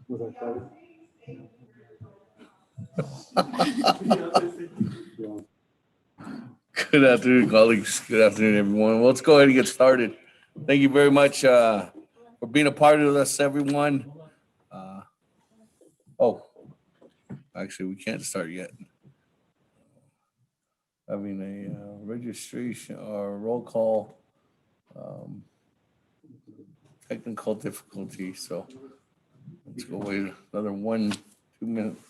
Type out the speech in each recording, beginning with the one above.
Good afternoon, colleagues. Good afternoon, everyone. Well, let's go ahead and get started. Thank you very much for being a part of this, everyone. Uh, oh, actually, we can't start yet. Having a registration or roll call, um, technical difficulty. So let's go wait another 1-2 minutes.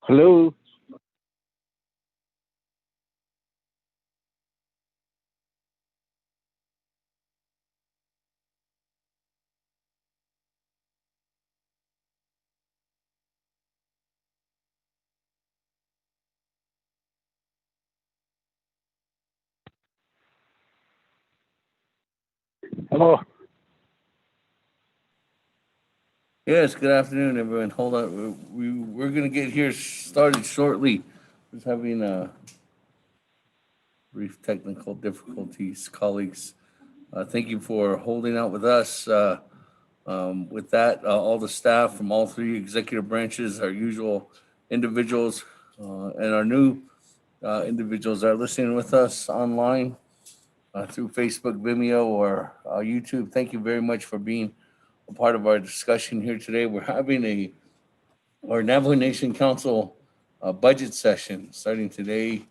Hello. Hello. Yes, good afternoon, everyone. Hold on. We're going to get here started shortly. Just having brief technical difficulties, colleagues. Thank you for holding out with us. With that, all the staff from all three executive branches, our usual individuals, and our new individuals that are listening with us online through Facebook, Vimeo, or YouTube. Thank you very much for being a part of our discussion here today. We're having our Navajo Nation Council budget session starting today,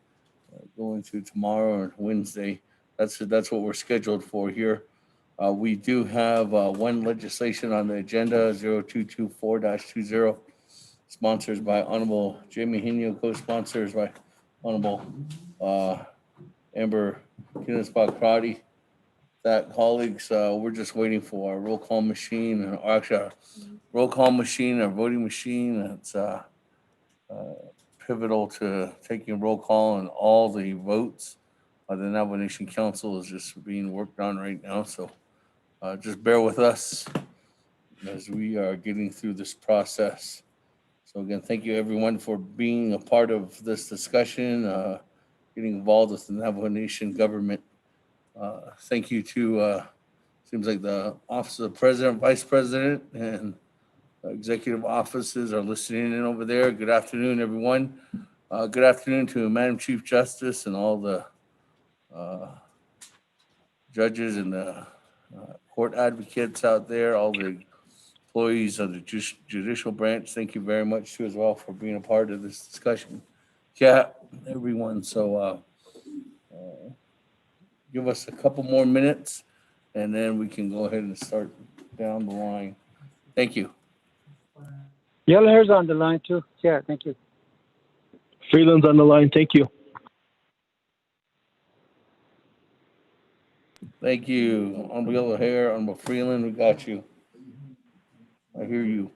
going through tomorrow or Wednesday. That's what we're scheduled for here. We do have one legislation on the agenda, 0224-20, sponsors by Honorable Jamie Hino, co-sponsors by Honorable uh, Amber Kenneth-Crotty. That, colleagues, we're just waiting for our roll call machine, or actually our roll call machine, our voting machine. That's uh, pivotal to taking roll call and all the votes. The Navajo Nation Council is just being worked on right now, so just bear with us as we are getting through this process. So again, thank you everyone for being a part of this discussion, getting involved with the Navajo Nation government. Thank you to, seems like the Office of President, Vice President, and executive offices are listening in over there. Good afternoon, everyone. Good afternoon to Madam Chief Justice and all the uh, judges and the court advocates out there, all the employees of the judicial branch. Thank you very much too as well for being a part of this discussion. Yeah, everyone. So give us a couple more minutes and then we can go ahead and start down the line. Thank you. Yellow hair's on the line too. Yeah, thank you. Freeland's on the line. Thank you. Thank you. Honorable Yellow Hair, Honorable Freeland, we got you. I hear you.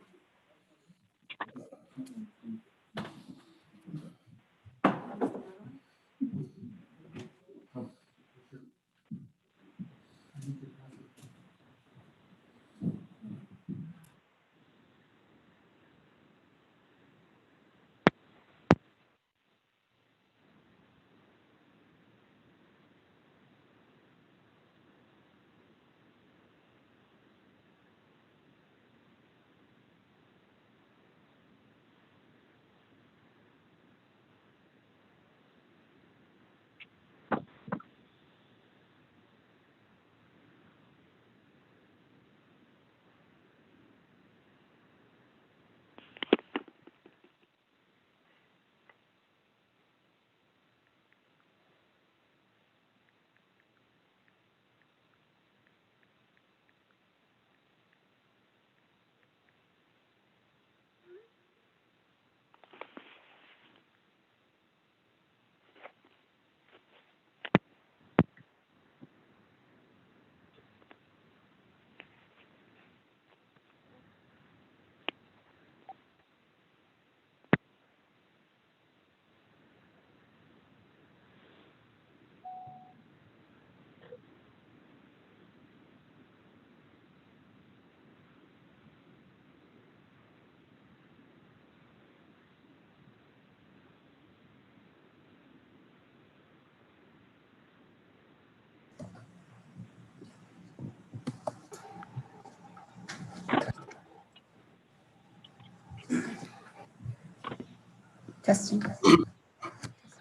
Testing.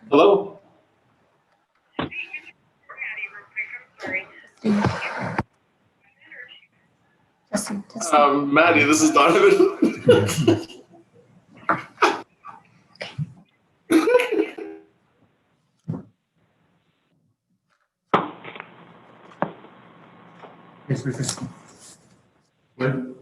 Hello? Testing. Testing. Maddie, this is Donovan. When?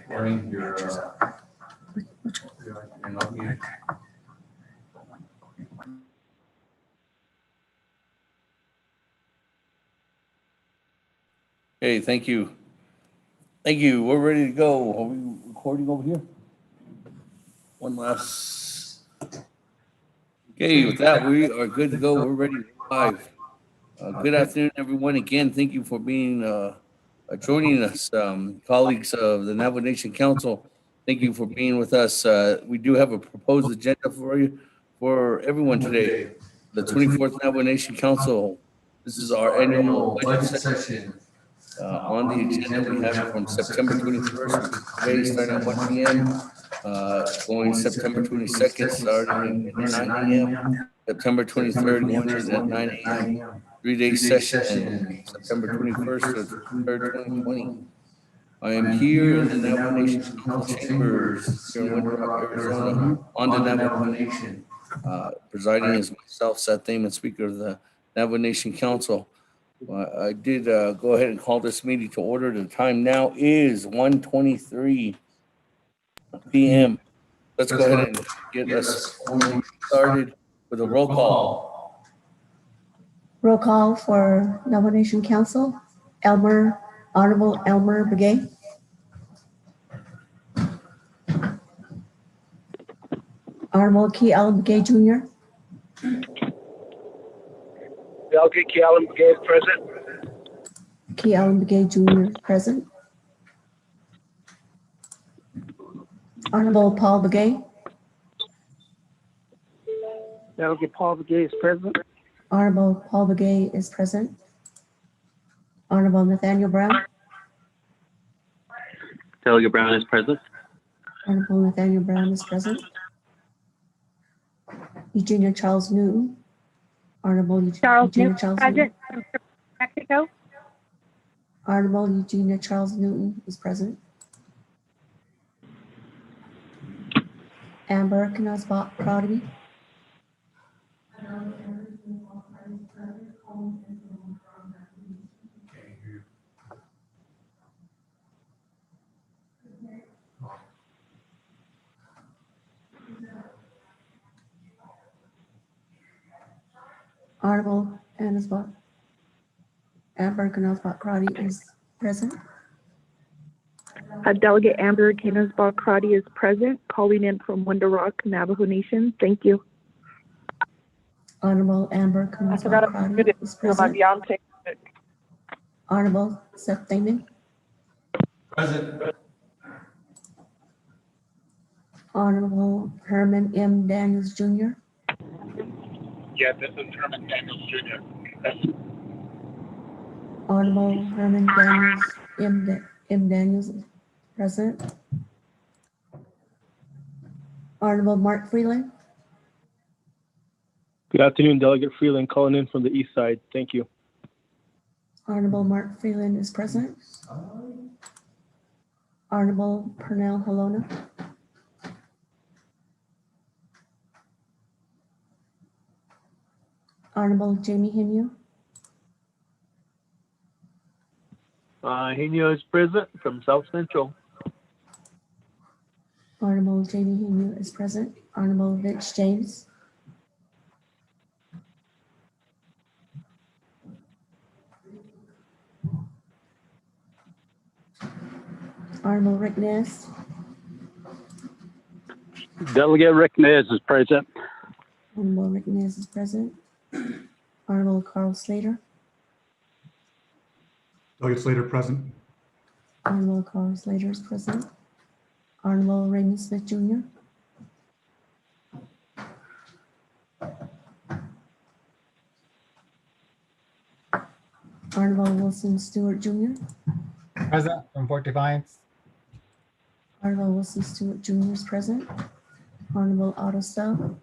Warning, you're not muted. Okay, thank you. Thank you. We're ready to go. Are we recording over here? One last. Okay, with that, we are good to go. We're ready to go live. Good afternoon, everyone. Again, thank you for being joining us, colleagues of the Navajo Nation Council. Thank you for being with us. We do have a proposed agenda for you, for everyone today. The 24th Navajo Nation Council. This is our annual budget session. On the agenda, we have from September 21st, which is today, starting at 1 p.m., going September 22nd, starting at 9 a.m., September 23rd, going at 9 a.m., 3-day session, September 21st to 3rd, 2020. I am here in the Navajo Nation Council chambers here in Winter Rock, Arizona, on the Navajo Nation. Presiding is myself, Seth Thaman, Speaker of the Navajo Nation Council. I did go ahead and call this meeting to order. The time now is 1:23 p.m. Let's go ahead and get us started with a roll call. Roll call for Navajo Nation Council. Honorable Elmer Begay. Honorable Key Allen Begay Jr. Key Allen Begay present. Key Allen Begay Jr. present. Honorable Paul Begay. Delegate Paul Begay is present. Honorable Paul Begay is present. Honorable Nathaniel Brown. Delegate Brown is present. Honorable Nathaniel Brown is present. Eugenia Charles Newton. Honorable Charles Eugenia Newton, Charles present Newton. from Mexico. Honorable Eugenia Charles Newton is present. Amber Knusbach Crowdy. Honorable Amber Knusbach Crowdy is present. Delegate Amber Canosbach-Crotty is present, calling in from Window Rock, Navajo Nation. Thank you. Honorable Amber I forgot Knusbach I Crowdy muted is my present. Beyonce. Honorable Seth Damon. Present. Honorable Herman M. Daniels Jr. Yeah, this is Herman Daniels Jr. Honorable Herman Daniels M. Daniels is present. Honorable Mark Freeland. Good afternoon, Delegate Freeland, calling in from the east side. Thank you. Honorable Mark Freeland is present. Honorable Pernell Halona. Honorable Jamie Hinu. Henio is present from South Central. Honorable Jamie Hinu is present. Honorable Vince James. Honorable Rick Ness. Delegate Rick Nez is present. Honorable Rick Ness is present. Honorable Carl Slater. Delegate Slater present. Honorable Carl Slater is present. Honorable Raymond Smith Jr. Honorable Wilson Stewart Jr. Present from Fort Defiance. Honorable Wilson Stewart Jr. is present. Honorable Otto Stowe.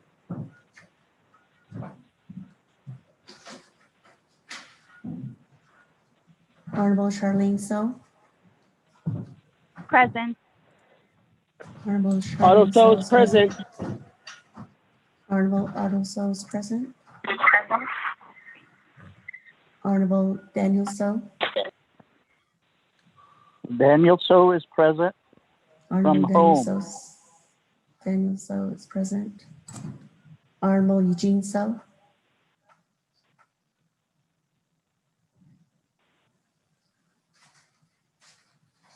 Honorable Charlene Stowe. Present. Honorable Charlene Otto Stowe is is present. Honorable Otto Stowe is present. Honorable Daniel Stowe. Daniel So is present. Honorable From Daniel home. Stowe. Daniel Stowe is present. Honorable Eugene Stowe.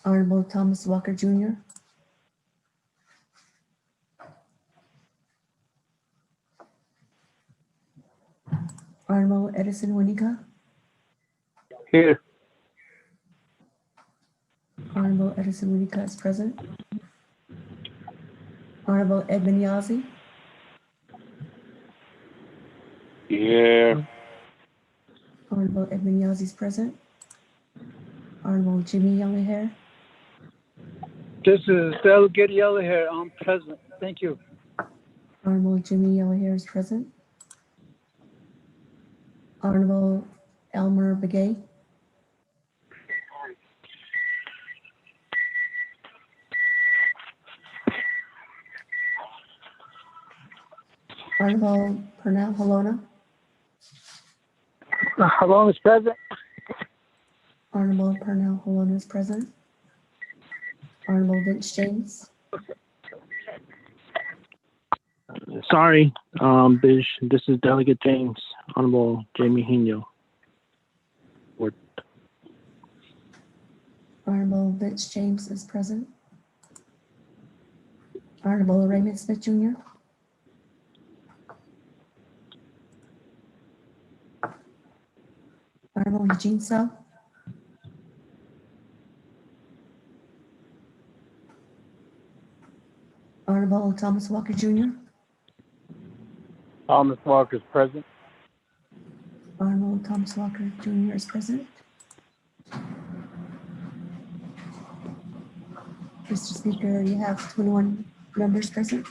Honorable Thomas Walker Jr. Honorable Edison Winika. Here. Honorable Edison Winika is present. Honorable Edmund Yazzie. Here. Honorable Edmund Yazzie is present. Honorable Jimmy Younghair. This is Delegate Yellowhair. I'm present. Thank you. Honorable Jimmy Younghair is present. Honorable Elmer Begay. Honorable Pernell Halona. Halon is present. Honorable Pernell Halona is present. Honorable Vince James. Sorry, Bish. This is Delegate James. Honorable Jamie Hino. Honorable Vince James is present. Honorable Raymond Smith Jr. Honorable Eugene Stowe. Honorable Thomas Walker Jr. Thomas Walker is present. Arnold Thomas Walker Jr. is present. Mr. Speaker, you have 21 members present.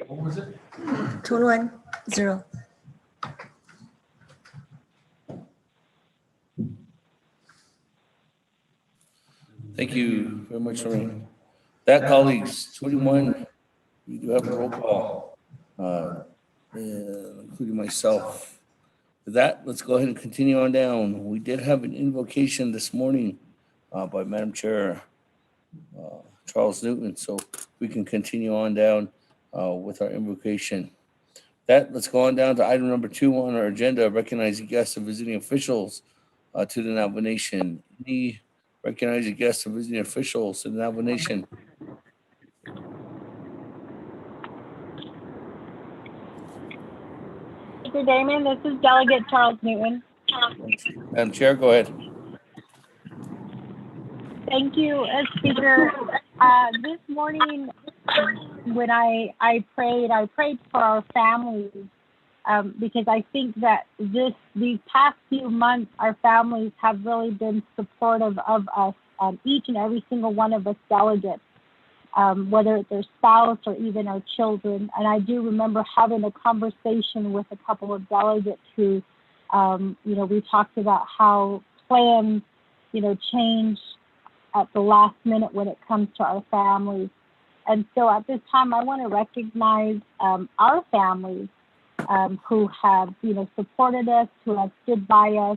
What was it? 21-0. Thank you very much, Lorraine. That, colleagues, 21, we do have a roll call, including myself. With that, let's go ahead and continue on down. We did have an invocation this morning by Madam Chair Charles Newton, so we can continue on down with our invocation. That, let's go on down to item number 2 on our agenda, recognizing guests and visiting officials to the Navajo Nation. Any recognizing guests and visiting officials to the Navajo Nation? Mr. Damon, this is Delegate Charles Newton. Madam Chair, go ahead. Thank you, Speaker. This morning, when I prayed for our families because I think that these past few months, our families have really been supportive of us, each and every single one of us delegates, whether it's their spouse or even our children. And I do remember having a conversation with a couple of delegates who, we talked about how plans, change at the last minute when it comes to our families. And so at this time, I want to recognize our families who have, supported us, who have stood by us.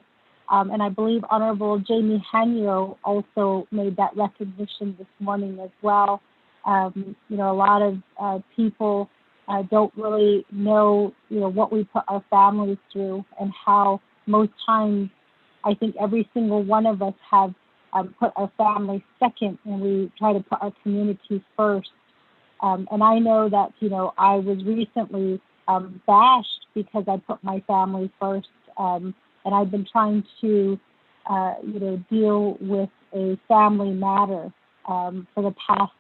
And I believe Honorable Jamie Hanyo also made that recognition this morning as well. A lot of people don't really know, what we put our families through and how most times I think every single one of us have put our family second and we try to put our community first. And I know that, I was recently bashed because I put my family first. And I've been trying to, deal with a family matter for the past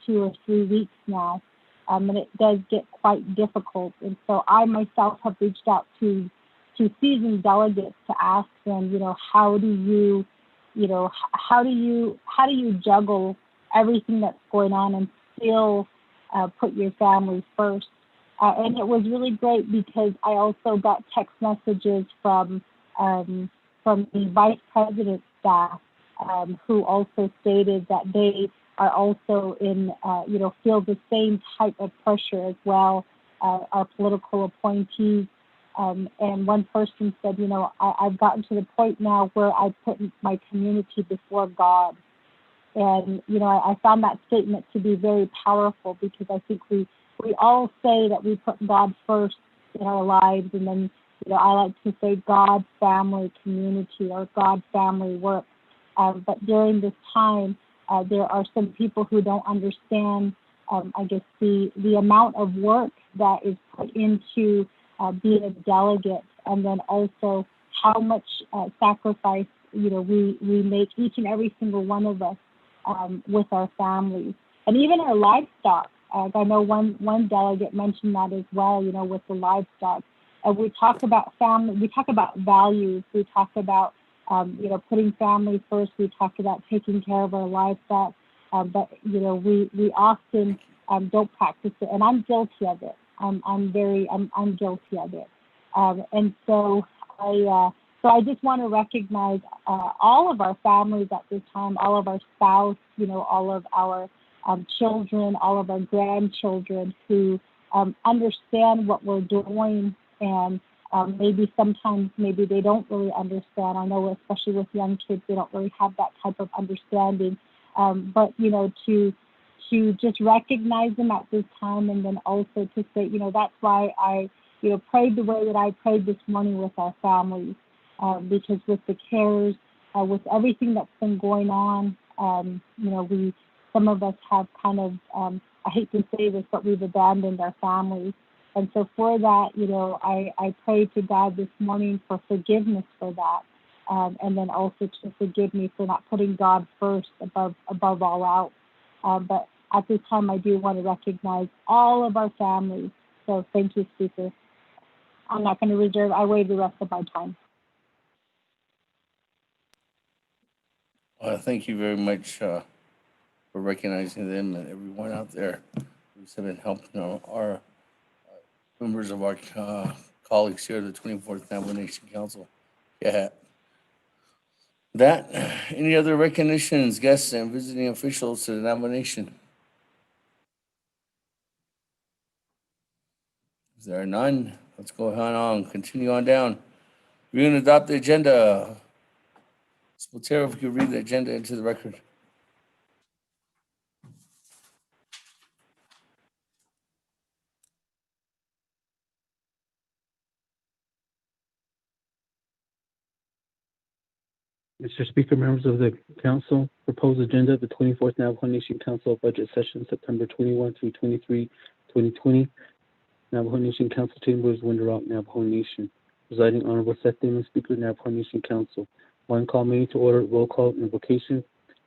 2 or 3 weeks now. And it does get quite difficult. And so I myself have reached out to seasoned delegates to ask them, how do you juggle everything that's going on and still put your family first? And it was really great because I also got text messages from the vice president's staff who also stated that they are also in, feel the same type of pressure as well, our political appointees. And one person said, I've gotten to the point now where I put my community before God. And, I found that statement to be very powerful because I think we all say that we put God first in our lives. And then, I like to say God, family, community, or God, family, work. But during this time, there are some people who don't understand, the amount of work that is put into being a delegate, and then also how much sacrifice we make, each and every single one of us, with our families and even our livestock. I know one delegate mentioned that as well, with the livestock. We talk about family, we talk about values, we talk about putting family first, we talk about taking care of our livestock, but we often don't practice it, and I'm guilty of it. I'm guilty of it. And so So I just want to recognize all of our families at this time, all of our spouse, all of our children, all of our grandchildren who understand what we're doing, and maybe sometimes maybe they don't really understand. I know especially with young kids, they don't really have that type of understanding. But to just recognize them at this time, and then also to say, that's why I prayed the way that I prayed this morning with our families, because with the cares, with everything that's been going on, some of us have kind of, I hate to say this, but we've abandoned our families. And so for that, I prayed to God this morning for forgiveness for that. And then also to forgive me for not putting God first above all else. But at this time, I do want to recognize all of our families. So thank you, Speaker. I'm not going to reserve. I waive the rest of my time. Thank you very much for recognizing them and everyone out there who's been helping our members of our colleagues here at the 24th Navajo Nation Council. Yeah. That, any other recognitions, guests, and visiting officials to the Navajo Nation? If there are none, let's go on, continue on down. We're going to adopt the agenda. Spotero, if you could read the agenda into the record. Mr. Speaker, members of the council, proposed agenda of the 24th Navajo Nation Council Budget Session, September 21 through 23, 2020. Navajo Nation Council Chambers, Window Rock, Navajo Nation. Presiding Honorable Seth Damon, Speaker, Navajo Nation Council. 1, call meeting to order, roll call, invocation.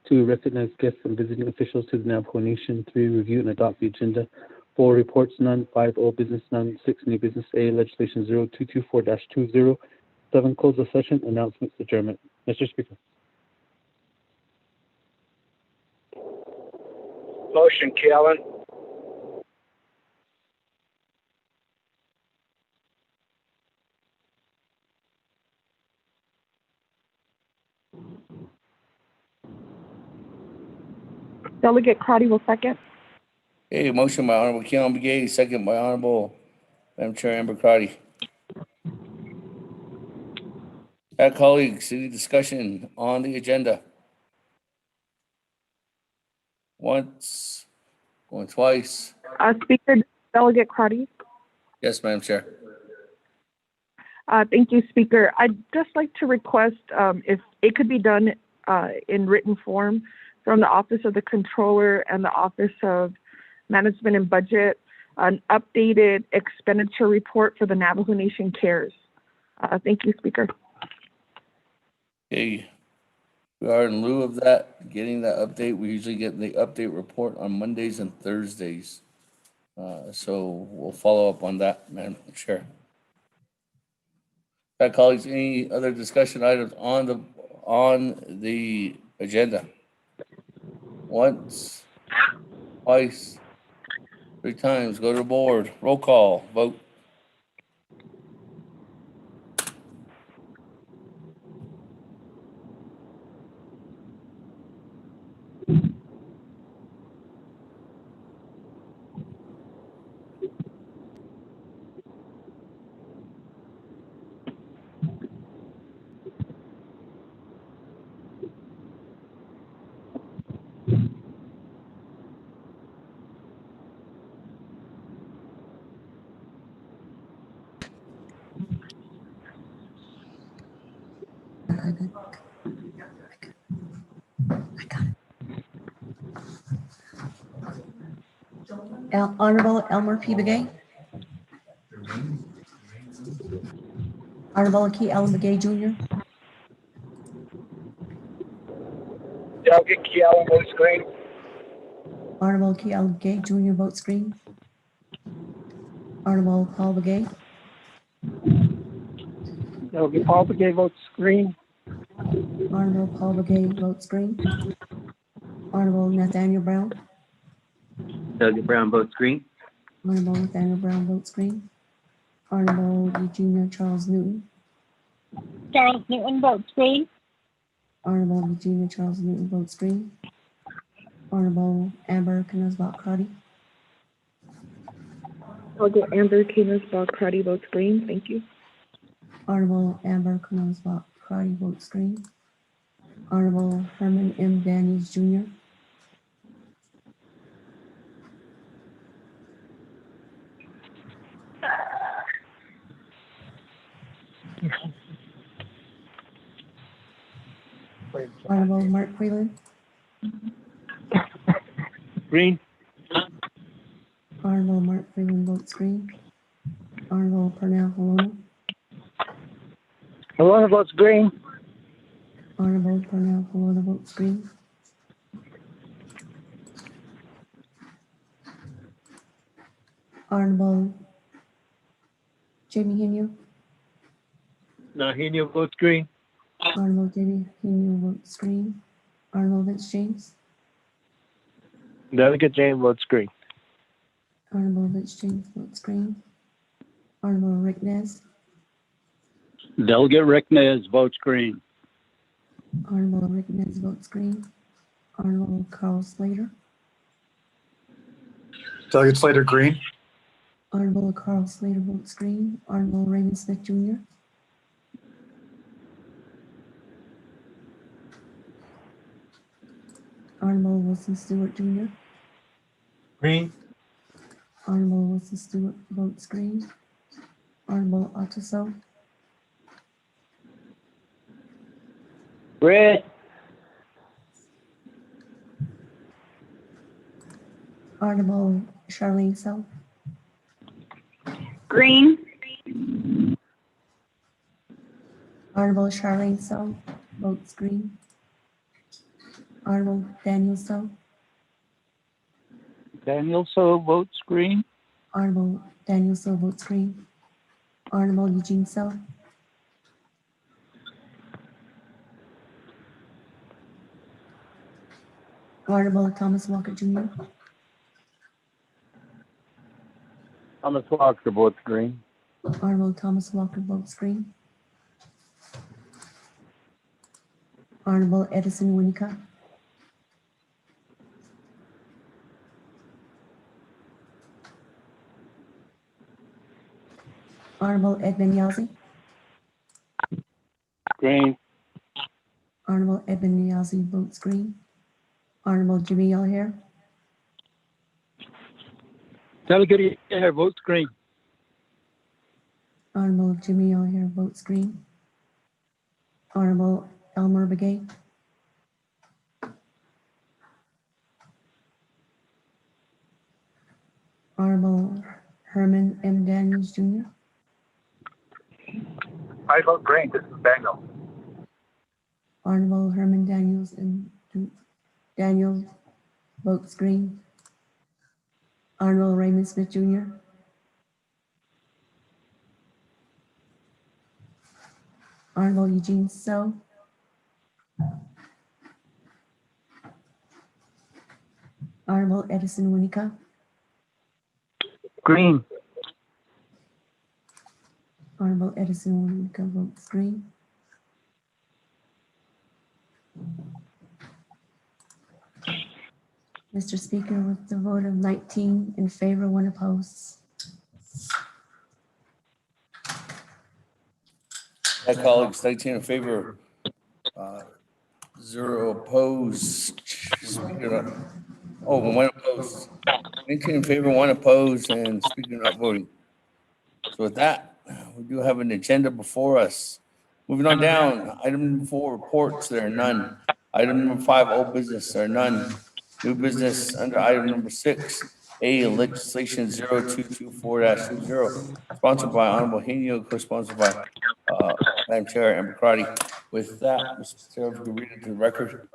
2, recognize guests and visiting officials to the Navajo Nation. 3, review and adopt the agenda. 4, reports none. 5, old business none. 6, new business A, legislation 0224-20. 7, close the session, announcements, adjournment. Mr. Speaker. Motion, Kellen. Delegate Crotty will second. Okay, motion by Honorable Keon Begay, second by Honorable Madam Chair Amber Crotty. Colleagues, any discussion on the agenda? Once, going twice. Speaker, Delegate Crotty. Yes, Madam Chair. Thank you, Speaker. I'd just like to request if it could be done in written form from the Office of the Controller and the Office of Management and Budget, an updated expenditure report for the Navajo Nation Cares. Thank you, Speaker. Okay, we are in lieu of that, getting that update. We usually get the update report on Mondays and Thursdays. So we'll follow up on that, Madam Chair. Colleagues, any other discussion items on the agenda? Once, twice, 3 times, go to the board, roll call, vote. Honorable Elmer P. Begay. Honorable Key Allen Begay Jr. Delegate Kellen, vote screen. Honorable Key Allen Begay Jr. Vote screen. Honorable Paul Begay. Delegate Paul Begay, vote screen. Honorable Paul Begay Vote screen. Honorable Nathaniel Brown. Delegate Brown, vote screen. Honorable Nathaniel Brown Vote screen. Honorable Eugenia Charles Newton. Charles Newton votes green. Honorable Eugenia Charles Newton votes green. Honorable Amber Knuzbach-Crotty. Delegate Amber Knuzbach-Crotty votes green. Thank you. Honorable Amber Knuzbach-Crotty votes green. Honorable Herman M. Daniels Jr. Honorable Mark Whalen. Green. Honorable Mark Whalen votes green. Honorable Pernell Halona. Alona votes green. Honorable Pernell Halona votes green. Honorable Jamie Henio. Nahinio votes green. Honorable Jamie Henio votes green. Honorable Vince James. Delegate James votes green. Honorable Vince James votes green. Honorable Rick Nez. Delegate Rick Nez votes green. Honorable Rick Nez votes green. Honorable Carl Slater. Delegate Slater, green. Honorable Carl Slater votes green. Honorable Raymond Smith Jr. Honorable Wilson Stewart Jr. Green. Honorable Wilson Stewart votes green. Honorable Ottoso. Red. Honorable Charlene Self. Green. Honorable Charlene Self votes green. Honorable Daniel Self. Daniel So votes green. Honorable Daniel Self votes green. Honorable Eugene Self. Honorable Thomas Walker Jr. Thomas Walker votes green. Honorable Thomas Walker votes green. Honorable Edison Winnicott. Honorable Edmund Yazzie. Green. Honorable Edmund Yazzie votes green. Honorable Jimmy O'Hare. Delegate O'Hare votes green. Honorable Jimmy O'Hare votes green. Honorable Elmer Begay. Honorable Herman M. Daniels Jr. I vote green. This is Daniel. Honorable Herman Daniels and Daniel votes green. Honorable Raymond Smith Jr. Honorable Eugene So. Honorable Edison Winnicott. Green. Honorable Edison Winnicott votes green. Mr. Speaker, with the vote of 19 in favor, 1 opposed. My colleagues, 19 in favor, 0 opposed. Speaker not, 1 opposed. 19 in favor, 1 opposed, and speaker not voting. So with that, we do have an agenda before us. Moving on down, item number 4, reports, there are none. Item number 5, old business, there are none. New business under item number 6, A, legislation 0224-20, sponsored by Honorable Henio, co-sponsored by Madam Chair Amber Crotty. With that, Mr. Chair, if you could read it to the record.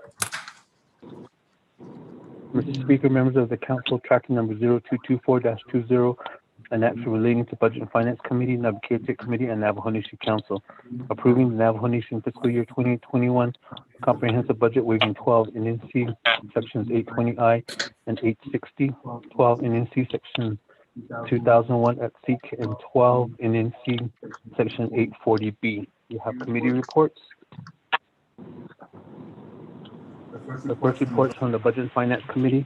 Mr. Speaker, members of the council, tracking number 0224-20, an act relating to Budget and Finance Committee, Navajo Committee, and Navajo Nation Council, approving the Navajo Nation fiscal year 2021 comprehensive budget, waiving 12 NNC sections 820I and 860, 12 NNC section 2001 at SEEK, and 12 NNC section 840B. You have committee reports. The first report from the Budget and Finance Committee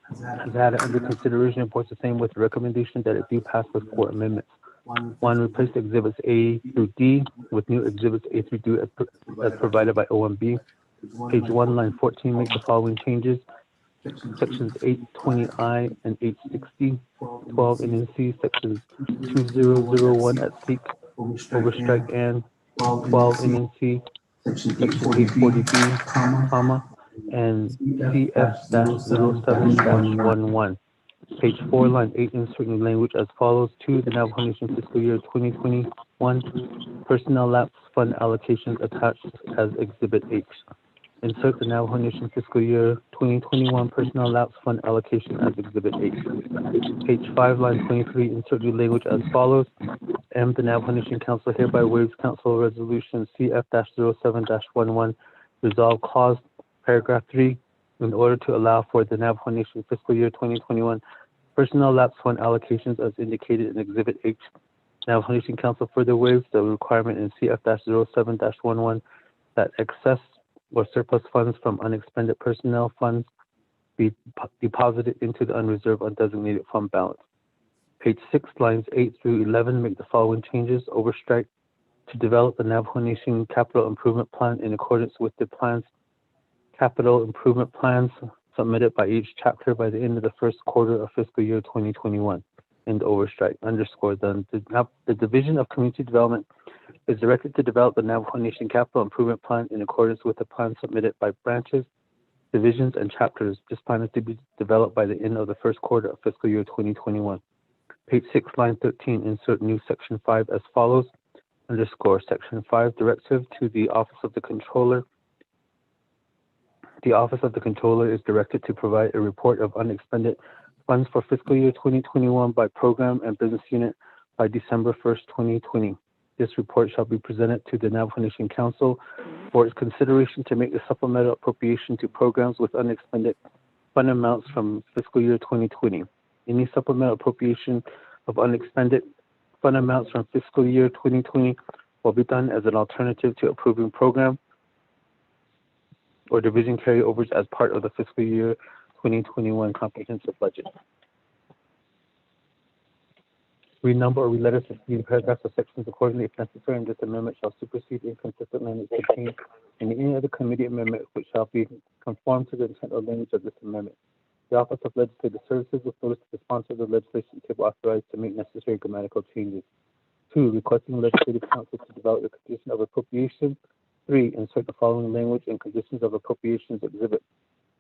has had it under consideration, reports the same with the recommendation that it be passed with 4 amendments. 1, replace exhibits A through D with new exhibits A through D as provided by OMB. Page 1, line 14, make the following changes. Sections 820I and 860, 12 NNC, sections 2001 at SEEK, overstrike and 12 NNC, section 840B, comma, and CF-07-11. Page 4, line 8, insert new language as follows. 2, the Navajo Nation fiscal year 2021 personnel lapse fund allocations attached as Exhibit H. Insert the Navajo Nation fiscal year 2021 personnel lapse fund allocation as Exhibit H. Page 5, line 23, insert new language as follows. M, the Navajo Nation Council hereby waives Council Resolution CF-07-11, resolve clause, paragraph 3, in order to allow for the Navajo Nation fiscal year 2021 personnel lapse fund allocations as indicated in Exhibit H. Navajo Nation Council further waives the requirement in CF-07-11 that excess or surplus funds from unexpended personnel funds be deposited into the unreserved undesignated fund balance. Page 6, lines 8 through 11, make the following changes. Overstrike to develop the Navajo Nation Capital Improvement Plan in accordance with the plan's capital improvement plans submitted by each chapter by the end of the first quarter of fiscal year 2021. And overstrike, underscore, the Division of Community Development is directed to develop the Navajo Nation Capital Improvement Plan in accordance with the plan submitted by branches, divisions, and chapters. This plan is to be developed by the end of the first quarter of fiscal year 2021. Page 6, line 13, insert new section 5 as follows. Underscore, section 5, directive to the Office of the Controller. The Office of the Controller is directed to provide a report of unexpended funds for fiscal year 2021 by program and business unit by December 1st, 2020. This report shall be presented to the Navajo Nation Council for its consideration to make the supplemental appropriation to programs with unexpended fund amounts from fiscal year 2020. Any supplemental appropriation of unexpended fund amounts from fiscal year 2020 will be done as an alternative to approving program or division carryovers as part of the fiscal year 2021 comprehensive budget. Renumber or reletter succeeding paragraphs or sections accordingly if necessary, and this amendment shall supersede inconsistent language contained in any other committee amendment which shall be conformed to the intent or language of this amendment. The Office of Legislative Services will notice to the sponsor of the legislation table authorized to make necessary grammatical changes. 2, requesting Legislative Council to develop the condition of appropriation. 3, insert the following language in conditions of appropriations exhibit.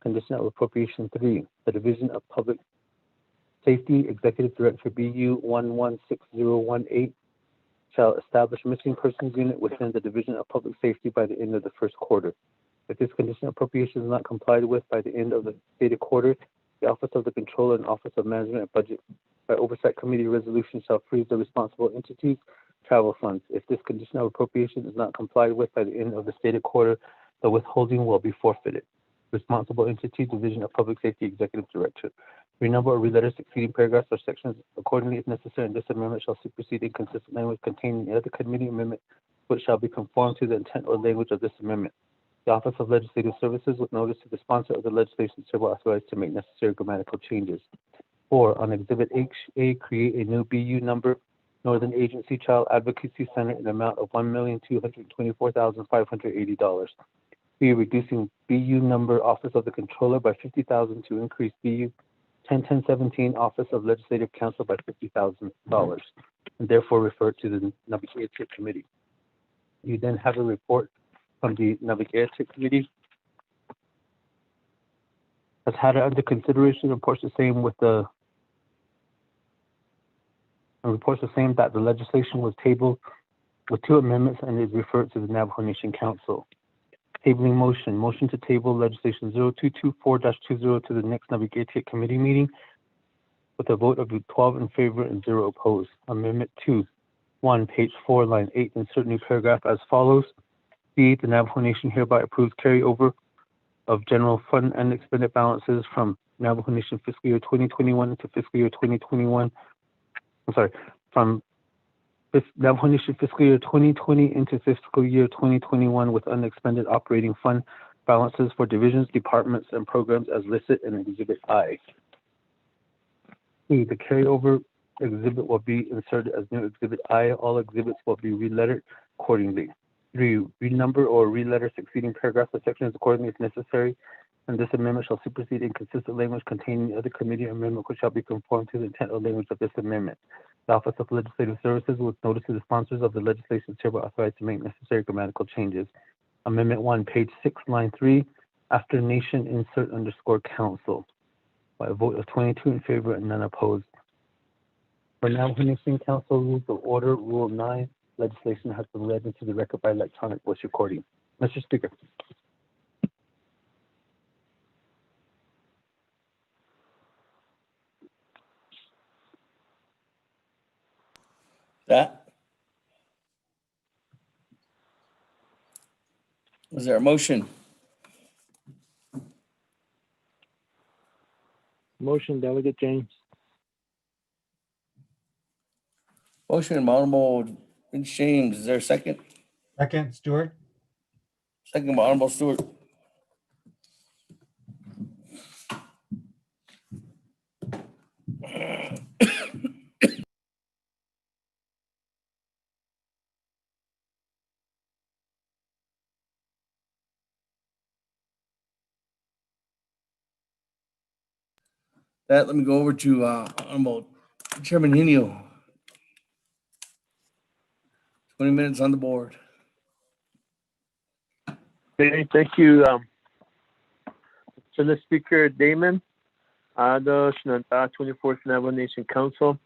Condition of appropriation 3, the Division of Public Safety Executive Director BU 116018 shall establish missing persons unit within the Division of Public Safety by the end of the first quarter. If this condition of appropriation is not complied with by the end of the stated quarter, the Office of the Controller and Office of Management and Budget by Oversight Committee resolution shall freeze the responsible entities' travel funds. If this condition of appropriation is not complied with by the end of the stated quarter, the withholding will be forfeited. Responsible entity, Division of Public Safety Executive Director. Renumber or reletter succeeding paragraphs or sections accordingly if necessary, and this amendment shall supersede inconsistent language contained in the other committee amendment which shall be conformed to the intent or language of this amendment. The Office of Legislative Services with notice to the sponsor of the legislation shall be authorized to make necessary grammatical changes. 4, on Exhibit H-A, create a new BU number, Northern Agency Child Advocacy Center, in an amount of $1,224,580. B, reducing BU number Office of the Controller by $50,000 to increase BU 101017 Office of Legislative Counsel by $50,000, and therefore refer to the Navajo Committee. You then have a report from the Navajo Committee. Has had it under consideration. Reports the same that the legislation was tabled with 2 amendments and is referred to the Navajo Nation Council. Tabling motion to table legislation 0224-20 to the next Navajo Committee meeting with a vote of 12 in favor and 0 opposed. Amendment 2, 1, page 4, line 8, insert new paragraph as follows. B, the Navajo Nation hereby approves carryover of general fund and expended balances from Navajo Nation fiscal year 2021 to fiscal year 2021. From Navajo Nation fiscal year 2020 into fiscal year 2021 with unexpended operating fund balances for divisions, departments, and programs as listed in Exhibit I. 2, the carryover exhibit will be inserted as new Exhibit I. All exhibits will be relettered accordingly. 3, renumber or reletter succeeding paragraphs or sections accordingly if necessary, and this amendment shall supersede inconsistent language contained in other committee amendment which shall be conformed to the intent or language of this amendment. The Office of Legislative Services, with notice to the sponsors of the legislation, is hereby authorized to make necessary grammatical changes. Amendment 1, page 6, line 3, after nation, insert _council. By a vote of 22 in favor and none opposed. For Navajo Nation Council Rules of Order, Rule 9, legislation has been read into the record by electronic voice recording. Mr. Speaker. That. Was there a motion? Motion, Delegate James. Motion by Honorable James. Is there a second? Second, Stewart. Second by Honorable Stewart. That, let me go over to Honorable Chairman Henio. 20 minutes on the board. Okay, thank you, Senate Speaker Damon. The 24th Navajo Nation Council.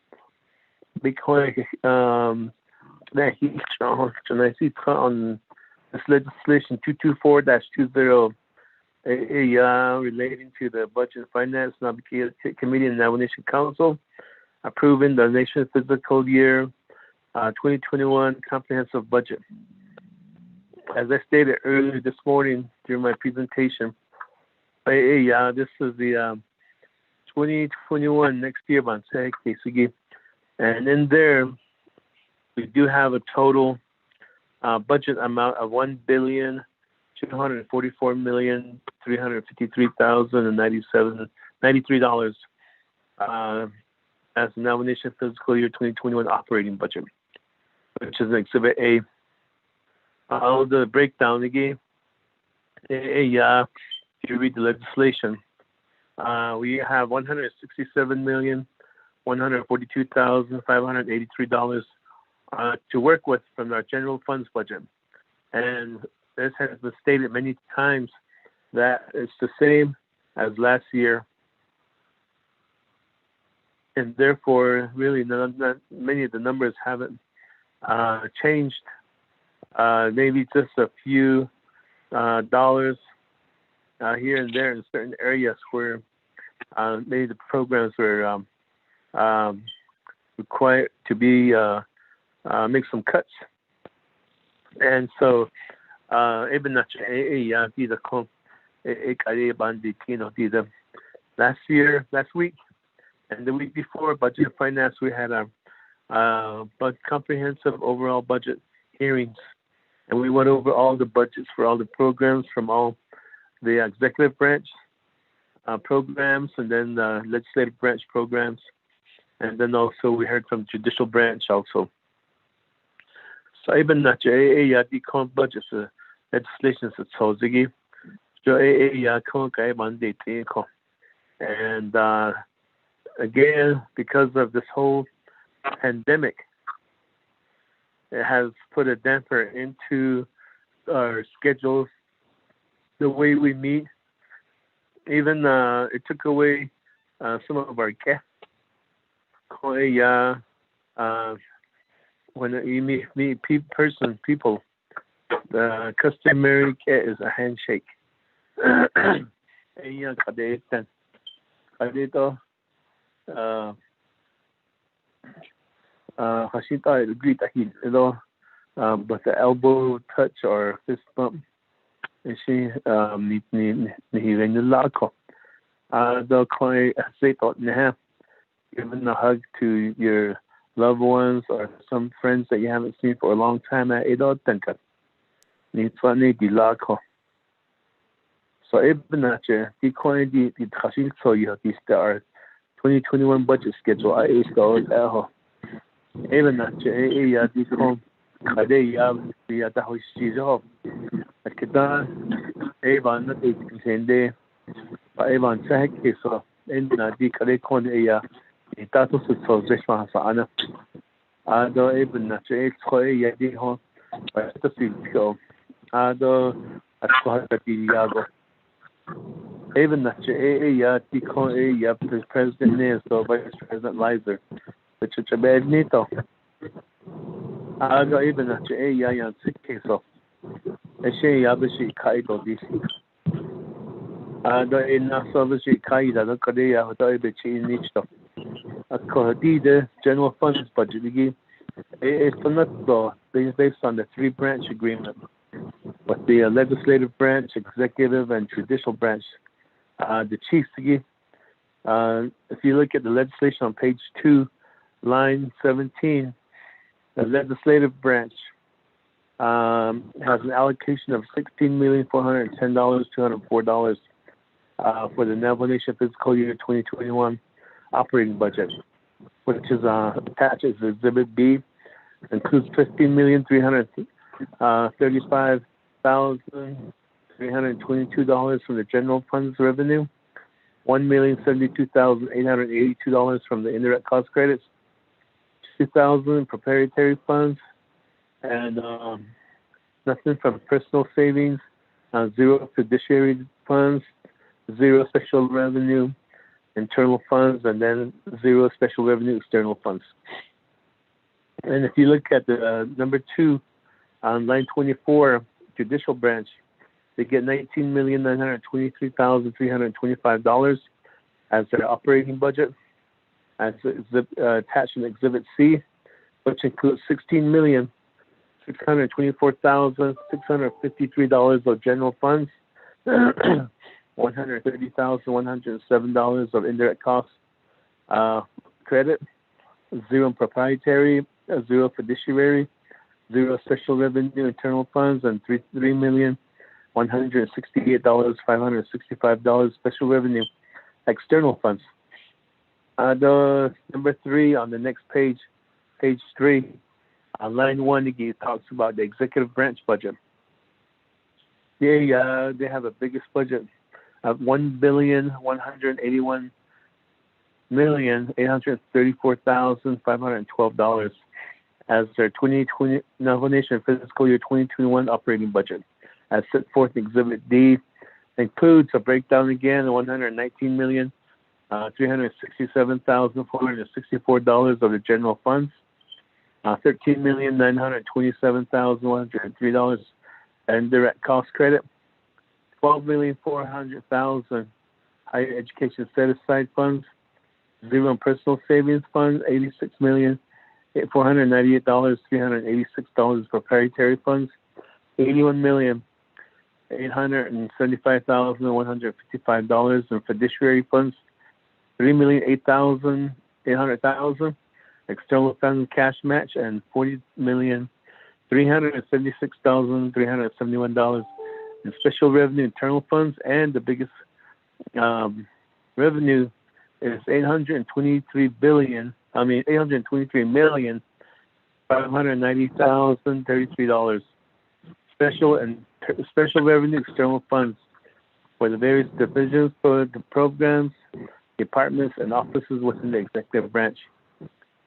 Because that he's on this legislation 224-20 relating to the Budget and Finance Committee and Navajo Nation Council, approving the nation's fiscal year 2021 comprehensive budget. As I stated earlier this morning during my presentation, this is the 2021 next year, and in there we do have a total budget amount of $1,244,353,093 as the nomination fiscal year 2021 operating budget, which is Exhibit A. I'll do the breakdown again. If you read the legislation, we have $167,142,583 to work with from our general funds budget. And this has been stated many times that it's the same as last year. And therefore, really, not many of the numbers haven't changed. Maybe just a few dollars here and there in certain areas where maybe the programs were required to be make some cuts. And so last week and the week before, Budget and Finance, we had a comprehensive overall budget hearings, and we went over all the budgets for all the programs from all the executive branch programs, and then the legislative branch programs, and then also we heard from judicial branch also. So even that budget legislation and again, because of this whole pandemic, it has put a damper into our schedules, the way we meet. Even it took away some of our guests. When you meet people, the customary get is a handshake. But the elbow touch or fist bump, and she giving a hug to your loved ones, or some friends that you haven't seen for a long time at Edo Tenka. Nitwane di Lako. So Ebanache, the coin the Tashin so you have the star 2021 budget schedule. I is going eho. Ebanache, ya the com Kade ya the Dahoshi. Akita Evan not a sende. Evan Sahek so in the Kade con a Tato so Zeshma Sana. Ado Ebanache, Troy Yadi home. But the field Ado Asquatiago. Even that the President Nance or Vice President Lizer, which is a bad NATO. Ado even that yan sick case of a shay yabishi kaido DC. Ado in Nasovishi Kaida, the Korea, who died the chain niche of a Kohadida General Funds budget. It's not based on the 3-branch agreement with the legislative branch, executive, and judicial branch. The chiefs, if you look at the legislation on page 2, line 17, the legislative branch has an allocation of $16,410,204 for the Navajo Nation fiscal year 2021 operating budget, which is attached as Exhibit B. Includes $15,335,322 from the general funds revenue, $1,072,882 from the indirect cost credits, $2,000 proprietary funds, and nothing from personal savings, 0 fiduciary funds, 0 special revenue internal funds, and then 0 special revenue external funds. And if you look at the number 2 on line 24, judicial branch, they get $19,923,325 as their operating budget, as attached in Exhibit C, which includes $16,624,653 of general funds, $130,107 of indirect costs credit, 0 proprietary, 0 fiduciary, 0 special revenue internal funds, and $3,168,565 special revenue external funds. The number 3 on the next page, page 3, on line 1, it talks about the executive branch budget. They have a biggest budget of $1,181,834,512 as their 2020 Navajo Nation fiscal year 2021 operating budget, as set forth in Exhibit D. Includes a breakdown again of $119,367,464 of the general funds, $13,927,103 and direct cost credit, $12,400,000 higher education set-aside funds, 0 in personal savings funds, $86,498,386 proprietary funds, $81,875,155 in fiduciary funds, $3,008,800 external funds cash match, and $40,376,371 in special revenue internal funds. And the biggest revenue is $823,590,033 special revenue external funds for the various divisions for the programs, departments, and offices within the executive branch.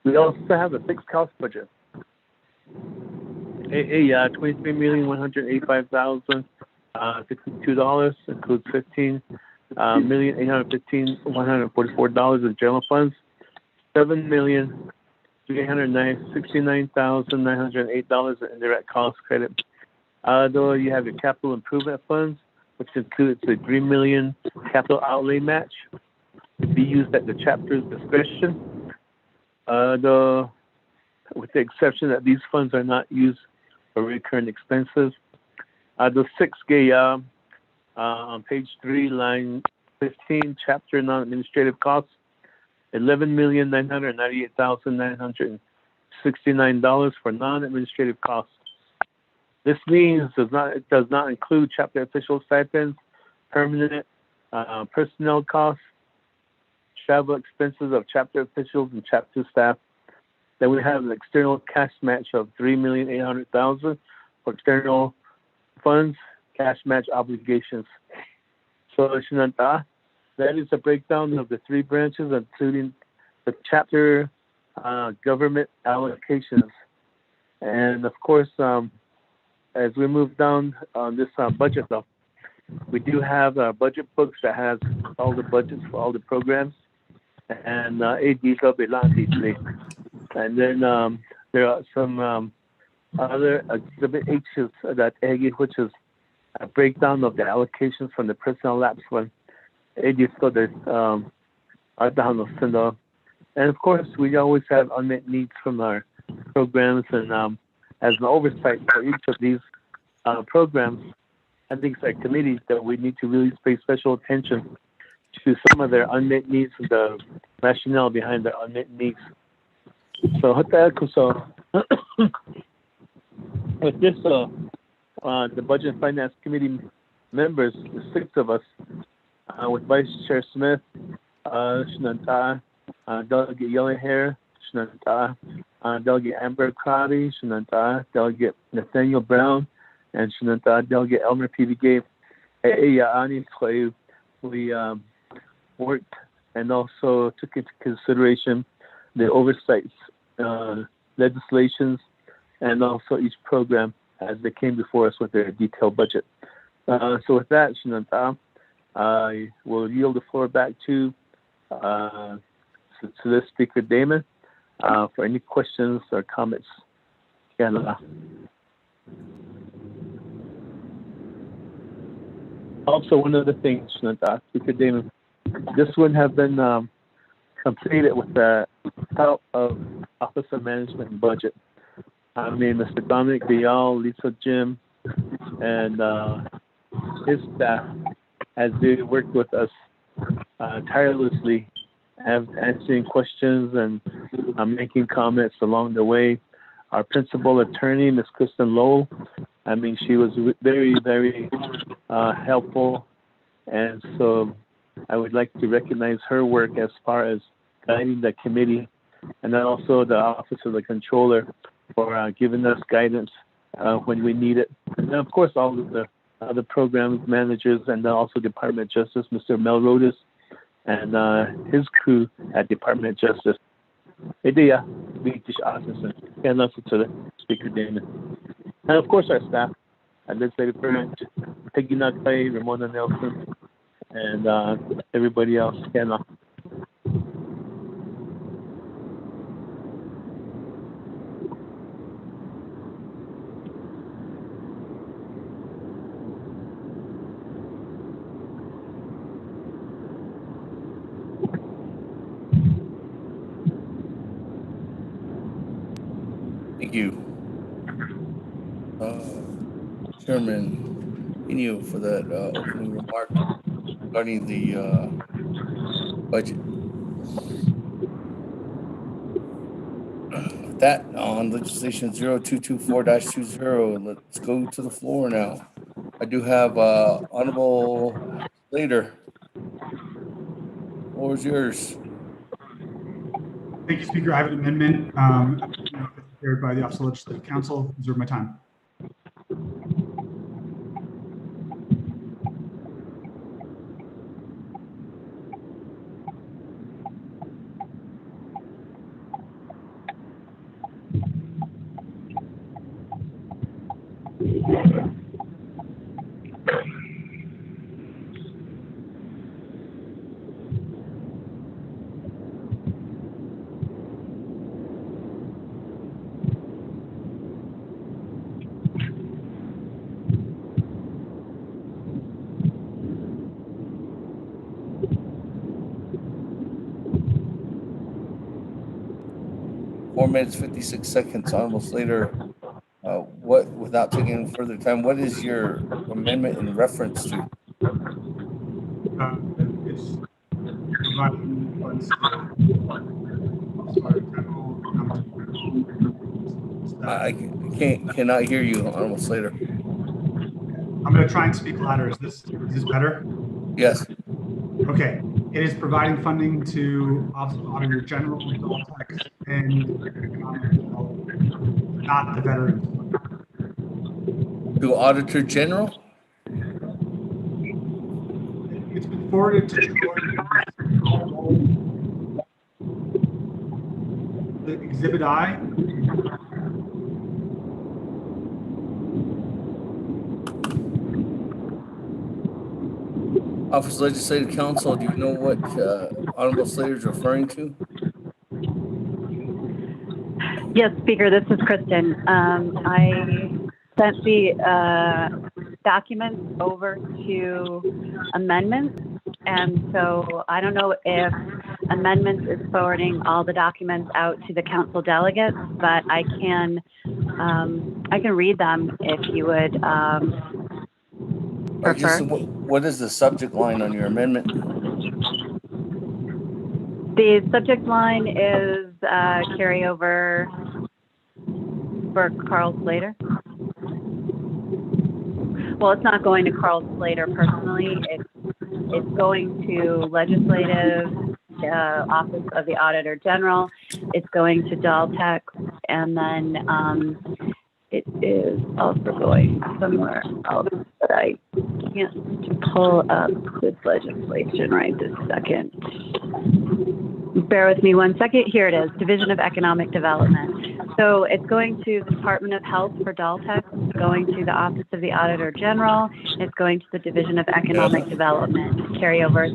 We also have a fixed cost budget. $23,185,052 includes $15,815,144 in general funds, $7,369,908 in indirect cost credit. Though you have your capital improvement funds, which includes the $3 million capital outlay match to be used at the chapter's discretion. Though, with the exception that these funds are not used for recurrent expenses. The 6G on page 3, line 15, chapter non-administrative costs, $11,998,900 $69 for non-administrative costs. This means it does not include chapter official stipends, permanent personnel costs, travel expenses of chapter officials and chapter staff. Then we have an external cash match of $3,800,000 for external funds, cash match obligations. So, Shinanta, that is a breakdown of the three branches, including the chapter government allocations. And of course, as we move down on this budget, though, we do have budget books that has all the budgets for all the programs, and and then there are some other exhibit H's that Aggie, which is a breakdown of the allocations from the personnel lapse fund. And of course, we always have unmet needs from our programs, and as an oversight for each of these programs, I think it's a committee that we need to really pay special attention to some of their unmet needs and the rationale behind their unmet needs. So, with this, the Budget and Finance Committee members, the 6 of us, with Vice Chair Smith, Shinanta, Delegate Yellowhair, Shinanta, Delegate Amber Crowdy, Shinanta, Delegate Nathaniel Brown, and Shinanta, Delegate Elmer P.V. We worked and also took into consideration the oversight legislations and also each program as they came before us with their detailed budget. So with that, Shinanta, I will yield the floor back to the Speaker Damon for any questions or comments. Also, one other thing, Shinanta, Speaker Damon, this would have been completed with the help of Office of Management and Budget. I mean, Mr. Dominic Dial, Lisa Jim, and his staff, as they worked with us tirelessly, answering questions and making comments along the way. Our principal attorney, Ms. Kristen Lowell, I mean, she was very, very helpful. And so I would like to recognize her work as far as guiding the committee, and then also the Office of the Controller for giving us guidance when we need it. And then, of course, all of the other program managers, and then also Department of Justice, Mr. Mel Rodas, and his crew at Department of Justice. And also to the Speaker Damon. And of course, our staff, Legislative Branch, Peggy Nagpay, Ramona Nelson, and everybody else. Thank you. Chairman Inu for that opening remark regarding the budget. With that, on legislation 0224-20, let's go to the floor now. I do have Honorable Slater. The floor is yours. Thank you, Speaker. I have an amendment prepared by the Office of Legislative Counsel. Reserve my time. Four minutes, 56 seconds. Honorable Slater, without taking any further time, what is your amendment in reference to? It's providing funds to general I cannot hear you, Honorable Slater. I'm going to try and speak louder. Is this better? Yes. Okay. It is providing funding to Office of Auditor General, Daltex, and Economic Development, not the veterans. To Auditor General? It's been forwarded to the Exhibit I. Office Legislative Council, do you know what Honorable Slater is referring to? Yes, Speaker, this is Kristen. I sent the documents over to amendments, and so I don't know if amendments is forwarding all the documents out to the council delegates, but I can read them if you would prefer. What is the subject line on your amendment? The subject line is carryover for Carl Slater. Well, it's not going to Carl Slater personally. It's going to Legislative, Office of the Auditor General. It's going to Daltex, and then it is also going somewhere else, but I can't pull up this legislation right this second. Bear with me 1 second. Here it is, Division of Economic Development. So it's going to the Department of Health for Daltex, it's going to the Office of the Auditor General, it's going to the Division of Economic Development. Carryover.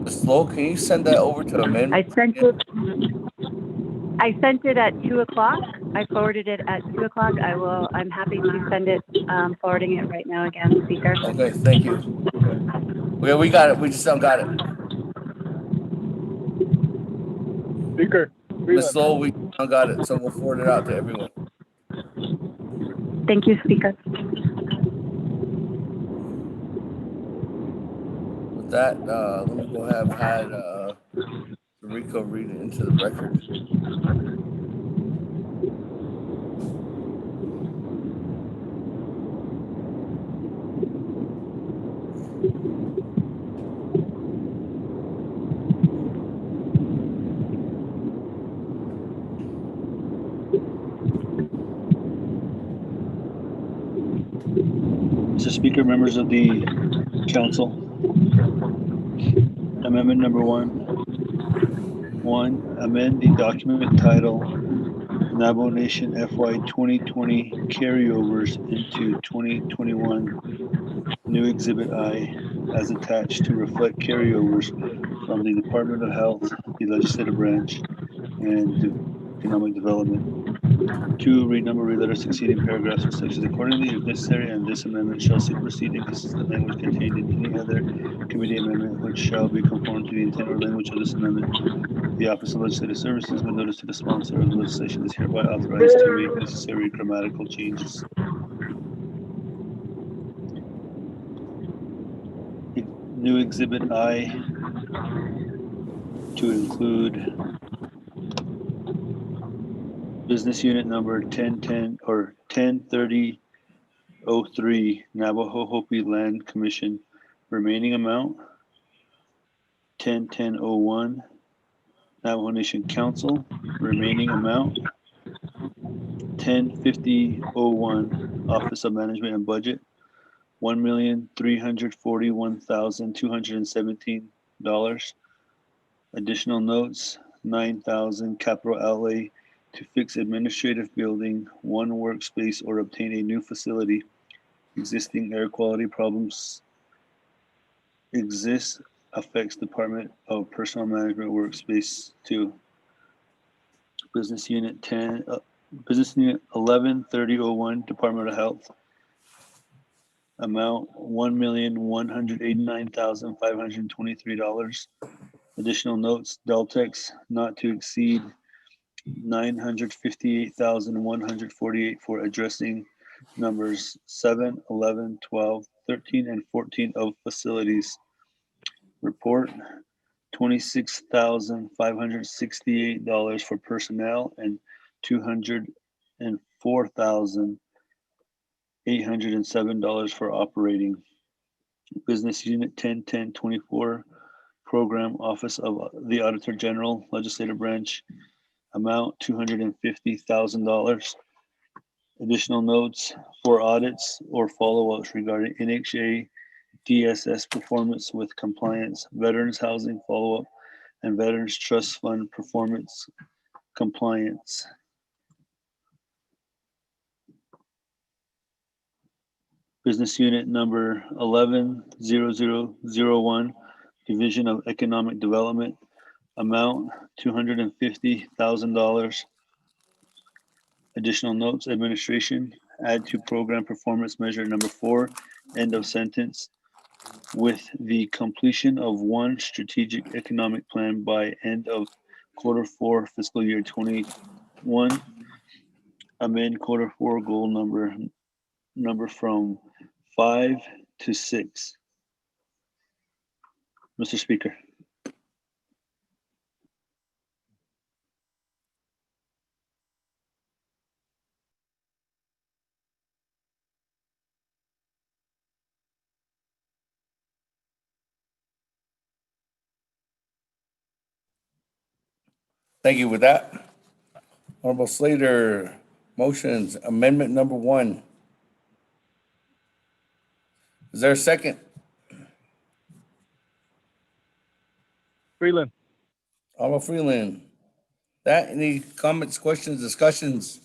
Ms. Lowe, can you send that over to amendment? I sent it at 2 o'clock. I forwarded it at 2 o'clock. I'm happy to send it, forwarding it right now again, Speaker. Okay, thank you. Yeah, we got it. We just don't got it. Speaker. Ms. Lowe, we don't got it, so we'll forward it out to everyone. Thank you, Speaker. With that, let me go have had Rico read it into the record. Mr. Speaker, members of the council, amendment number one, amend the document title Navajo Nation FY 2020 carryovers into 2021 new Exhibit I as attached to reflect carryovers from the Department of Health, the Legislative Branch, and Economic Development. 2, renumber, reletter succeeding paragraphs or sections accordingly if necessary, and this amendment shall supersede inconsistent language contained in any other committee amendment which shall be conformed to the intent or language of this amendment. The Office of Legislative Services, with notice to the sponsor of the legislation, is hereby authorized to make necessary grammatical changes. New Exhibit I to include business unit number 1010 or 103003 Navajo Hopi Land Commission, remaining amount 101001 Navajo Nation Council, remaining amount 105001 Office of Management and Budget, $1,341,217. Additional notes, 9,000 capital outlay to fix administrative building, one workspace, or obtain a new facility. Existing air quality problems exist, affects Department of Personnel Management workspace 2. Business Unit 113001 Department of Health. Amount $1,189,523. Additional notes, Deltex not to exceed $958,148 for addressing numbers 7, 11, 12, 13, and 14 of facilities. Report, $26,568 for personnel and $204,807 for operating. Business Unit 101024, Program Office of the Auditor General, Legislative Branch, amount $250,000. Additional notes for audits or follow-ups regarding NHA DSS performance with compliance, Veterans Housing follow-up, and Veterans Trust Fund performance compliance. Business Unit number 110001, Division of Economic Development, amount $250,000. Additional notes, administration, add to program performance measure number 4, end of sentence. With the completion of one strategic economic plan by end of Q4 fiscal year 21, amend Q4 goal number from 5 to 6. Mr. Speaker. Thank you. With that, Honorable Slater, motions, amendment number 1. Is there a second? Freeland. Honorable Freeland. That, any comments, questions, discussions?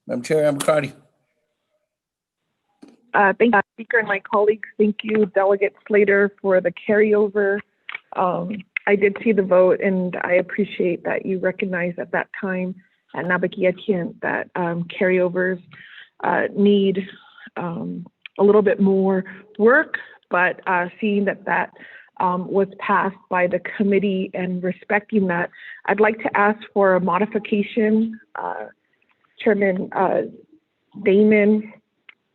Madam Chair, McCarty. Thank you, Speaker, and my colleagues. Thank you, Delegate Slater, for the carryover. I did see the vote, and I appreciate that you recognized at that time at Nabakiakian that carryovers need a little bit more work, but seeing that was passed by the committee and respecting that, I'd like to ask for a modification. Chairman Damon,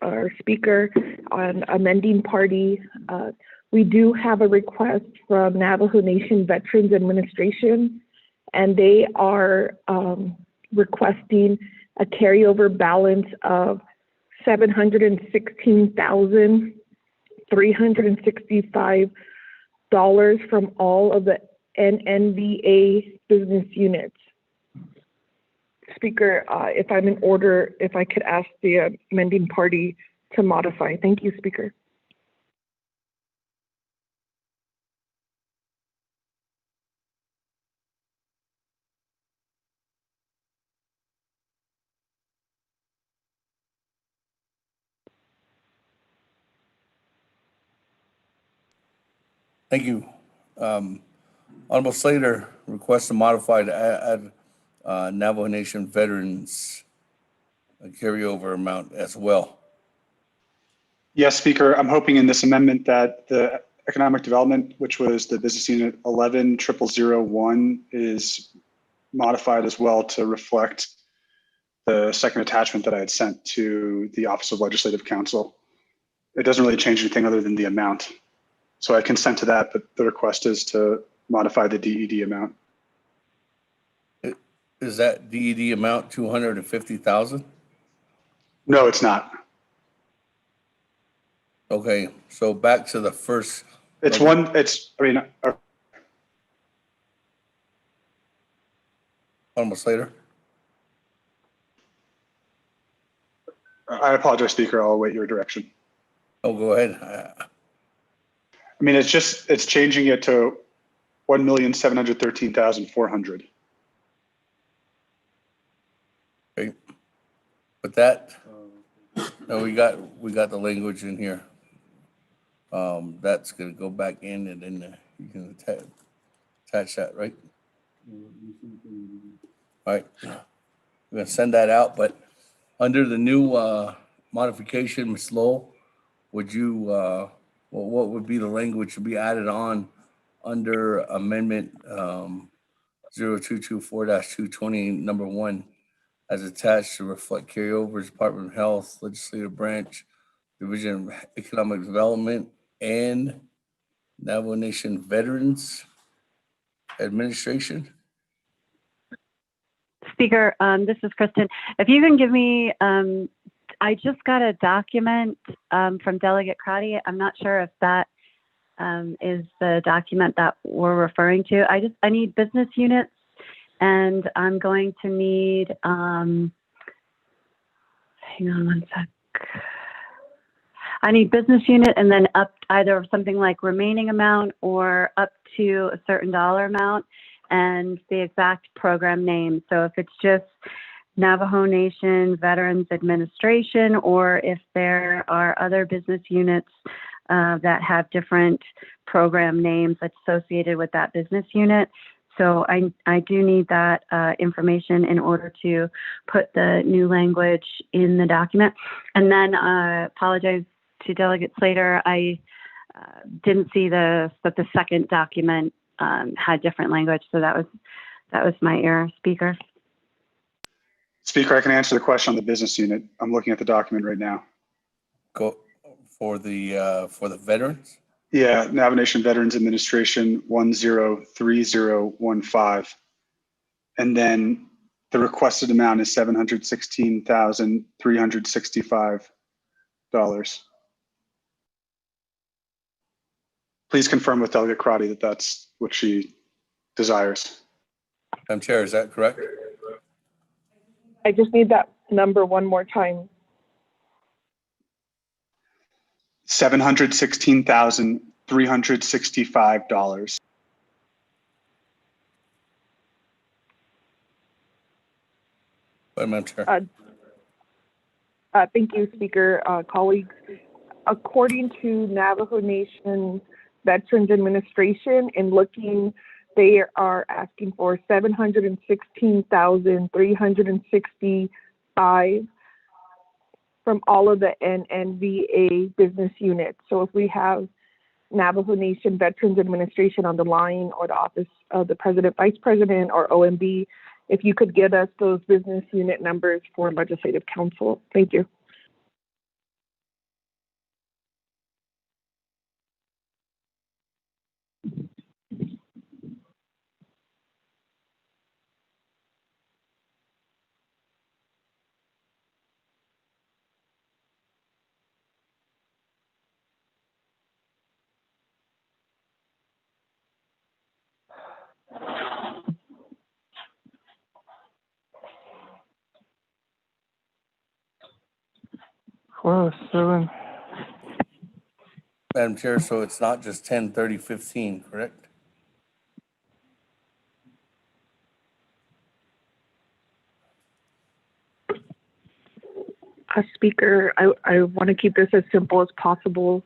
our speaker, on amending party. We do have a request from Navajo Nation Veterans Administration, and they are requesting a carryover balance of $716,365 from all of the NNVA business units. Speaker, if I'm in order, if I could ask the amending party to modify. Thank you, Speaker. Thank you. Honorable Slater requests to modify to add Navajo Nation veterans a carryover amount as well. Yes, Speaker, I'm hoping in this amendment that the economic development, which was the business unit 110001, is modified as well to reflect the second attachment that I had sent to the Office of Legislative Counsel. It doesn't really change anything other than the amount. So I consent to that, but the request is to modify the DED amount. Is that DED amount 250,000? No, it's not. Okay, so back to the first. It's one, it's, I mean. Honorable Slater. I apologize, Speaker, I'll await your direction. Oh, go ahead. I mean, it's changing it to 1,713,400. Okay, but that, no, we got the language in here. That's gonna go back in, and then you can attach that, right? All right, we're gonna send that out, but under the new modification, Ms. Lowell, would you, what would be the language to be added on under amendment 0224-220 number 1 as attached to reflect carryovers, Department of Health, Legislative Branch, Division of Economic Development, and Navajo Nation Veterans Administration. Speaker, this is Kristen. If you can give me, I just got a document from Delegate Crotty. I'm not sure if that is the document that we're referring to. I need business units, and I'm going to need, hang on one sec. I need business unit and then up either something like remaining amount or up to a certain dollar amount and the exact program name. So if it's just Navajo Nation Veterans Administration, or if there are other business units that have different program names associated with that business unit. So I do need that information in order to put the new language in the document. And then apologize to Delegate Slater, I didn't see that the second document had different language, so that was my error, Speaker. Speaker, I can answer the question on the business unit. I'm looking at the document right now. Go for the veterans. Yeah, Navajo Nation Veterans Administration 103015. And then the requested amount is $716,365. Please confirm with Delegate Crotty that that's what she desires. Madam Chair, is that correct? I just need that number one more time. $716,365. Madam Chair. Thank you, Speaker, colleagues. According to Navajo Nation Veterans Administration, in looking, they are asking for $716,365 from all of the NNVA business units. So if we have Navajo Nation Veterans Administration on the line, or the Office of the President, Vice President, or OMB, if you could get us those business unit numbers for Legislative Council. Thank you. Wow, 7. Madam Chair, so it's not just 10/30/15, correct? Speaker, I want to keep this as simple as possible.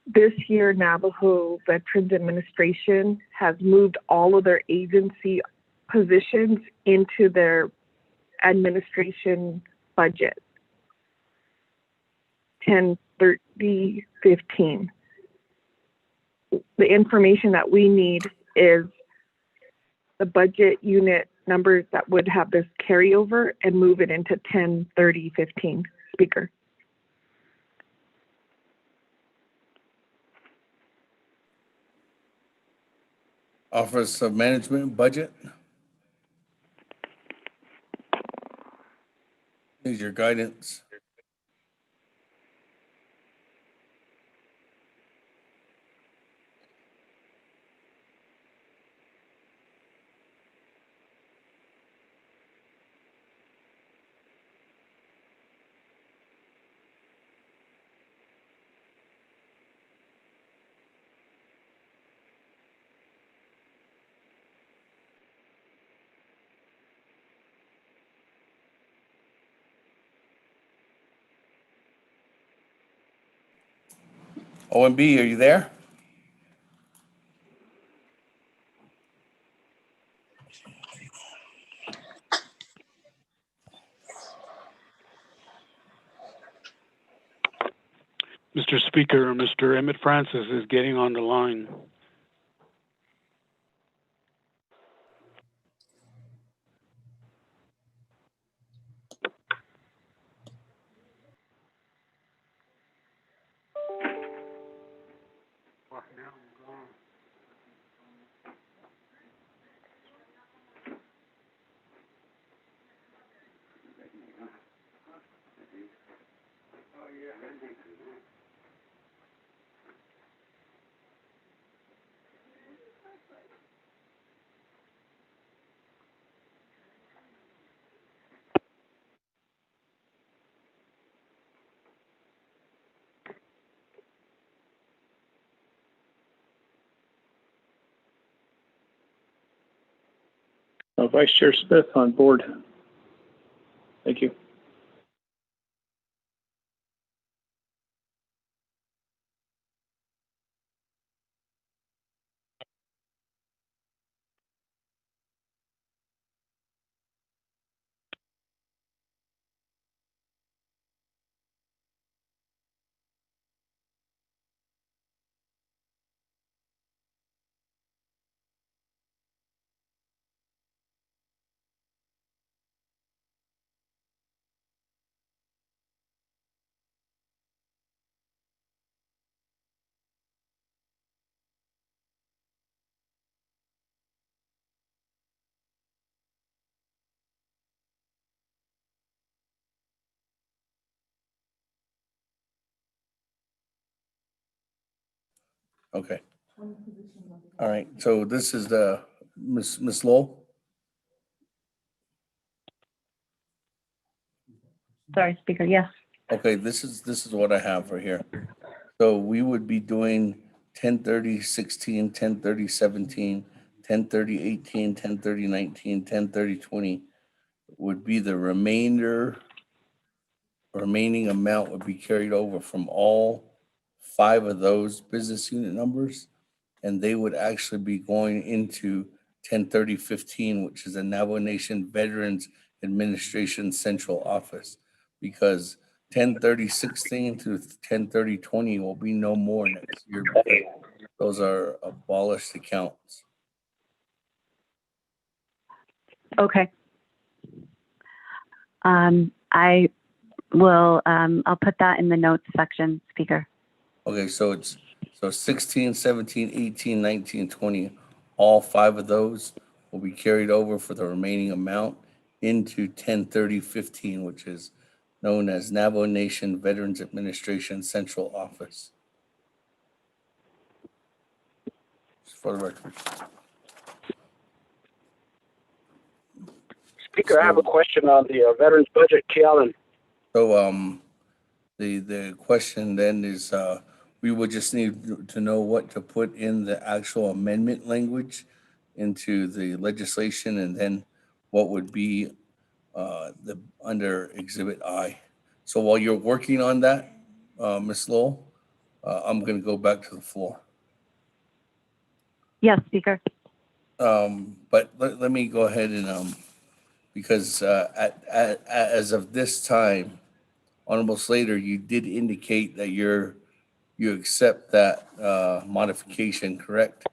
This year, Navajo Veterans Administration has moved all of their agency positions into their administration budget. 10/30/15. The information that we need is the budget unit numbers that would have this carryover and move it into 10/30/15. Speaker. Office of Management Budget. Need your guidance. OMB, are you there? Mr. Speaker, Mr. Emmett Francis is getting on the line. Vice Chair Smith on board. Thank you. Okay. All right. So this is the Miss Lowell. Sorry, Speaker, yes. Okay, this is what I have right here. So we would be doing 10/30/16, 10/30/17, 10/30/18, 10/30/19, 10/30/20 would be the remaining amount would be carried over from all 5 of those business unit numbers, and they would actually be going into 10/30/15, which is the Navajo Nation Veterans Administration Central Office, because 10/30/16 to 10/30/20 will be no more next year because those are abolished accounts. Okay. I will, I'll put that in the notes section, Speaker. Okay, so 16, 17, 18, 19, 20, all 5 of those will be carried over for the remaining amount into 10/30/15, which is known as Navajo Nation Veterans Administration Central Office. Just for the record. Speaker, I have a question on the veterans budget. Kealan. So the question then is we would just need to know what to put in the actual amendment language into the legislation, and then what would be the under Exhibit I. So while you're working on that, Ms. Lowell, I'm going to go back to the floor. Yes, Speaker. But let me go ahead and because as of this time, Honorable Slater, you did indicate that you accept that modification, correct?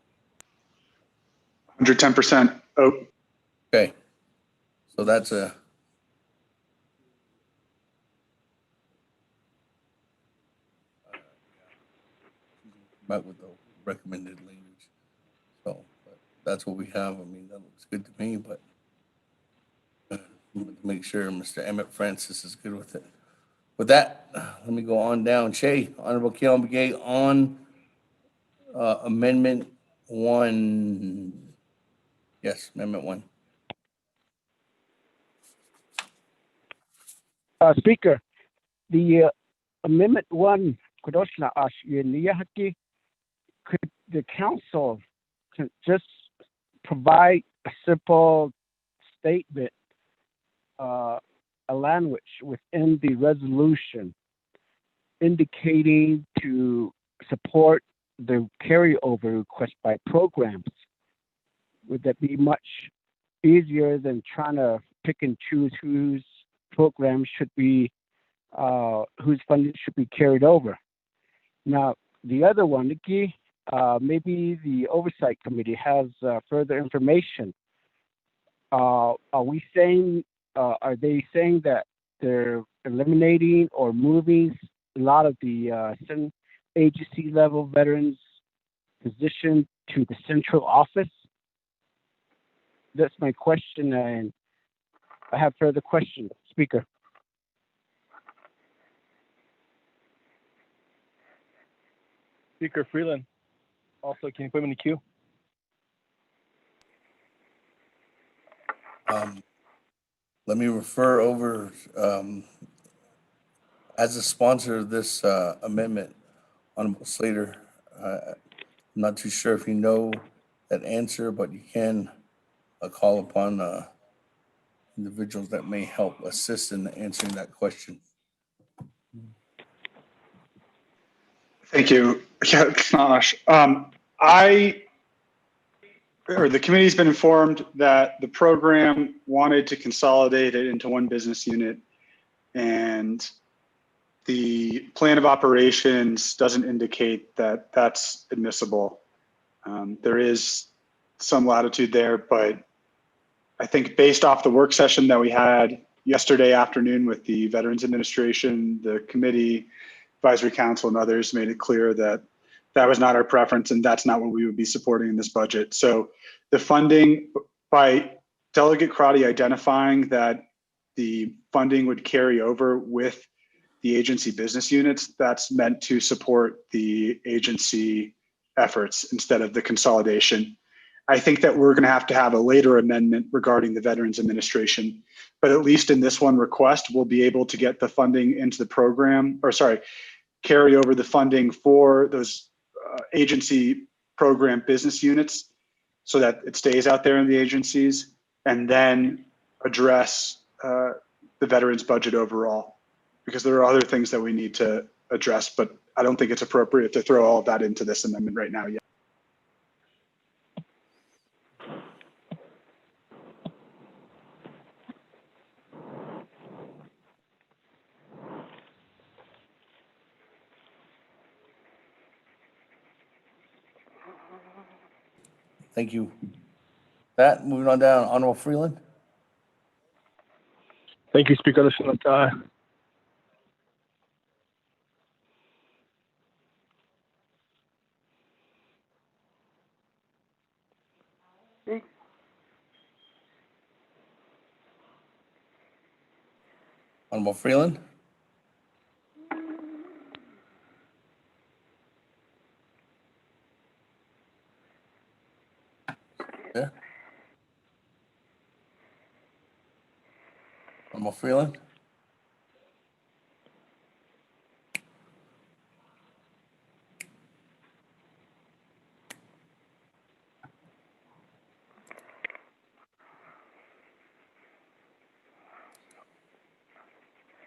110%. Oh, Okay. So that's a back with the recommended language. So but that's what we have. I mean, that looks good to me, but make sure Mr. Emmett Francis is good with it. With that, let me go on down. Shay, Honorable Kealan Begay on Amendment 1. Yes, Amendment 1. Speaker, the Amendment 1, Kudoshna Ash Yeniyahaki, could the council just provide a simple statement, a language within the resolution indicating to support the carryover request by programs? Would that be much easier than trying to pick and choose whose programs should be, whose funding should be carried over? Now, the other one, Nikki, maybe the Oversight Committee has further information. Are we saying, are they saying that they're eliminating or moving a lot of the agency level veterans position to the central office? That's my question, and I have further questions. Speaker. Speaker Freeland. Also, can you put him in the queue? Let me refer over, as a sponsor of this amendment, Honorable Slater. I'm not too sure if you know that answer, but you can call upon individuals that may help assist in answering that question. Thank you. Yeah, Josh. The committee's been informed that the program wanted to consolidate it into one business unit, and the plan of operations doesn't indicate that that's admissible. There is some latitude there, but I think based off the work session that we had yesterday afternoon with the Veterans Administration, the committee, advisory council, and others made it clear that that was not our preference and that's not what we would be supporting in this budget. So the funding, by Delegate Crotty identifying that the funding would carry over with the agency business units, that's meant to support the agency efforts instead of the consolidation. I think that we're going to have a later amendment regarding the Veterans Administration, but at least in this one request, we'll be able to get the funding into the program, or sorry, carry over the funding for those agency program business units so that it stays out there in the agencies, and then address the veterans budget overall, because there are other things that we need to address, but I don't think it's appropriate to throw all of that into this amendment right now yet. Thank you. That, moving on down, Honorable Freeland. Thank you, Speaker. Honorable Freeland. There. Honorable Freeland.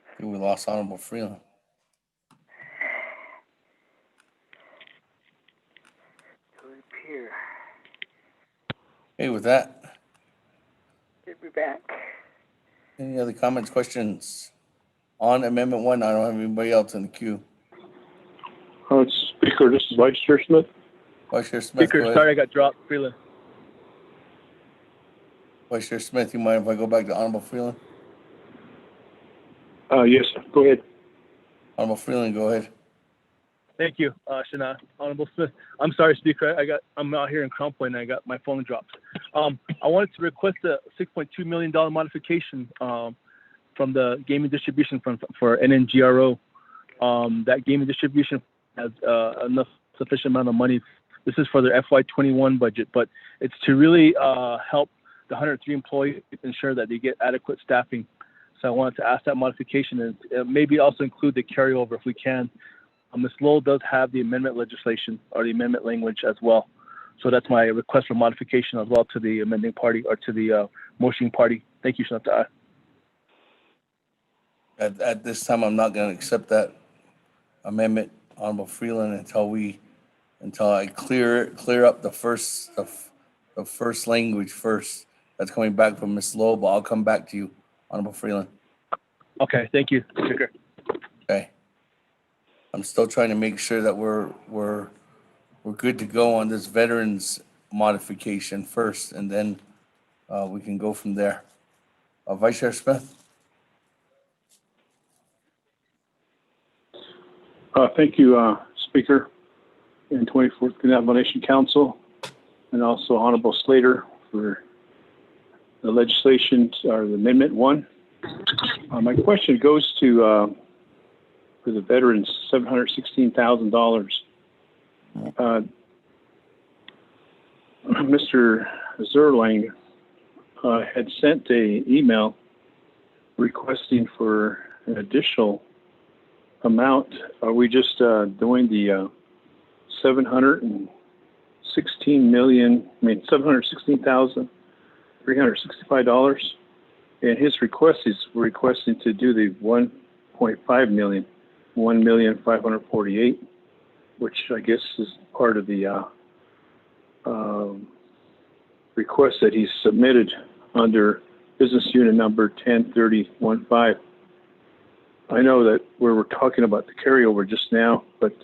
I think we lost Honorable Freeland. Okay, with that, We're back. any other comments, questions on Amendment 1? I don't have anybody else in the queue. Speaker, this is Vice Chair Smith. Vice Chair Smith, Speaker, go ahead. sorry I got dropped. Freeland. Vice Chair Smith, you mind if I go back to Honorable Freeland? Yes, go ahead. Honorable Freeland, go ahead. Thank you, Shana. Honorable Smith. I'm sorry, Speaker. I'm out here in Crown Point and I got my phone dropped. I wanted to request a $6.2 million modification from the gaming distribution fund for NNGRO. That gaming distribution has enough sufficient amount of money. This is for their FY21 budget, but it's to really help the 103 employees ensure that they get adequate staffing. So I wanted to ask that modification and maybe also include the carryover if we can. Ms. Lowell does have the amendment legislation or the amendment language as well. So that's my request for modification as well to the amending party or to the motioning party. Thank you, Senator. At this time, I'm not going to accept that amendment, Honorable Freeland, until I clear up the first language first. That's coming back from Ms. Lowell, but I'll come back to you, Honorable Freeland. Okay, thank you, Speaker. Okay. I'm still trying to make sure that we're good to go on this veterans modification first, and then we can go from there. Vice Chair Smith. Thank you, Speaker. and 24th Navajo Nation Council, and also Honorable Slater for the legislation or the Amendment 1. My question goes to for the veterans, $716,000. Mr. Zerling had sent an email requesting for an additional amount. Are we just doing the $716,365? And his request is we're requesting to do the 1.5 million, 1,548,000, which I guess is part of the request that he submitted under business unit number 103015. I know that we were talking about the carryover just now, but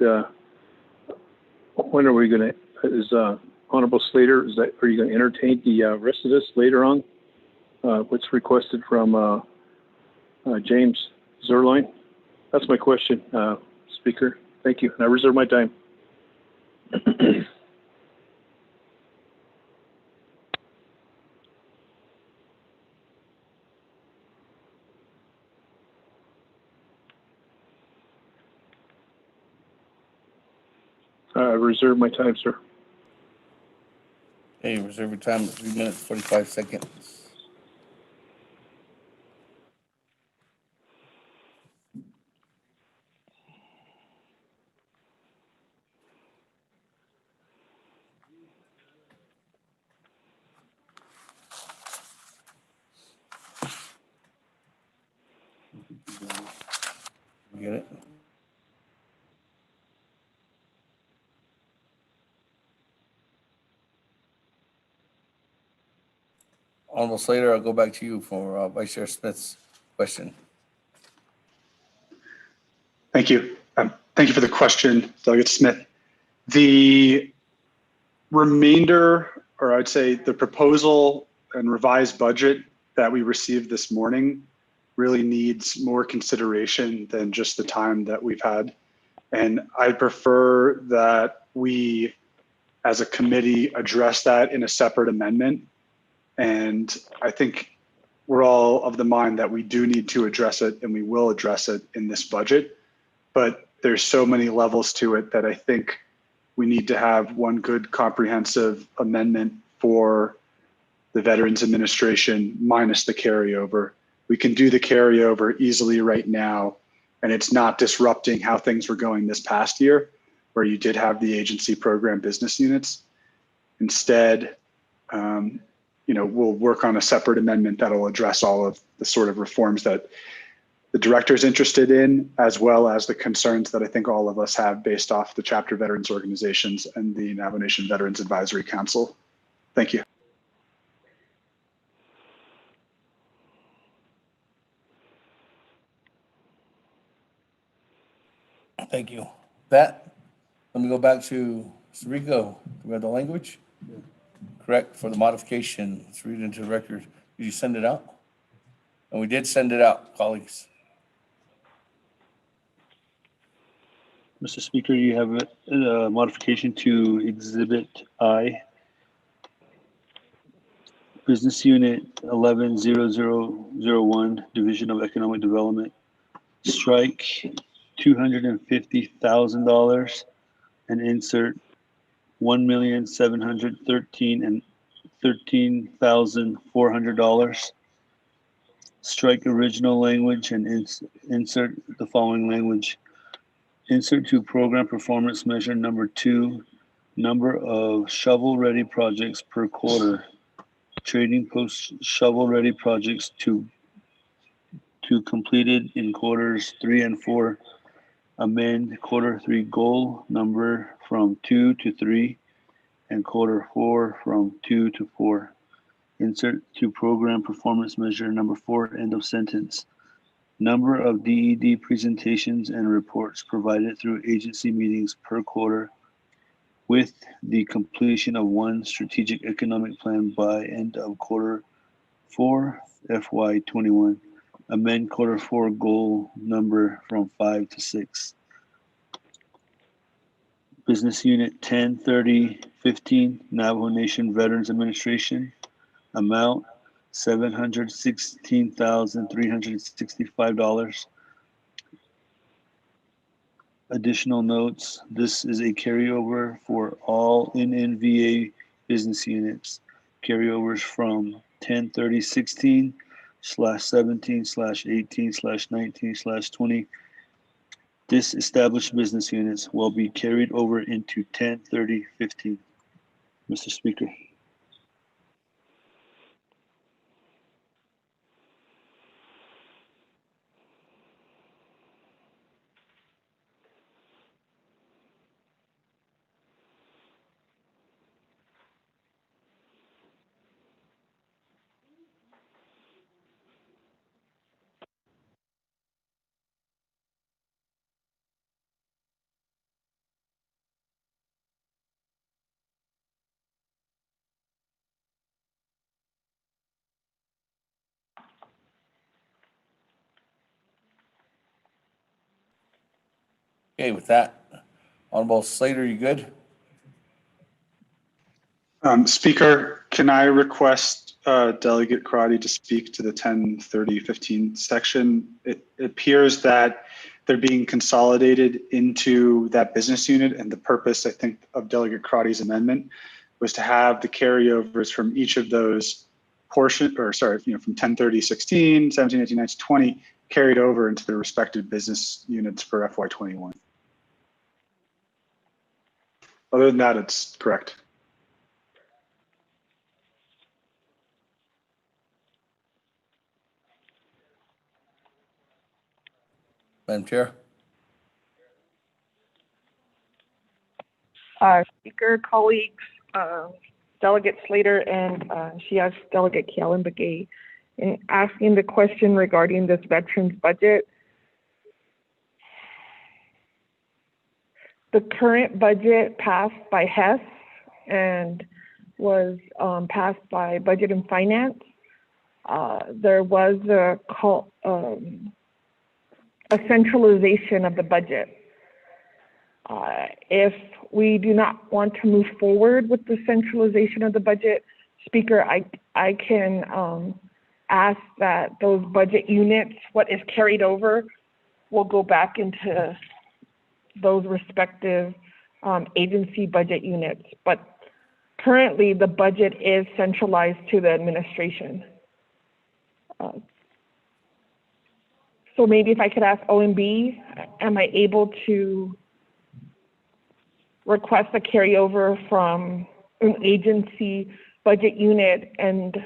when are we going to, is Honorable Slater, are you going to entertain the rest of this later on? What's requested from James Zerline? That's my question, Speaker. Thank you. And I reserve my time. I reserve my time, sir. Okay, reserve your time at 3 minutes, 45 seconds. You get it? Honorable Slater, I'll go back to you for Vice Chair Smith's question. Thank you. Thank you for the question, Delegate Smith. The remainder, or I'd say the proposal and revised budget that we received this morning really needs more consideration than just the time that we've had. And I prefer that we, as a committee, address that in a separate amendment. And I think we're all of the mind that we do need to address it, and we will address it in this budget. But there's so many levels to it that I think we need to have one good comprehensive amendment for the Veterans Administration minus the carryover. We can do the carryover easily right now, and it's not disrupting how things were going this past year, where you did have the agency program business units. Instead, we'll work on a separate amendment that'll address all of the sort of reforms that the director is interested in, as well as the concerns that I think all of us have based off the chapter veterans organizations and the Navajo Nation Veterans Advisory Council. Thank you. Thank you. That, let me go back to Rico. Do we have the language? Yeah. Correct, for the modification. Let's read it into the record. Did you send it out? And we did send it out, colleagues. Mr. Speaker, you have a modification to Exhibit I, Business Unit 110001, Division of Economic Development. Strike $250,000 and insert $1,713,400. Strike original language and insert the following language. Insert to program performance measure number 2, number of shovel-ready projects per quarter. Trading post shovel-ready projects to completed in quarters 3 and 4. Amend quarter 3 goal number from 2 to 3 and quarter 4 from 2 to 4. Insert to program performance measure number 4, end of sentence. Number of DED presentations and reports provided through agency meetings per quarter, with the completion of 1 strategic economic plan by end of quarter 4 FY21. Amend quarter 4 goal number from 5 to 6. Business Unit 103015, Navajo Nation Veterans Administration, amount $716,365. Additional notes, this is a carryover for all NNVA business units. Carryovers from 103016/17/18/19/20. Disestablished business units will be carried over into 103015. Mr. Speaker. Okay, with that, Honorable Slater, you good? Speaker, can I request Delegate Karate to speak to the 103015 section? It appears that they're being consolidated into that business unit, and the purpose, I think, of Delegate Karate's amendment was to have the carryovers from each of those portion, or sorry, from 103016, 17, 18, 19, 20 carried over into their respective business units for FY21. Other than that, it's correct. Madam Chair? Speaker, colleagues, Delegate Slater, and she asked Delegate Kialan Begay in asking the question regarding this veterans budget. The current budget passed by Hess and was passed by Budget and Finance. There was a centralization of the budget. If we do not want to move forward with the centralization of the budget, Speaker, I can ask that those budget units, what is carried over, will go back into those respective agency budget units. But currently, the budget is centralized to the administration. So maybe if I could ask OMB, am I able to request a carryover from an agency budget unit and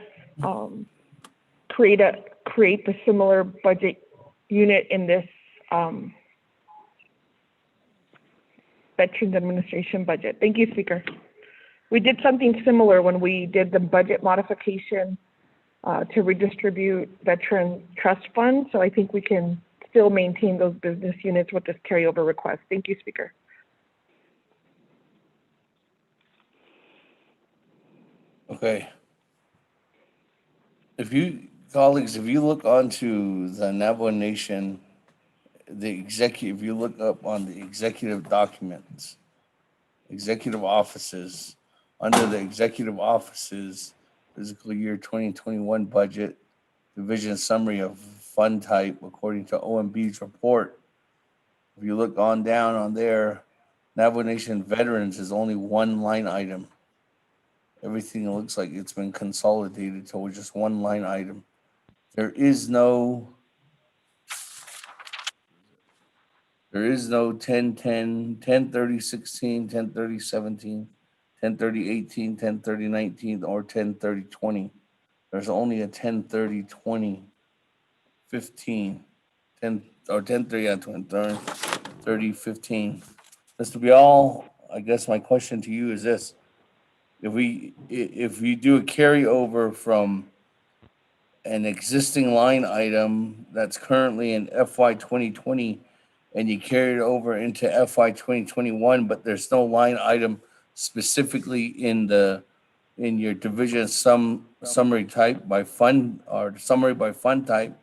create the similar budget unit in this Veterans Administration budget? Thank you, Speaker. We did something similar when we did the budget modification to redistribute veteran trust funds. So I think we can still maintain those business units with this carryover request. Thank you, Speaker. Okay. Colleagues, if you look onto the Navajo Nation, if you look up on the executive documents, executive offices, under the executive offices, fiscal year 2021 budget, division summary of fund type, according to OMB's report. If you look on down on there, Navajo Nation veterans is only one line item. Everything looks like it's been consolidated to just one line item. There is no 1010, 103016, 103017, 103018, 103019, or 103020. There's only a 103020, 15, 10 or 1030, yeah, 30, 15. Mr. Bial, I guess my question to you is this. If we do a carryover from an existing line item that's currently in FY 2020 and you carry it over into FY 2021, but there's no line item specifically in your division summary type by fund or summary by fund type,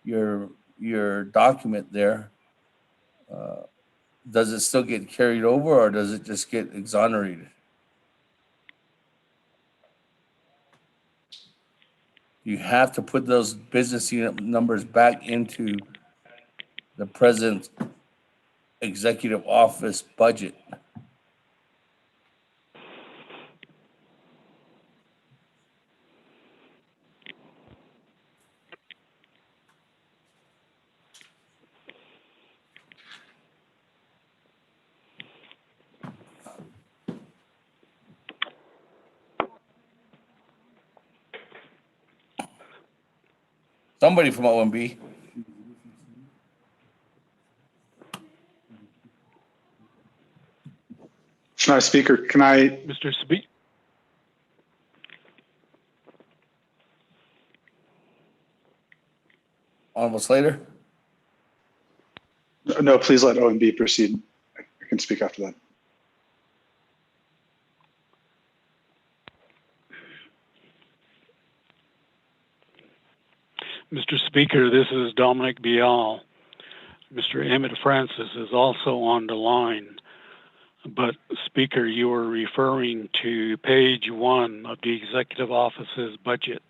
your document there, does it still get carried over or does it just get exonerated? You have to put those business unit numbers back into the president's executive office budget. Somebody from OMB. Speaker, can I? Mr. Speaker. Honorable Slater? No, please let OMB proceed. I can speak after that. Mr. Speaker, this is Dominic Bial. Mr. Emmett Francis is also on the line. But Speaker, you were referring to page 1 of the Executive Office's budgets,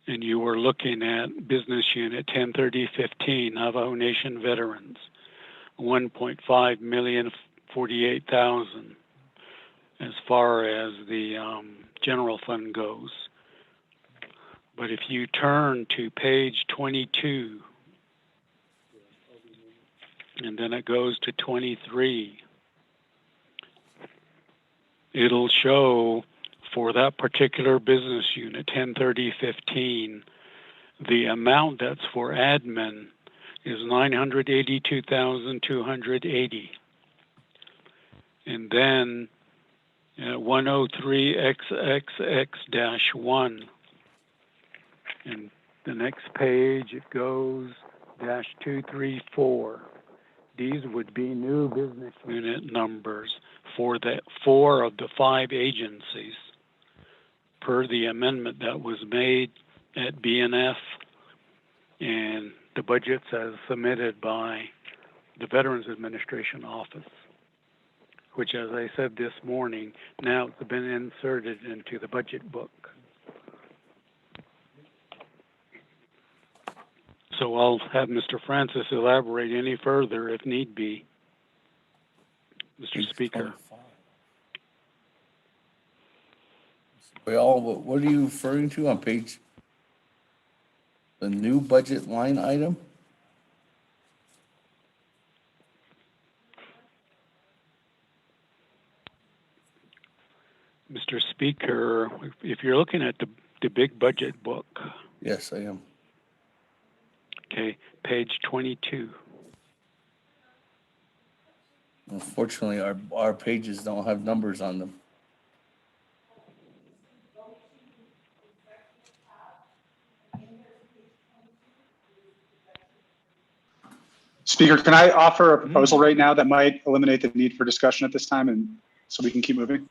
and you were looking at Business Unit 103015, Navajo Nation Veterans, 1.5 million 48,000 as far as the general fund goes. But if you turn to page 22, and then it goes to 23, it'll show for that particular business unit, 103015, the amount that's for admin is 982,280. And then 103XXX-1. And the next page, it goes -234. These would be new business unit numbers for the 4 of the 5 agencies per the amendment that was made at BNF and the budgets as submitted by the Veterans Administration Office, which, as I said this morning, now it's been inserted into the budget book. So I'll have Mr. Francis elaborate any further if need be. Mr. Speaker. Well, what are you referring to on page? The new budget line item? Mr. Speaker, if you're looking at the big budget book. Yes, I am. Okay, page 22. Unfortunately, our pages don't have numbers on them. Speaker, can I offer a proposal right now that might eliminate the need for discussion at this time, and so we can keep moving?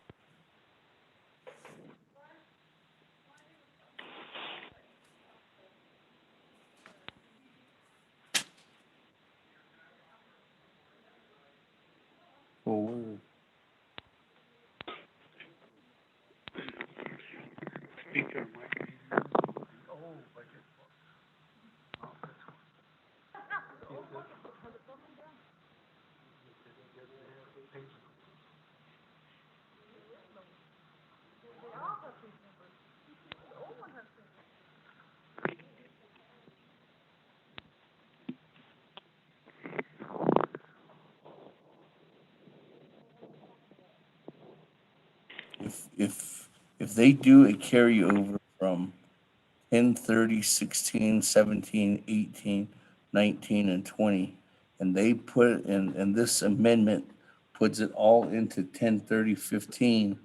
Forward. Speaker, If they do a carryover from 10, 30, 16, 17, 18, 19, and 20, and they put in, and this amendment puts it all into 10, 30, 15,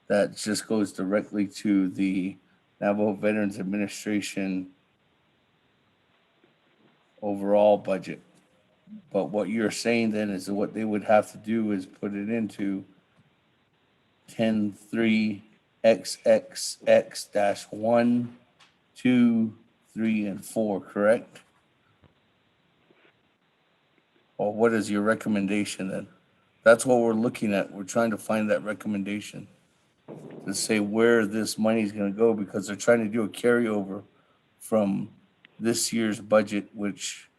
that just goes directly to the Navajo Veterans Administration overall budget. But what you're saying then is that what they would have to do is put it into 10.3XXX-1, 2, 3, and 4, correct? Or what is your recommendation then? That's what we're looking at. We're trying to find that recommendation to say where this money is going to go, because they're trying to do a carryover from this year's budget, which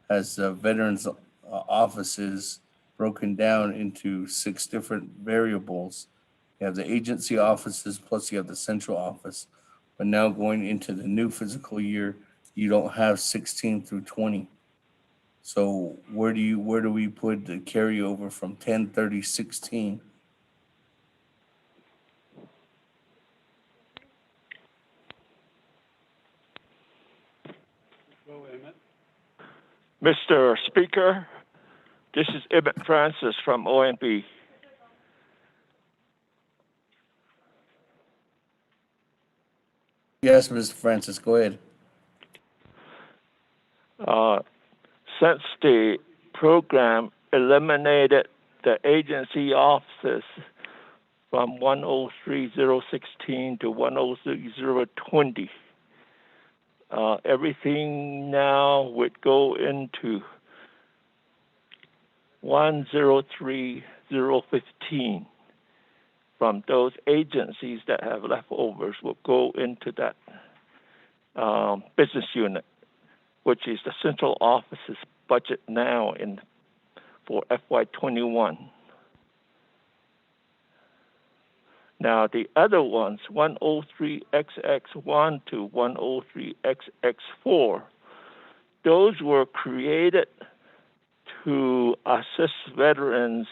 has veterans offices broken down into 6 different variables. You have the agency offices, plus you have the central office. But now going into the new fiscal year, you don't have 16 through 20. So where do we put the carryover from 10, 30, 16? Mr. Speaker, this is Emmett Francis from OMB. Yes, Mr. Francis, go ahead. Since the program eliminated the agency offices from 103016 to 103020, everything now would go into 103015. From those agencies that have leftovers will go into that business unit, which is the central office's budget now for FY21. Now the other ones, 103XX1 to 103XX4, those were created to assist veterans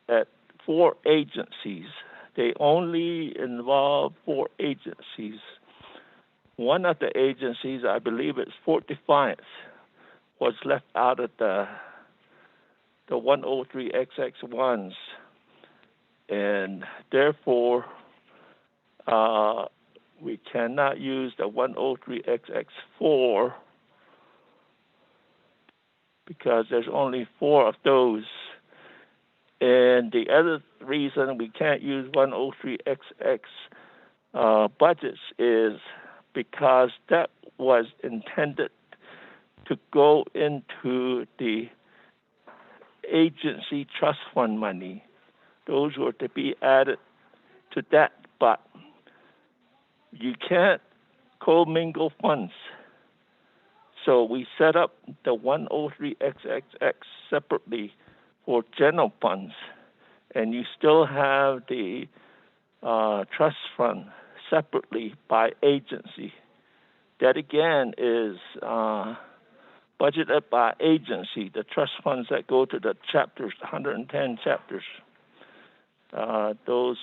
at 4 agencies. They only involve 4 agencies. One of the agencies, I believe it's Fort Defiance, was left out of the 103XX1s. And therefore, we cannot use the 103XX4 because there's only 4 of those. And the other reason we can't use 103XX budgets is because that was intended to go into the agency trust fund money. Those were to be added to that, but you can't commingle funds. So we set up the 103XXX separately for general funds, and you still have the trust fund separately by agency. That again is budgeted by agency, the trust funds that go to the chapters, 110 chapters. Those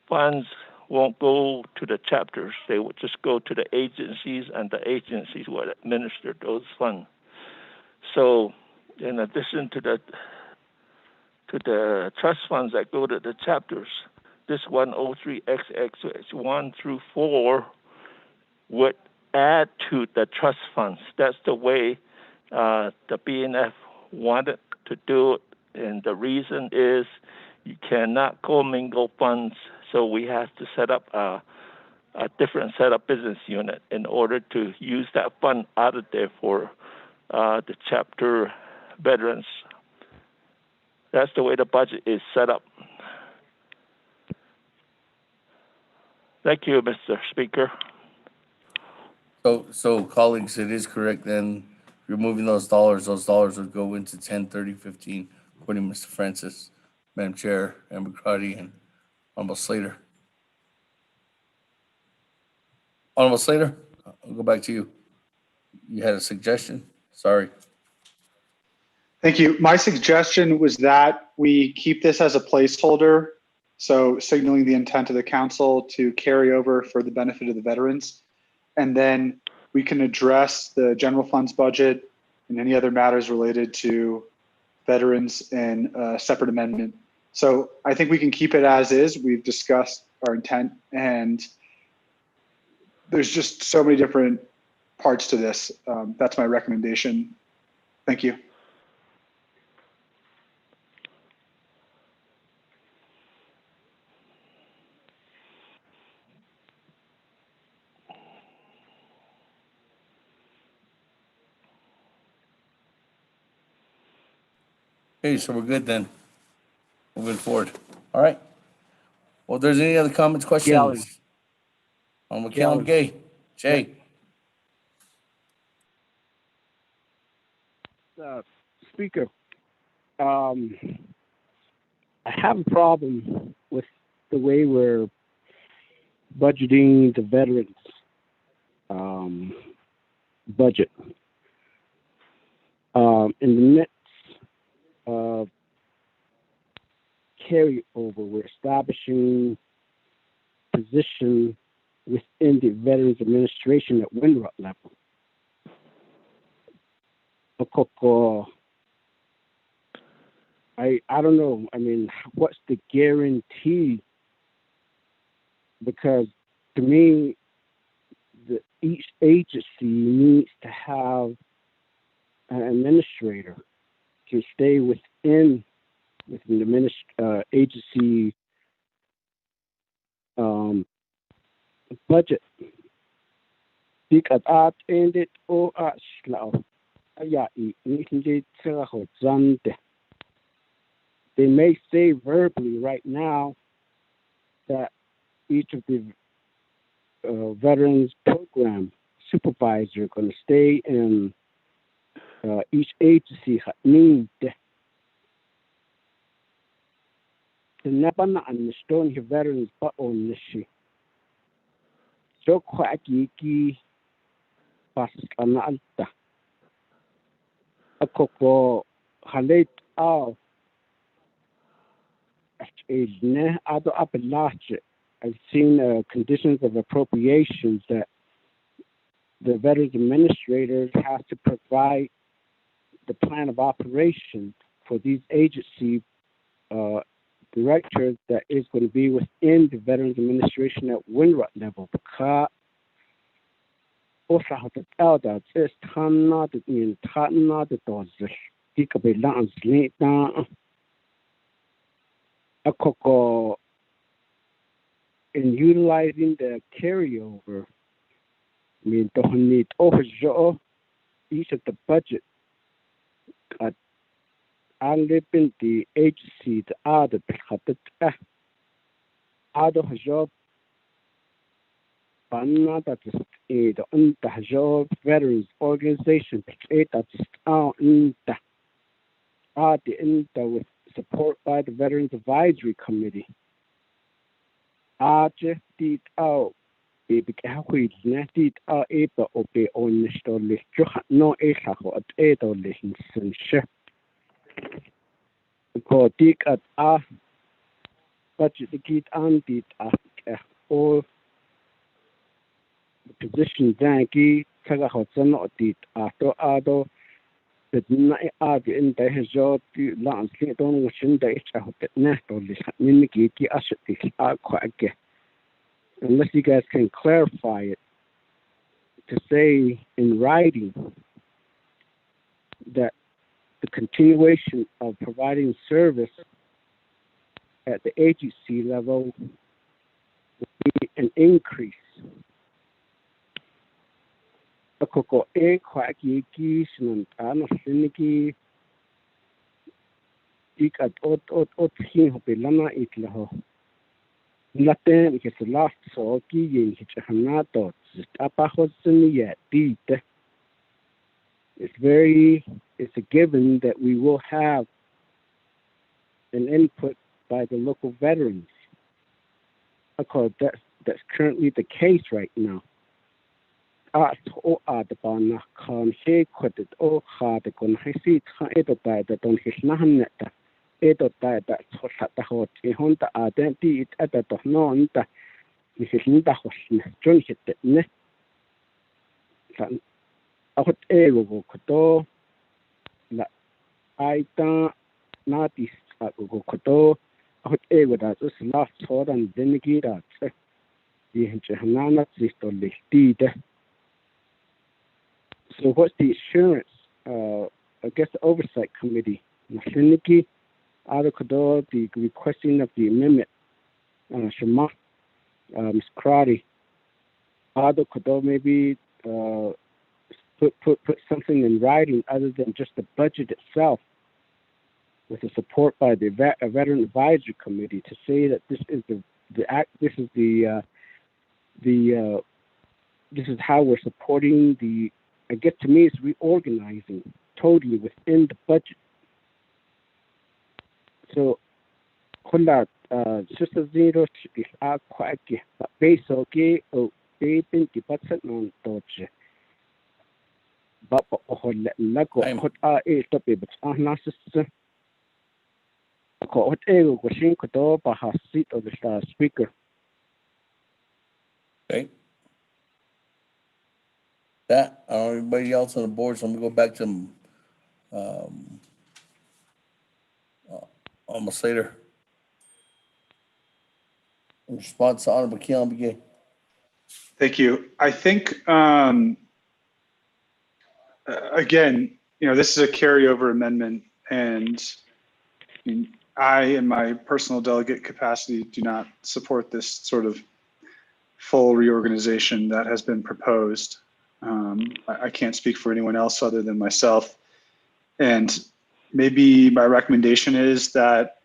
funds won't go to the chapters. They would just go to the agencies, and the agencies would administer those funds. So in addition to the trust funds that go to the chapters, this 103XX1 through 4 would add to the trust funds. That's the way the BNF wanted to do it, and the reason is you cannot commingle funds, so we have to set up a different set of business unit in order to use that fund out of there for the chapter veterans. That's the way the budget is set up. Thank you, Mr. Speaker. So colleagues, it is correct then, removing those dollars would go into 10, 30, 15, according to Mr. Francis, Madam Chair, Amber Crotty, and Honorable Slater. Honorable Slater, I'll go back to you. You had a suggestion? Sorry. Thank you. My suggestion was that we keep this as a placeholder, so signaling the intent of the council to carry over for the benefit of the veterans. And then we can address the general funds budget and any other matters related to veterans in a separate amendment. So I think we can keep it as is. We've discussed our intent, and there's just so many different parts to this. That's my recommendation. Thank you. Okay, so we're good then. Moving forward. All right. Well, if there's any other comments, Galen. questions? On McCallum Gay. Jay. Speaker, I have a problem with the way we're budgeting the veterans budget. In the midst of carryover, we're establishing position within the Veterans Administration at Windrush level. I don't know. I mean, what's the guarantee? Because to me, each agency needs to have an administrator to stay within the agency budget. Because ended or slow. They may say verbally right now that each of the veterans program supervisor are going to stay in each agency need. The never not understand the veterans but on this shit. So quacky passes an alta. A coco halate out. I've seen conditions of appropriations that the Veterans Administrators have to provide the plan of operation for these agency directors that is going to be within the Veterans Administration at Windrush level. Because it's in utilizing the carryover, I mean, don't need each of the budget. I live in the agency, the other job, that is the job veterans organization, with support by the Veterans Advisory Committee. Did out baby did out able obey on the story. No because dig at budget the kid and did all the position danky Tagahotan did after Ado. But not in the job to launch it on which in the naturally mimicking asset are quite again. Unless you guys can clarify it to say in writing that the continuation of providing service at the agency level will be an increase. Koko quite geeky, and I'm finicky. Ik at him be lama itlaho. Nothing because the last so key hanato yet it's a given that we will have an input by the local veterans. Because that's currently the case right now. The bana can he quit it or hard the gun he see it don't his nahan it that the hot a honda identity at the non that his linda hosn join hit it ne out a go koto la I don't not this go koto out a with that is last sword and then get out the hanana sistole did. So what's the assurance? I guess the oversight committee, Nafiniki, Adokado, the requesting of the amendment, Shema, Ms. Crotty, Adokado maybe put something in writing other than just the budget itself, with the support by the Veteran Advisory Committee to say that this is this is how we're supporting I guess to me it's reorganizing totally within the budget. So, Sister Zero is quite based on baby deposit on Dodge. But Lago put a topic, but unnecessary. What a machine could over her seat of the speaker. Okay. That, everybody else on the board, so I'm gonna go back to, almost later. In response to Honorable Keelan Begay. Thank you. I think, again, this is a carryover amendment, and I, in my personal delegate capacity, do not support this sort of full reorganization that has been proposed. I can't speak for anyone else other than myself. And maybe my recommendation is that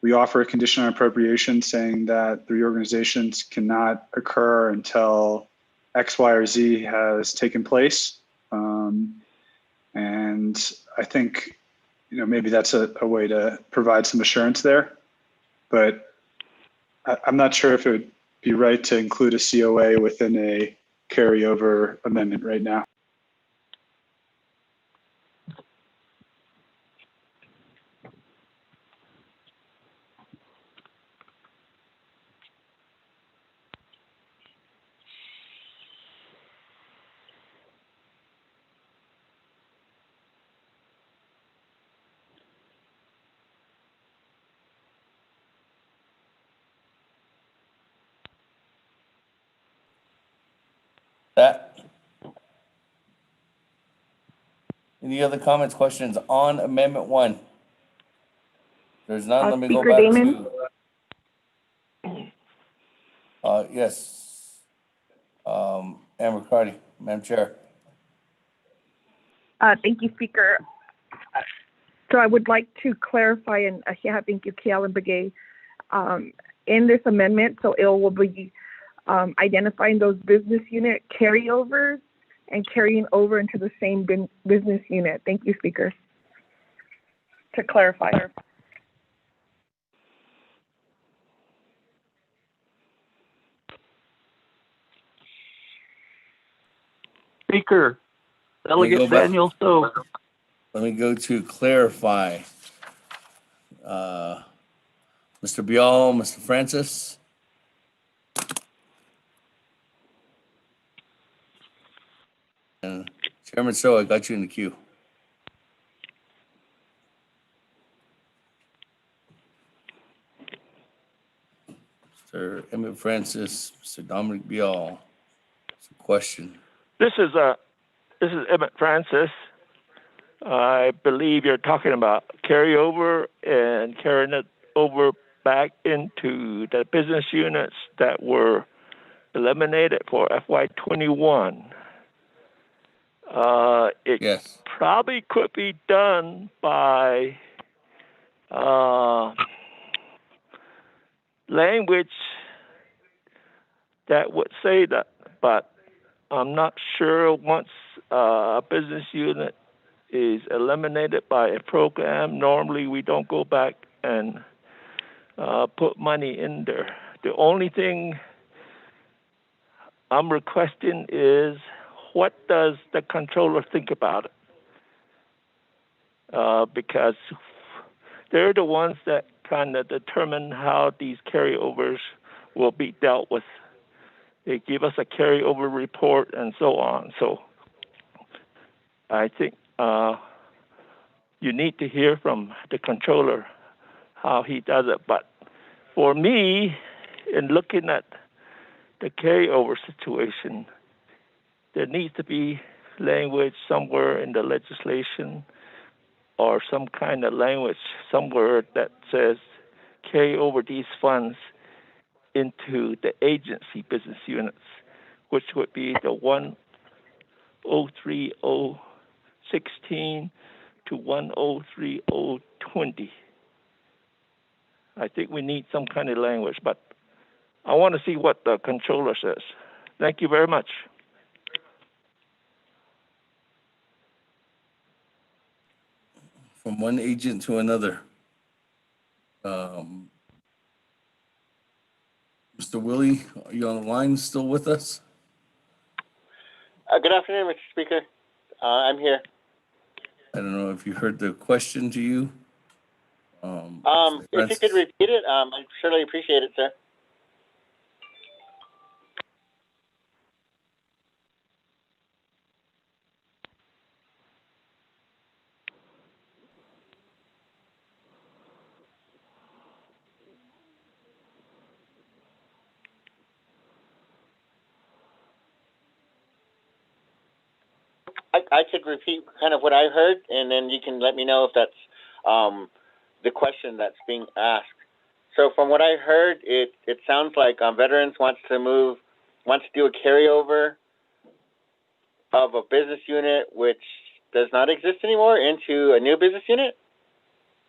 we offer a condition on appropriation saying that the reorganizations cannot occur until X, Y, or Z has taken place. And I think, maybe that's a way to provide some assurance there. But I'm not sure if it would be right to include a COA within a carryover amendment right now. That. Any other comments, questions on Amendment 1? There's none. Let me go Speaker back Damon? to, yes. Amber Cardi, Madam Chair. Thank you, Speaker. So I would like to clarify, and thank you, Keelan Begay, in this amendment, so it will be identifying those business unit carryovers and carrying over into the same business unit. Thank you, Speaker. To clarify. Speaker, Delegate Daniel So. Let me go to clarify. Mr. Bial, Mr. Francis. And Chairman So, I got you in the queue. Mr. Emmett Francis, Mr. Dominic Bial. It's a question. This is Emmett Francis. I believe you're talking about carryover and carrying it over back into the business units that were eliminated for FY21. It probably could be done by language that would say that, but I'm not sure once a business unit is eliminated by a program, normally we don't go back and put money in there. The only thing I'm requesting is, what does the controller think about it? Because they're the ones that kind of determine how these carryovers will be dealt with. They give us a carryover report and so on. So I think you need to hear from the controller how he does it. But for me, in looking at the carryover situation, there needs to be language somewhere in the legislation or some kind of language somewhere that says carry over these funds into the agency business units, which would be the 103016 to 103020. I think we need some kind of language, but I want to see what the controller says. Thank you very much. From one agent to another. Mr. Willie, are you on the line still with us? Good afternoon, Mr. Speaker. I'm here. I don't know if you heard the question to you. If you could repeat it, I'd surely appreciate it, sir. I could repeat kind of what I heard, and then you can let me know if that's the question that's being asked. So from what I heard, it sounds like Veterans wants to do a carryover of a business unit which does not exist anymore into a new business unit,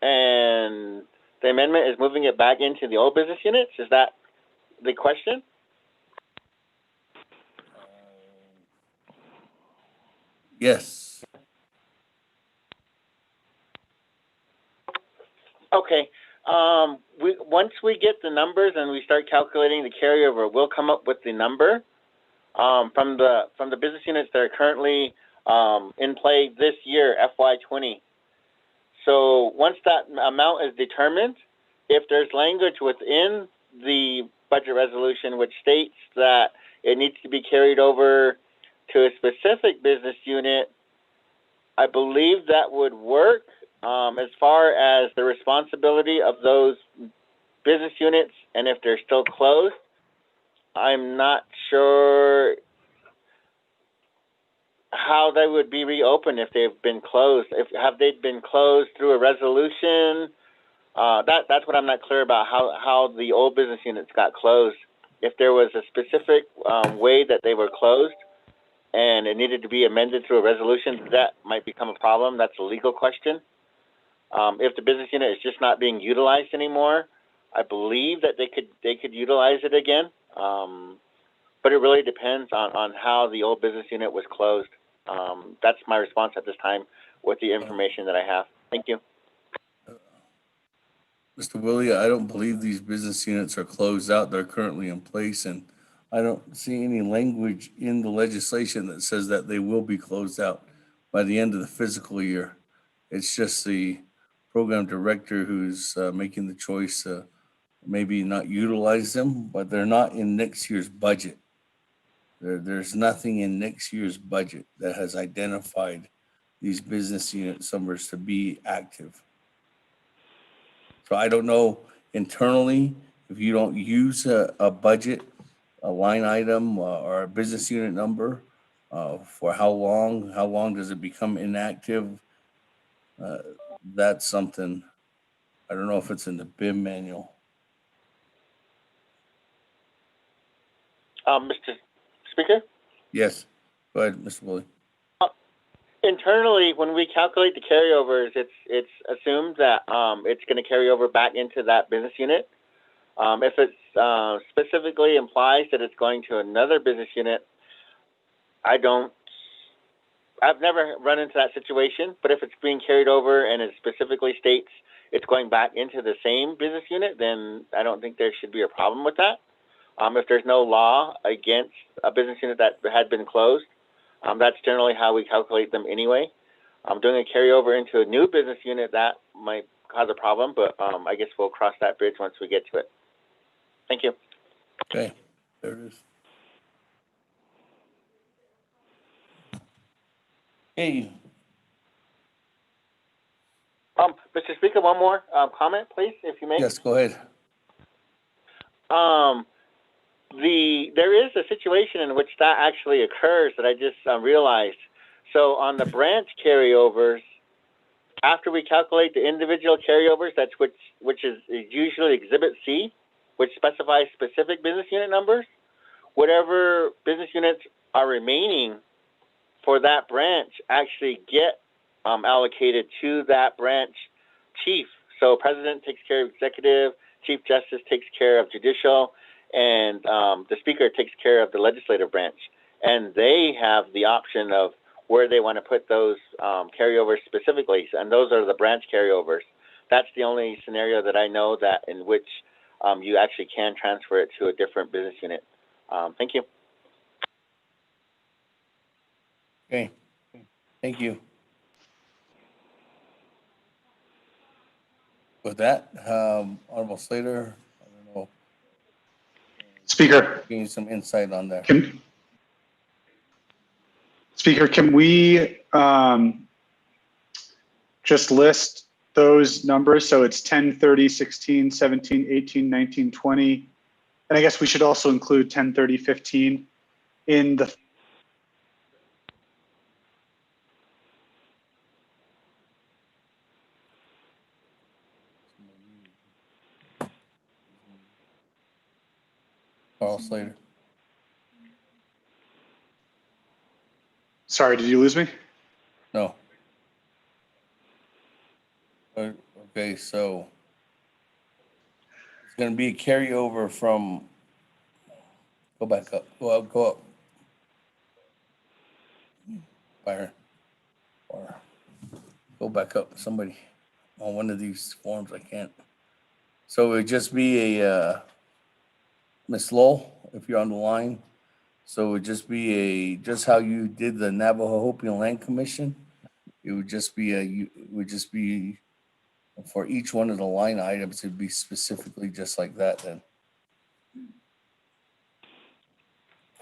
and the amendment is moving it back into the old business units. Is that the question? Yes. Okay. Once we get the numbers and we start calculating the carryover, we'll come up with the number from the business units that are currently in play this year, FY20. So once that amount is determined, if there's language within the budget resolution which states that it needs to be carried over to a specific business unit, I believe that would work. As far as the responsibility of those business units, and if they're still closed, I'm not sure how they would be reopened if they've been closed. Have they been closed through a resolution? That's what I'm not clear about, how the old business units got closed. If there was a specific way that they were closed and it needed to be amended through a resolution, that might become a problem. That's a legal question. If the business unit is just not being utilized anymore, I believe that they could utilize it again. But it really depends on how the old business unit was closed. That's my response at this time with the information that I have. Thank you. Mr. Willie, I don't believe these business units are closed out. They're currently in place, and I don't see any language in the legislation that says that they will be closed out by the end of the fiscal year. It's just the program director who's making the choice to maybe not utilize them, but they're not in next year's budget. There's nothing in next year's budget that has identified these business unit numbers to be active. So I don't know internally, if you don't use a budget, a line item or a business unit number, for how long does it become inactive? That's something, I don't know if it's in the BIM manual. Mr. Speaker? Yes, go ahead, Mr. Willie. Internally, when we calculate the carryovers, it's assumed that it's going to carry over back into that business unit. If it specifically implies that it's going to another business unit, I've never run into that situation, but if it's being carried over and it specifically states it's going back into the same business unit, then I don't think there should be a problem with that. If there's no law against a business unit that had been closed, that's generally how we calculate them anyway. Doing a carryover into a new business unit, that might cause a problem, but I guess we'll cross that bridge once we get to it. Thank you. Okay, there it is. Hey. Mr. Speaker, one more comment, please, if you may. Yes, go ahead. There is a situation in which that actually occurs that I just realized. So on the branch carryovers, after we calculate the individual carryovers, that's which is usually Exhibit C, which specifies specific business unit numbers. Whatever business units are remaining for that branch actually get allocated to that branch chief. So president takes care of executive, Chief Justice takes care of judicial, and the Speaker takes care of the legislative branch. And they have the option of where they want to put those carryovers specifically, and those are the branch carryovers. That's the only scenario that I know that in which you actually can transfer it to a different business unit. Thank you. Okay, thank you. With that, Honorable Slater, I don't know, Speaker, give me some insight on that. Speaker, can we just list those numbers? So it's 10, 30, 16, 17, 18, 19, 20. And I guess we should also include 10, 30, 15 in the Carl Slater. Sorry, did you lose me? No. Okay, so it's going to be a carryover from, go back up, go up, go up. Byron, or go back up, somebody on one of these forms, I can't. So it would just be a, Ms. Lowell, if you're on the line. So it would just be a, just how you did the Navajo Hopi Land Commission. It would just be it would just be for each one of the line items, it'd be specifically just like that then.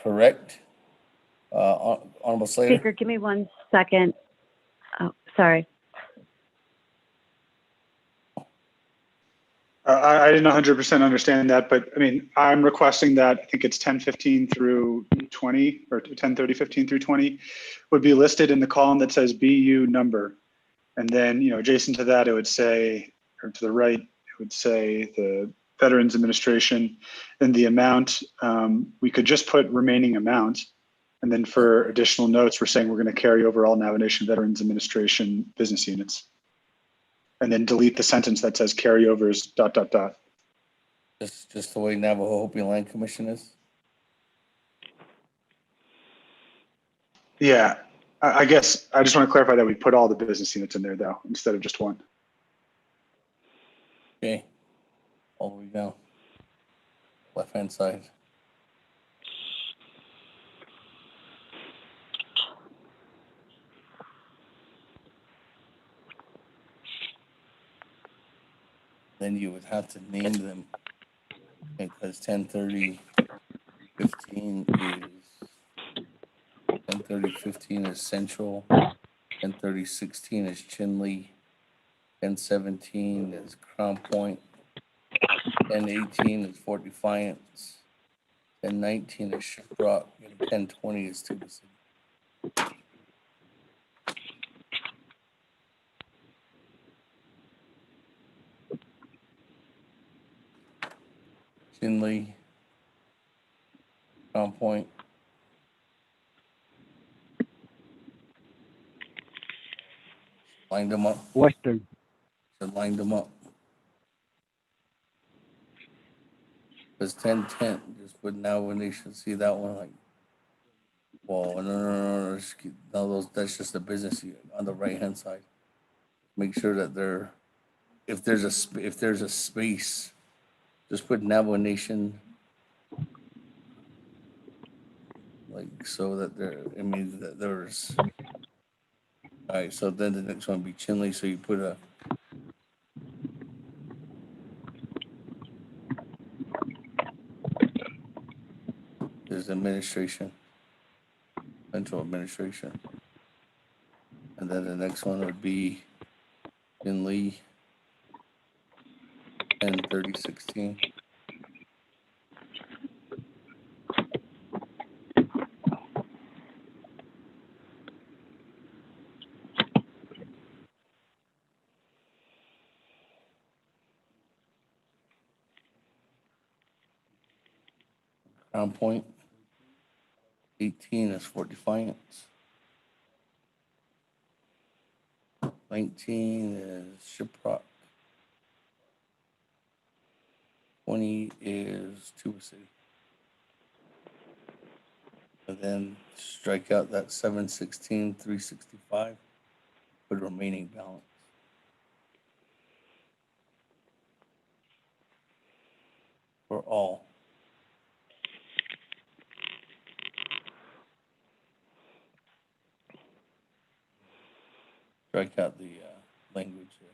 Correct? Honorable Slater? Speaker, give me 1 second. Oh, sorry. I didn't 100% understand that, but I mean, I'm requesting that, I think it's 1015 through 20 or 1030, 15 through 20 would be listed in the column that says BU number. And then, you know, adjacent to that, it would say, or to the right, it would say the Veterans Administration and the amount. We could just put remaining amount. And then for additional notes, we're saying we're going to carry over all Navajo Nation Veterans Administration business units. And then delete the sentence that says carryovers ... Just the way Navajo Hopi Land Commission is? Yeah, I guess I just want to clarify that we put all the business units in there though, instead of just one. Okay, all the way down, left-hand side. Then you would have to name them, because 1030, 15 is 1030, 15 is Central, 1030, 16 is Chinle, 1017 is Crown Point, 1018 is Fort Defiance, 1019 is Shiprock, and 1020 is Tuba City. Chinle, Crown Point, line them up. Western. So line them up. Because 1010, just put now when they should see that one like, well, no, those, that's just a business unit on the right hand side. Make sure that they're, if there's a space, just put Navajo Nation, like so that there, I mean that there's. All right, so then the next one would be Chinle, so you put a. There's administration, central administration. And then the next one would be Chinle, 10/30/16. Crown Point, 18 is Fort Defiance. 19 is Shiprock. 20 is Tuba City. And then strike out that 716, 365 for the remaining balance. For all. Strike out the language there.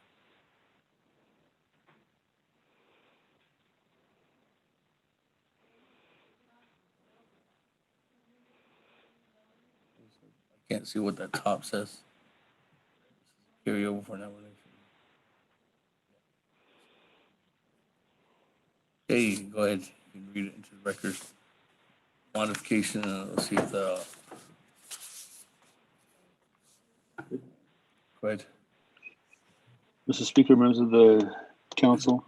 I can't see what that top says. Carry over for nomination. Okay, go ahead. You can read it into the record. Modification, let's see if the. Go ahead. Mr. Speaker, members of the council,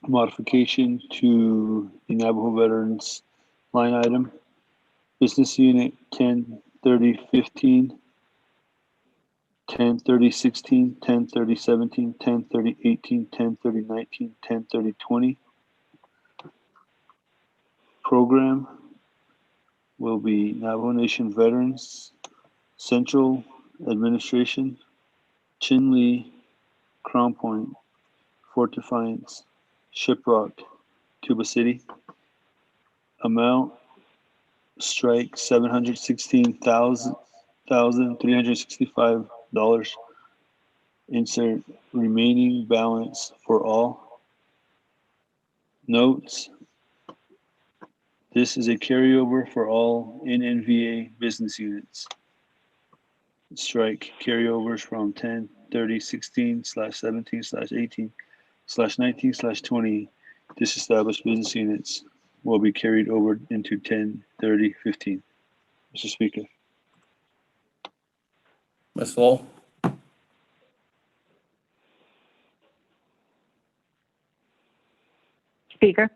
modification to the Navajo Veterans line item, business unit 103015, 103016, 103017, 103018, 103019, 103020. Program will be Navajo Nation Veterans Central Administration, Chinle, Crown Point, Fort Defiance, Shiprock, Tuba City. Amount strike $716,365. Insert remaining balance for all. Notes. This is a carryover for all NNVA business units. Strike carryovers from 10/30/16/17/18/19/20 disestablished business units will be carried over into 10/30/15. Mr. Speaker. Ms. Lowell? Speaker?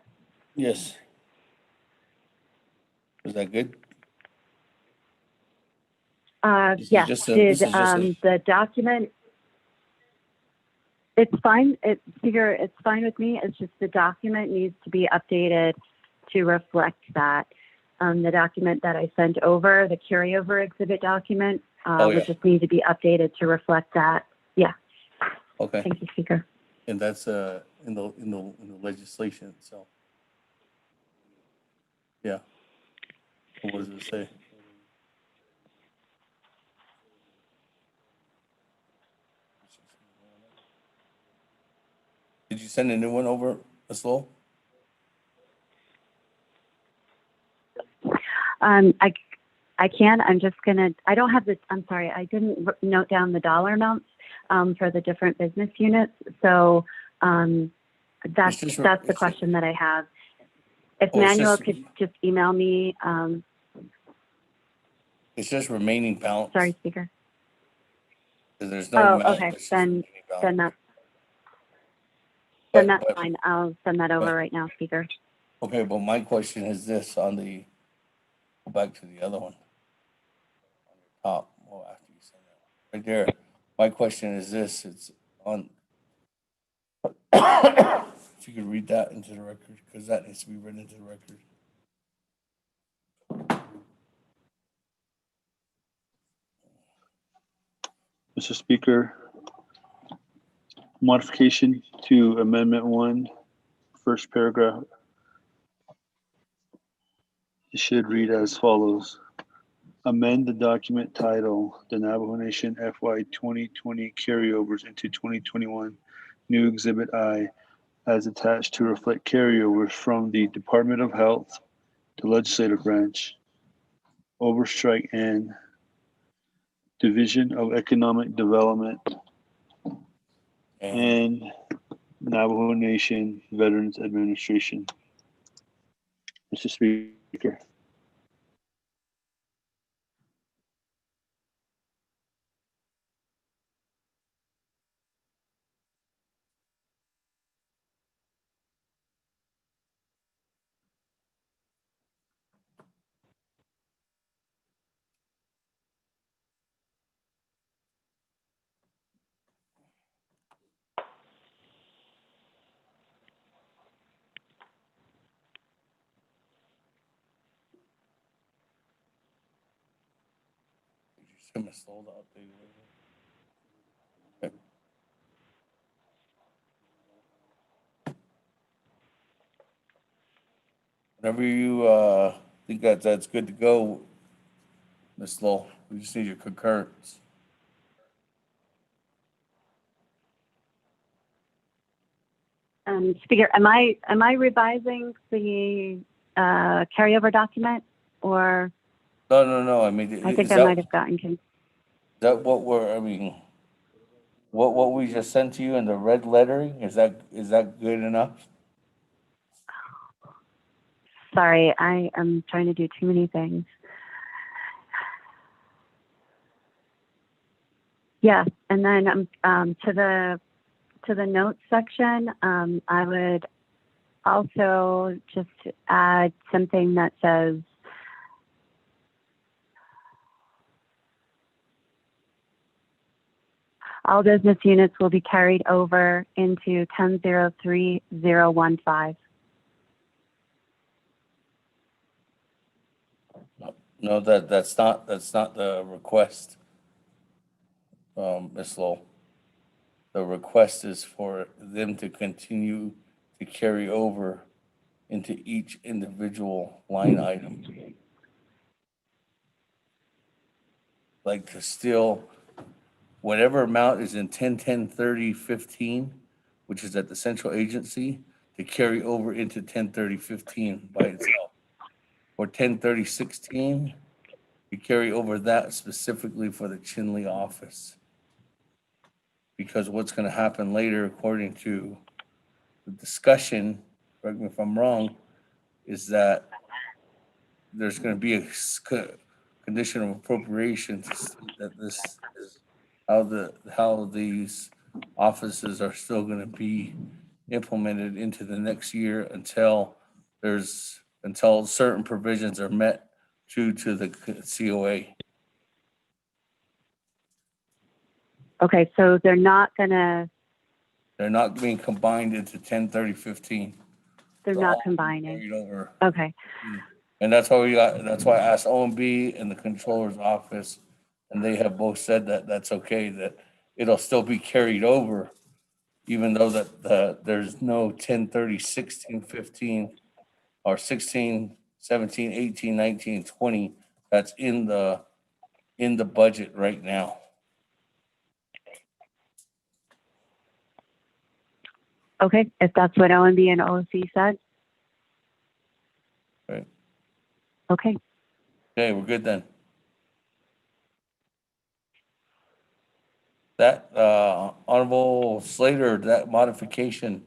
Yes. Is that good? Yes, the document, it's fine. Speaker, it's fine with me. It's just the document needs to be updated to reflect that. The document that I sent over, the carryover exhibit document, would just need to be updated to reflect that. Yeah. Okay. Thank you, Speaker. And that's in the legislation itself. Yeah. What does it say? Did you send a new one over, Ms. Lowell? I can. I'm just gonna. I don't have the. I'm sorry. I didn't note down the dollar amounts for the different business units. So that's the question that I have. If Manuel could just email me. It's just remaining balance. Sorry, Speaker. There's no amount. Okay. Then that's fine. I'll send that over right now, Speaker. Okay, but my question is this on the. Go back to the other one. On your top. Well, after you send that. Right there. My question is this. It's on. If you could read that into the record, because that needs to be written into the record. Mr. Speaker, modification to Amendment 1, first paragraph. It should read as follows. Amend the document title, the Navajo Nation FY 2020 carryovers into 2021 new Exhibit I as attached to reflect carryovers from the Department of Health, the Legislative Branch, Overstrike and Division of Economic Development, and Navajo Nation Veterans Administration. Mr. Speaker. Tim has sold out. Okay. Whenever you think that's good to go, Ms. Lowell, we just need your concurrence. Speaker, am I revising the carryover document, or No. I mean, I think is I that, might have gotten confused. that what we're, I mean, what we just sent to you in the red lettering, is that good enough? Sorry, I am trying to do too many things. Yes, and then to the notes section, I would also just add something that says all business units will be carried over into 10-03-015. No, that's not the request, Ms. Lowell. The request is for them to continue to carry over into each individual line item. Like to still, whatever amount is in 10-10-30-15, which is at the central agency, to carry over into 10-30-15 by itself. Or 10-30-16, you carry over that specifically for the Chinle office. Because what's going to happen later, according to the discussion, correct me if I'm wrong, is that there's going to be a condition of appropriation that this is how these offices are still going to be implemented into the next year until certain provisions are met due to the COA. Okay, so they're not being combined into 10-30-15. They're not combining. Carried over. Okay. And that's why I asked OMB and the controller's office, and they have both said that that's okay, that it'll still be carried over, even though there's no 10-30-16-15 or 16, 17, 18, 19, 20 that's in the budget right now. Okay, if that's what OMB and OC said. Right. Okay. Okay, we're good then. That Honorable Slater, that modification.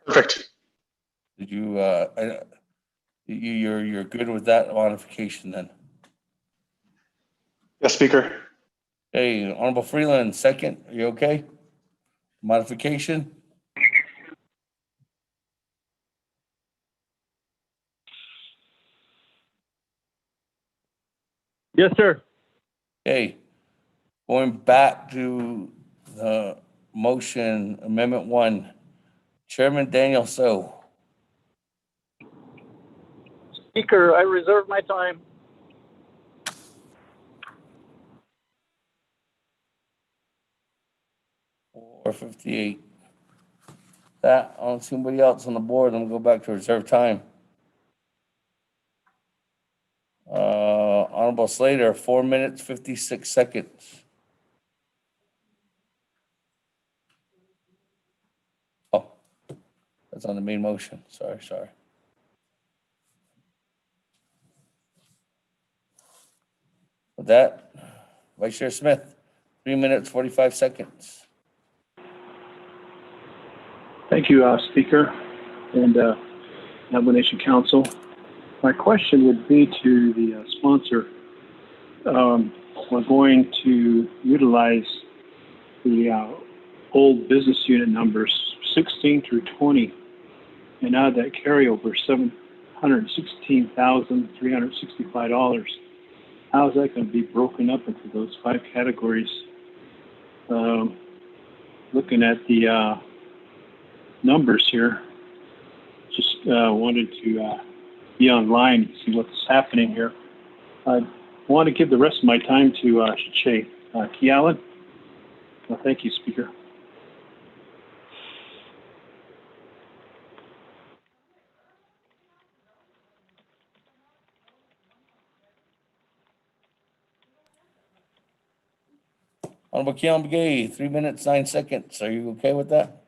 Perfect. Did you you're good with that modification then? Yes, Speaker. Hey, Honorable Freeland, second. Are you okay? Modification? Yes, sir. Okay. Going back to the motion, Amendment 1, Chairman Daniel So. Speaker, I reserve my time. 4:58. That, I don't see anybody else on the board. I'm gonna go back to reserve time. Honorable Slater, 4 minutes, 56 seconds. Oh, that's on the main motion. Sorry. With that, Vice Chair Smith, 3 minutes, 45 seconds. Thank you, Speaker and Nomination Council. My question would be to the sponsor. We're going to utilize the old business unit numbers 16 through 20 and add that carryover $716,365. How is that going to be broken up into those 5 categories? Looking at the numbers here, just wanted to be online to see what's happening here. I want to give the rest of my time to Shay Kealan. Well, thank you, Speaker. Honorable Keon Begay, 3 minutes, 9 seconds. Are you okay with that?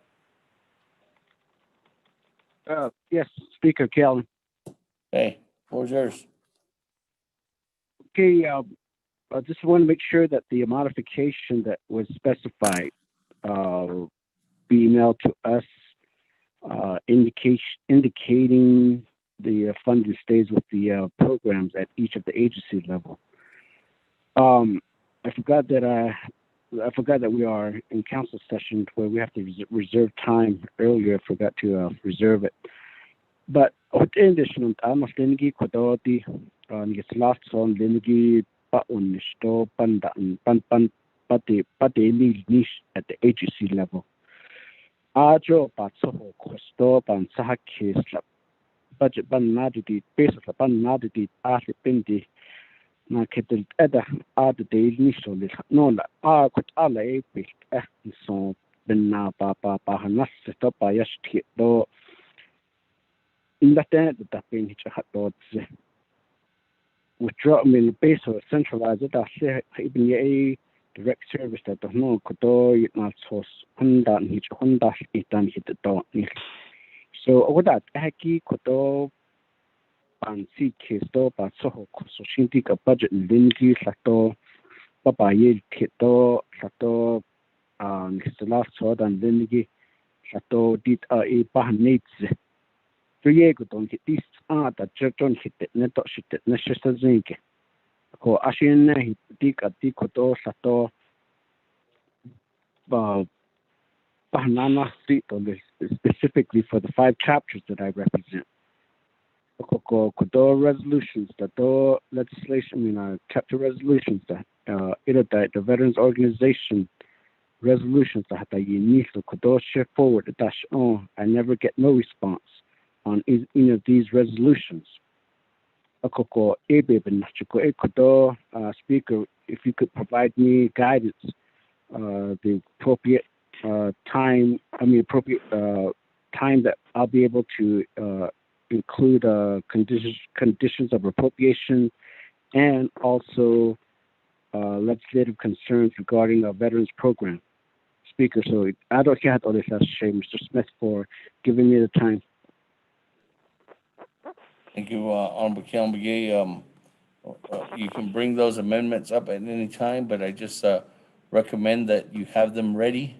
Yes, Speaker Callan. Okay, floor is yours. Okay, I just want to make sure that the modification that was specified be emailed to us, indicating the funding stays with the programs at each of the agency level. I forgot that we are in council session where we have to reserve time earlier. I forgot to reserve it. But within addition, I'm lingi kodoti ngi last on lingi pa unisto panda pan pati niche at the agency level. Ajo patso kosto pan sahaki slap budget ban naditi base of ban naditi pindi na ketel ada ad de nicho no la kut ala e bit so benna pa hanas to pa yashti do indata the tapin hicha hatot withdraw min base or centralize it as even a direct service that no kodo na sos honda hicha honda itan hit do so with that haki kodo pan si kesto pa so so shinti ka budget linki sato papa ye keto sato ngisla so dan linki sato dit e pa needs to ye go don hit this that churton hit ne to shit ne shista zinke ko ashin ne hit ati koto sato pa nana street on this specifically for the 5 chapters that I represent. Kodo resolutions that do legislation, chapter resolutions that the veterans organization resolutions that you need to kodo share forward dash on. I never get no response on any of these resolutions. Speaker, if you could provide me guidance, the appropriate time that I'll be able to include conditions of appropriation and also legislative concerns regarding our veterans program. Speaker, so I don't hear all this, Mr. Smith, for giving me the time. Thank you, Honorable Keon Begay. You can bring those amendments up at any time, but I just recommend that you have them ready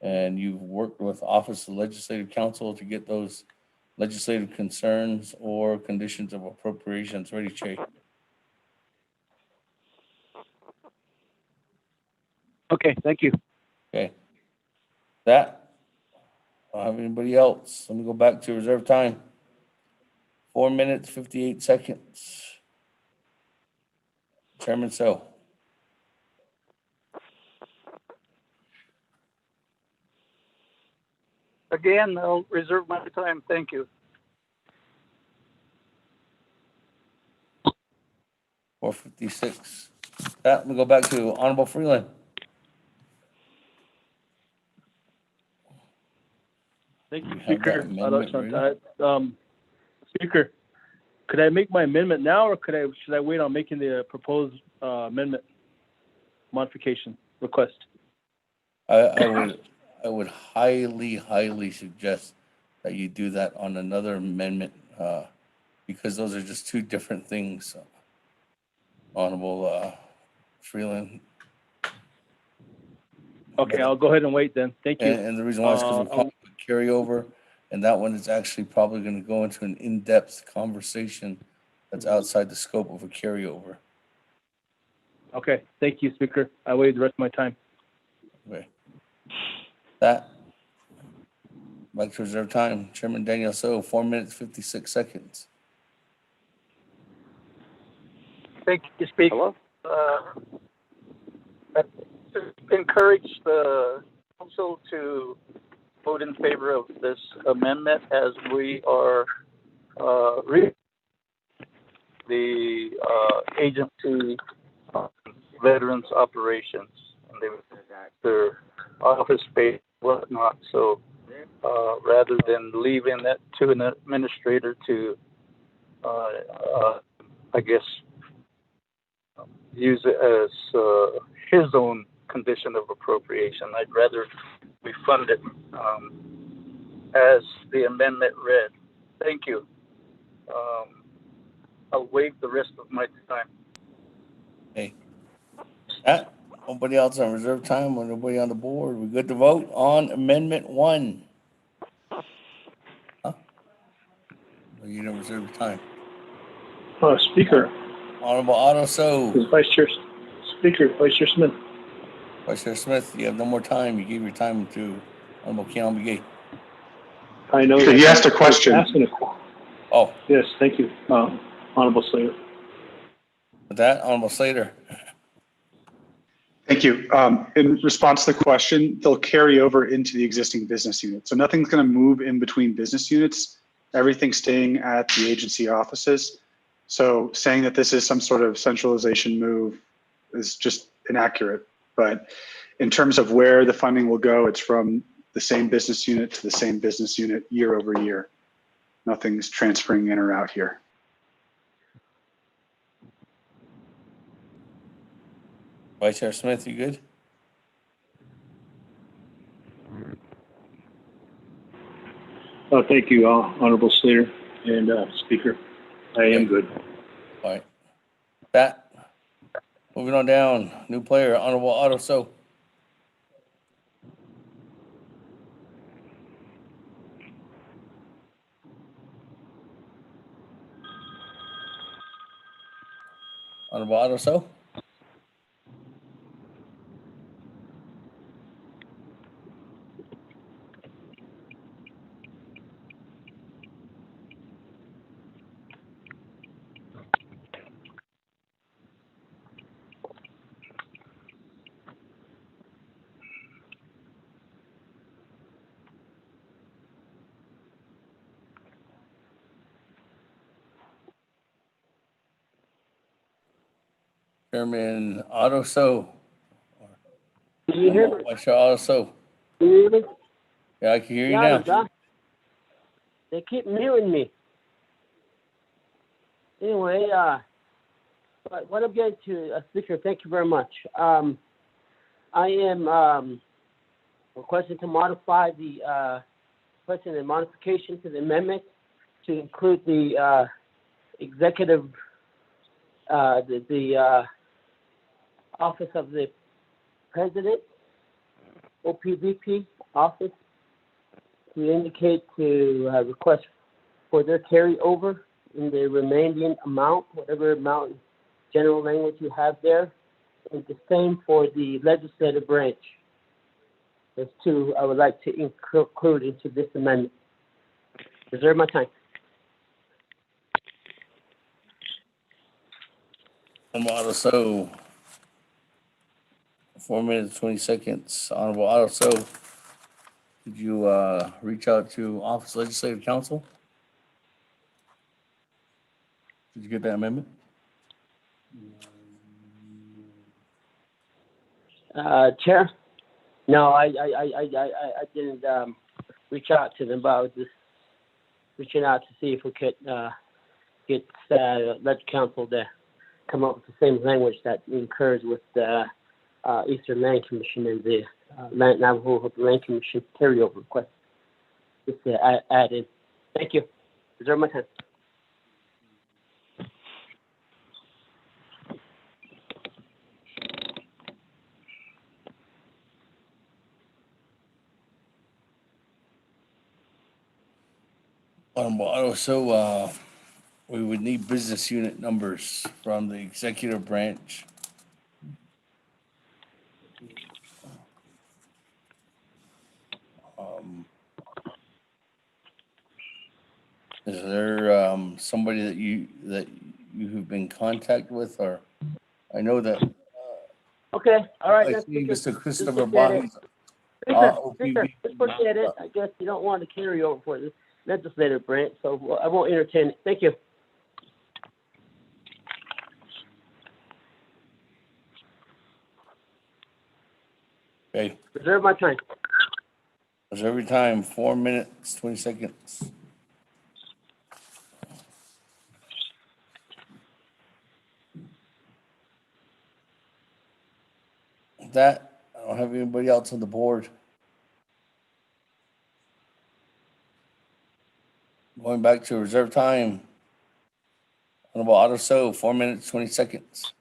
and you've worked with Office of Legislative Counsel to get those legislative concerns or conditions of appropriations ready, Che. Okay, thank you. Okay. That, I don't have anybody else. Let me go back to reserve time. 4 minutes, 58 seconds. Chairman So. Again, I'll reserve my time. Thank you. 4:56. That, we go back to Honorable Freeland. Thank you, You have Speaker. that amendment ready? Speaker, could I make my amendment now, or should I wait on making the proposed amendment modification request? I would highly suggest that you do that on another amendment, because those are just two different things. Honorable Freeland. Okay, I'll go ahead and wait then. Thank you. And the reason why is because we're calling it carryover, and that one is actually probably going to go into an in-depth conversation that's outside the scope of a carryover. Okay, thank you, Speaker. I waited the rest of my time. Okay. That, back to reserve time. Chairman Daniel So, 4 minutes, 56 seconds. Thank you, Speaker. I encourage the council to vote in favor of this amendment as we are the agency veterans operations, and they would their office space, whatnot. So rather than leaving that to an administrator to, I guess, use it as his own condition of appropriation, I'd rather we fund it as the amendment read. Thank you. I'll waive the rest of my time. Hey, that, nobody else on reserve time or nobody on the board? We good to vote on Amendment 1? Huh? Or you never reserve time? Speaker. Honorable Otto So. Vice Chair Smith. Vice Chair Smith, you have no more time. You gave your time to Honorable Keon McGee. I know. He asked a question. Oh. Yes, thank you, Honorable Slater. With that, Honorable Slater. Thank you. In response to the question, they'll carry over into the existing business unit. So nothing's going to move in between business units. Everything's staying at the agency offices. So saying that this is some sort of centralization move is just inaccurate. But in terms of where the funding will go, it's from the same business unit to the same business unit year over year. Nothing's transferring in or out here. Vice Chair Smith, you good? Thank you, Honorable Slater and Speaker. I am good. All right. That. Moving on down. New player, Honorable Otto So. Honorable Otto So. Chairman Otto So. Can you hear me? Vice Chair Otto So. Can you hear me? Yeah, I can hear you Yeah, now. they keep muting me. Anyway, but what I'm getting to, Speaker, thank you very much. I am requesting to modify the requesting a modification to the amendment to include the executive, the office of the president, OPVP office, to indicate to request for their carryover in the remaining amount, whatever amount general language you have there, and the same for the legislative branch. Those two I would like to include into this amendment. Reserve my time. Honorable Otto So. 4 minutes, 20 seconds. Honorable Otto So. Did you reach out to Office Legislative Council? Did you get that amendment? Chair? No, I didn't reach out to them, but I was just reaching out to see if we could get let council to come up with the same language that occurs with the Eastern Land Commission and the Navajo Land Commission carryover request. Just to add in. Thank you. Reserve my time. Honorable Otto So, we would need business unit numbers from the executive branch. Is there somebody that you have been in contact with, or I know that Okay, all right. I That's see Mr. Christopher Speaker, Bottoms. Speaker, just forget it. I guess you don't want to carry over for the legislative branch, so I won't entertain it. Thank you. Okay, Reserve my time. reserve your time, 4 minutes, 20 seconds. With that, I don't have anybody else on the board. Going back to reserve time. Honorable Otto So, 4 minutes, 20 seconds.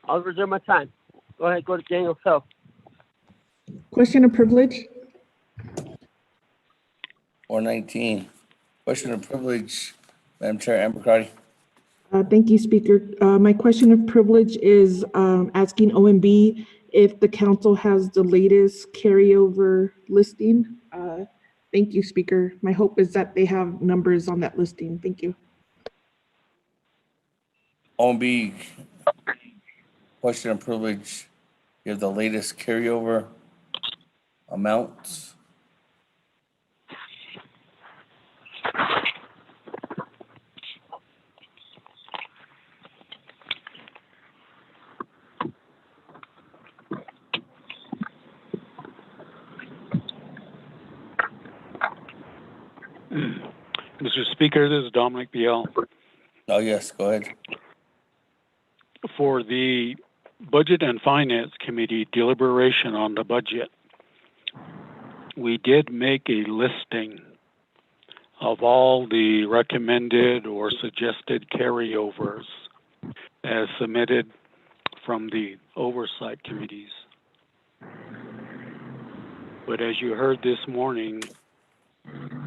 I'll reserve my time. Go ahead, go to Daniel So. Question of privilege. 419. Question of privilege, Madam Chair Amber Cardi. Thank you, Speaker. My question of privilege is asking OMB if the council has the latest carryover listing. Thank you, Speaker. My hope is that they have numbers on that listing. Thank you. OMB, question of privilege. You have the latest carryover amounts. Mr. Speaker, this is Dominic Biel. Oh, yes, go ahead. For the Budget and Finance Committee deliberation on the budget, we did make a listing of all the recommended or suggested carryovers as submitted from the oversight committees. But as you heard this morning,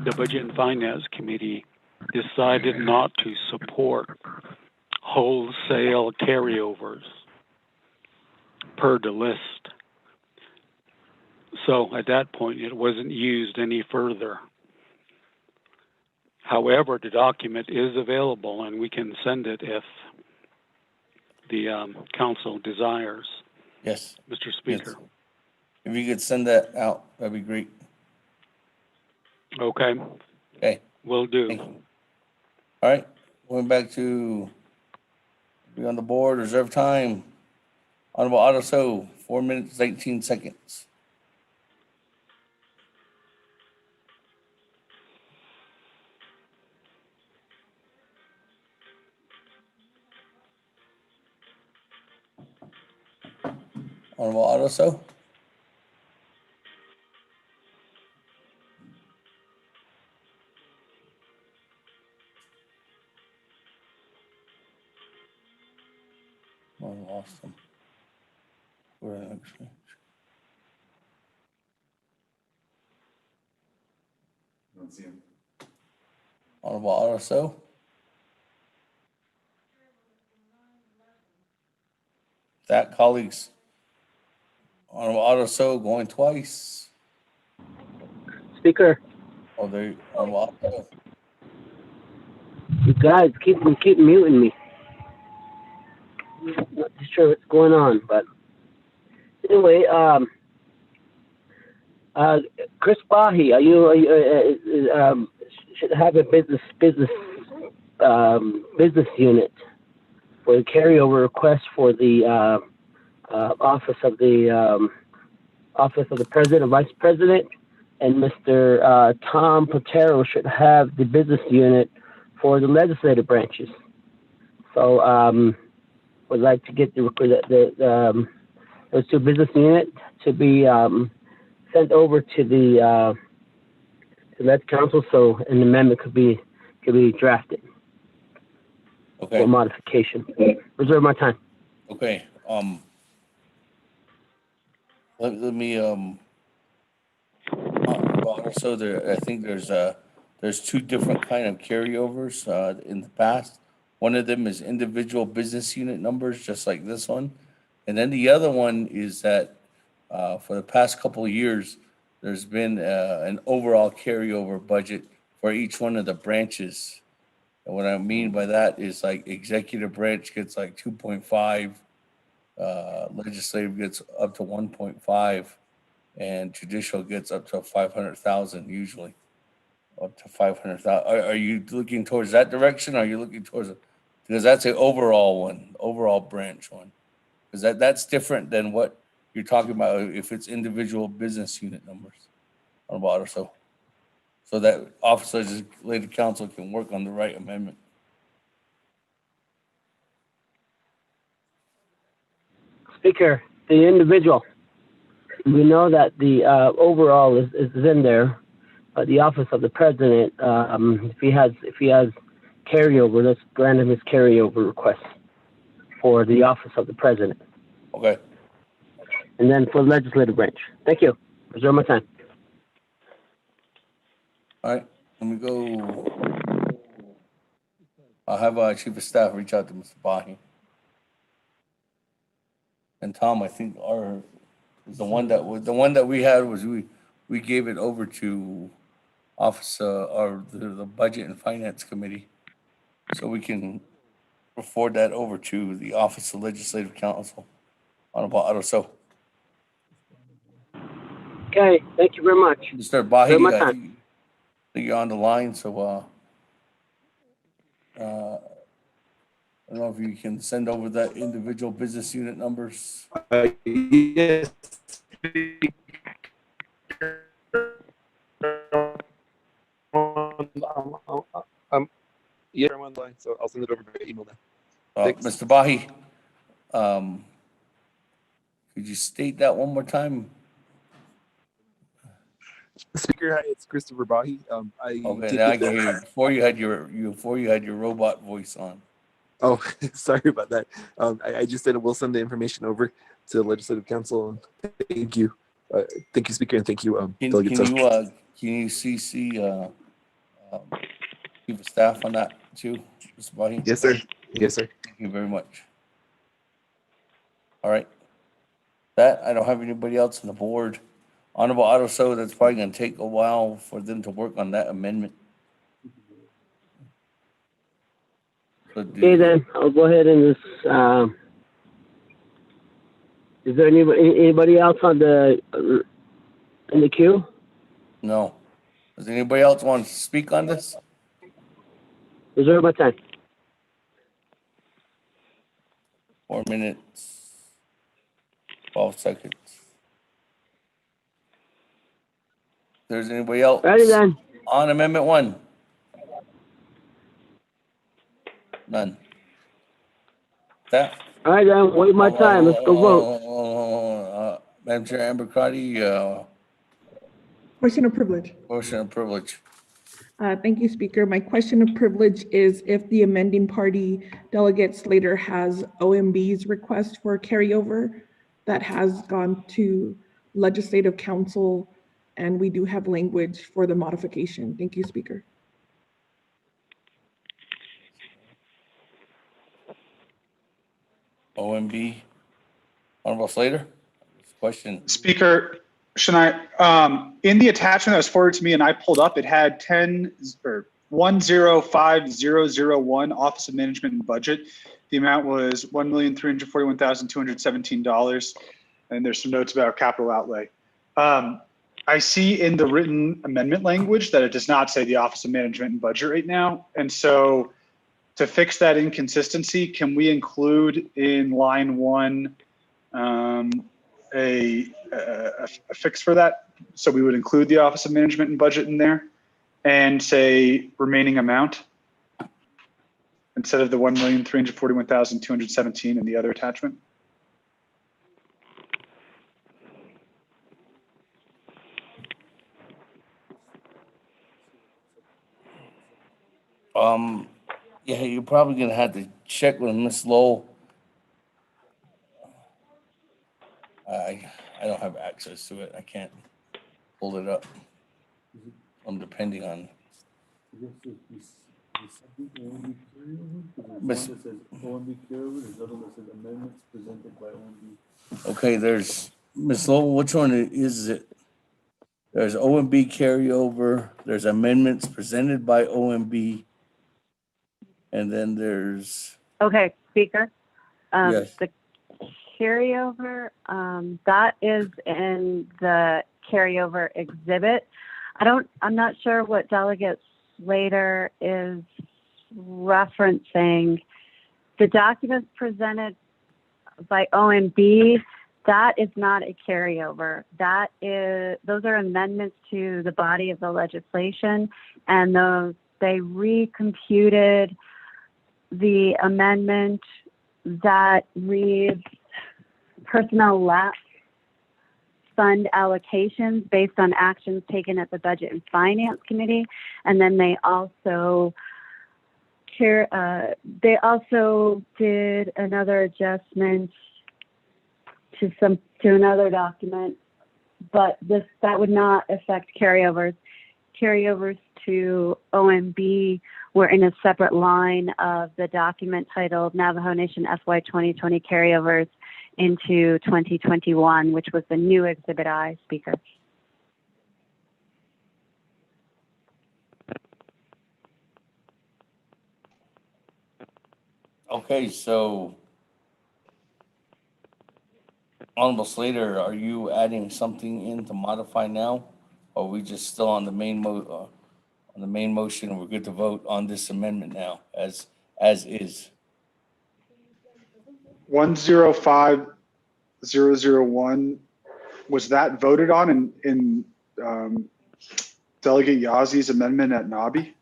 the Budget and Finance Committee decided not to support wholesale carryovers per the list. So at that point, it wasn't used any further. However, the document is available and we can send it if the council desires. Yes. Mr. Speaker. Yes. If you could send that out, that'd be great. Okay. Okay. Will do. Thank you. All right. Going back to be on the board, reserve time. Honorable Otto So, 4 minutes, 18 seconds. Honorable Otto So. Oh, I lost him. Where the next one? Don't see him. Honorable Otto So. That, colleagues. Honorable Otto So going twice. Speaker, Oh, there. Honorable Otto. you guys keep muting me. Not too sure what's going on, but anyway, Chris Bahi, should have a business unit for the carryover request for the office of the president and vice president, and Mr. Tom Potero should have the business unit for the legislative branches. So would like to get those two business units to be sent over to the council, so an amendment could be drafted. Okay. For modification. Reserve my time. Okay. Let me so there, I think there's two different kind of carryovers in the past. One of them is individual business unit numbers, just like this one, and then the other one is that for the past couple of years, there's been an overall carryover budget for each one of the branches. And what I mean by that is like executive branch gets like 2.5, legislative gets up to 1.5, and judicial gets up to 500,000 usually, up to 500,000. Are you looking towards that direction? Or are you looking towards because that's an overall one, overall branch one. Because that's different than what you're talking about if it's individual business unit numbers on the bottom. So that Office of Legislative Counsel can work on the right amendment. Speaker, the individual. We know that the overall is in there, but the office of the president, if he has carryover, let's grant him his carryover request for the office of the president. Okay. And then for the legislative branch. Thank you. Reserve my time. All right, let me go. I'll have our Chief of Staff reach out to Mr. Bahi. And Tom, I think the one that we had was we gave it over to Office or the Budget and Finance Committee, so we can forward that over to the Office of Legislative Counsel on about auto. So, Okay, thank you very much. Mr. Bahi, Reserve my I time. think you're on the line, so I don't know if you can send over that individual business unit numbers. Yes. Yeah, I'm on the line, so I'll send it over by email now. Mr. Bahi, could you state that one more time? Speaker, hi, it's Christopher Bahi. Okay, now I can hear you. Before you had your robot voice on. Oh, sorry about that. I just said we'll send the information over to the Legislative Council. Thank you. Thank you, Speaker, and thank you, Delegate. Can you CC Chief of Staff on that too, Mr. Bahi? Yes, sir. Yes, sir. Thank you very much. All right. That, I don't have anybody else on the board. Honorable Auto, so that's probably going to take a while for them to work on that amendment. Okay, then I'll go ahead and just. Is there anybody else on in the queue? No. Does anybody else want to speak on this? Reserve my time. 4 minutes, 12 seconds. If there's anybody else Ready then. on Amendment 1? None. That. All right, then. Wait my time. Let's go vote. Madam Chair Amber Crotty, Question of privilege. motion of privilege. Thank you, Speaker. My question of privilege is if the amending party Delegate Slater has OMB's request for carryover that has gone to Legislative Council, and we do have language for the modification. Thank you, Speaker. OMB. Honorable Slater, question. Speaker, should in the attachment that was forwarded to me and I pulled up, it had 10505001 Office of Management and Budget. The amount was $1,341,217, and there's some notes about capital outlay. I see in the written amendment language that it does not say the Office of Management and Budget right now, and so to fix that inconsistency, can we include in line 1 a fix for that? So we would include the Office of Management and Budget in there and say remaining amount instead of the $1,341,217 in the other attachment. Yeah, you're probably gonna have to check with Ms. Lowell. I don't have access to it. I can't pull it up. I'm depending on. Okay, there's Ms. Lowell. Which one is it? There's OMB carryover. There's amendments presented by OMB. And then there's. Okay, Speaker. Yes. The carryover, that is in the carryover exhibit. I'm not sure what Delegate Slater is referencing. The documents presented OMB, that is not a carryover. Those are amendments to the body of the legislation, and they recomputed the amendment that reads personnel lapse fund allocations based on actions taken at the Budget and Finance Committee, and then they also did another adjustment to another document, but that would not affect carryovers. Carryovers to OMB were in a separate line of the document titled Navajo Nation FY 2020 Carryovers into 2021, which was the new Exhibit I, Speaker. Okay, so Honorable Slater, are you adding something in to modify now? Or are we just still on the main motion and we're good to vote on this amendment now as is? 105001, was that voted on in Delegate Yazi's amendment at NABI? I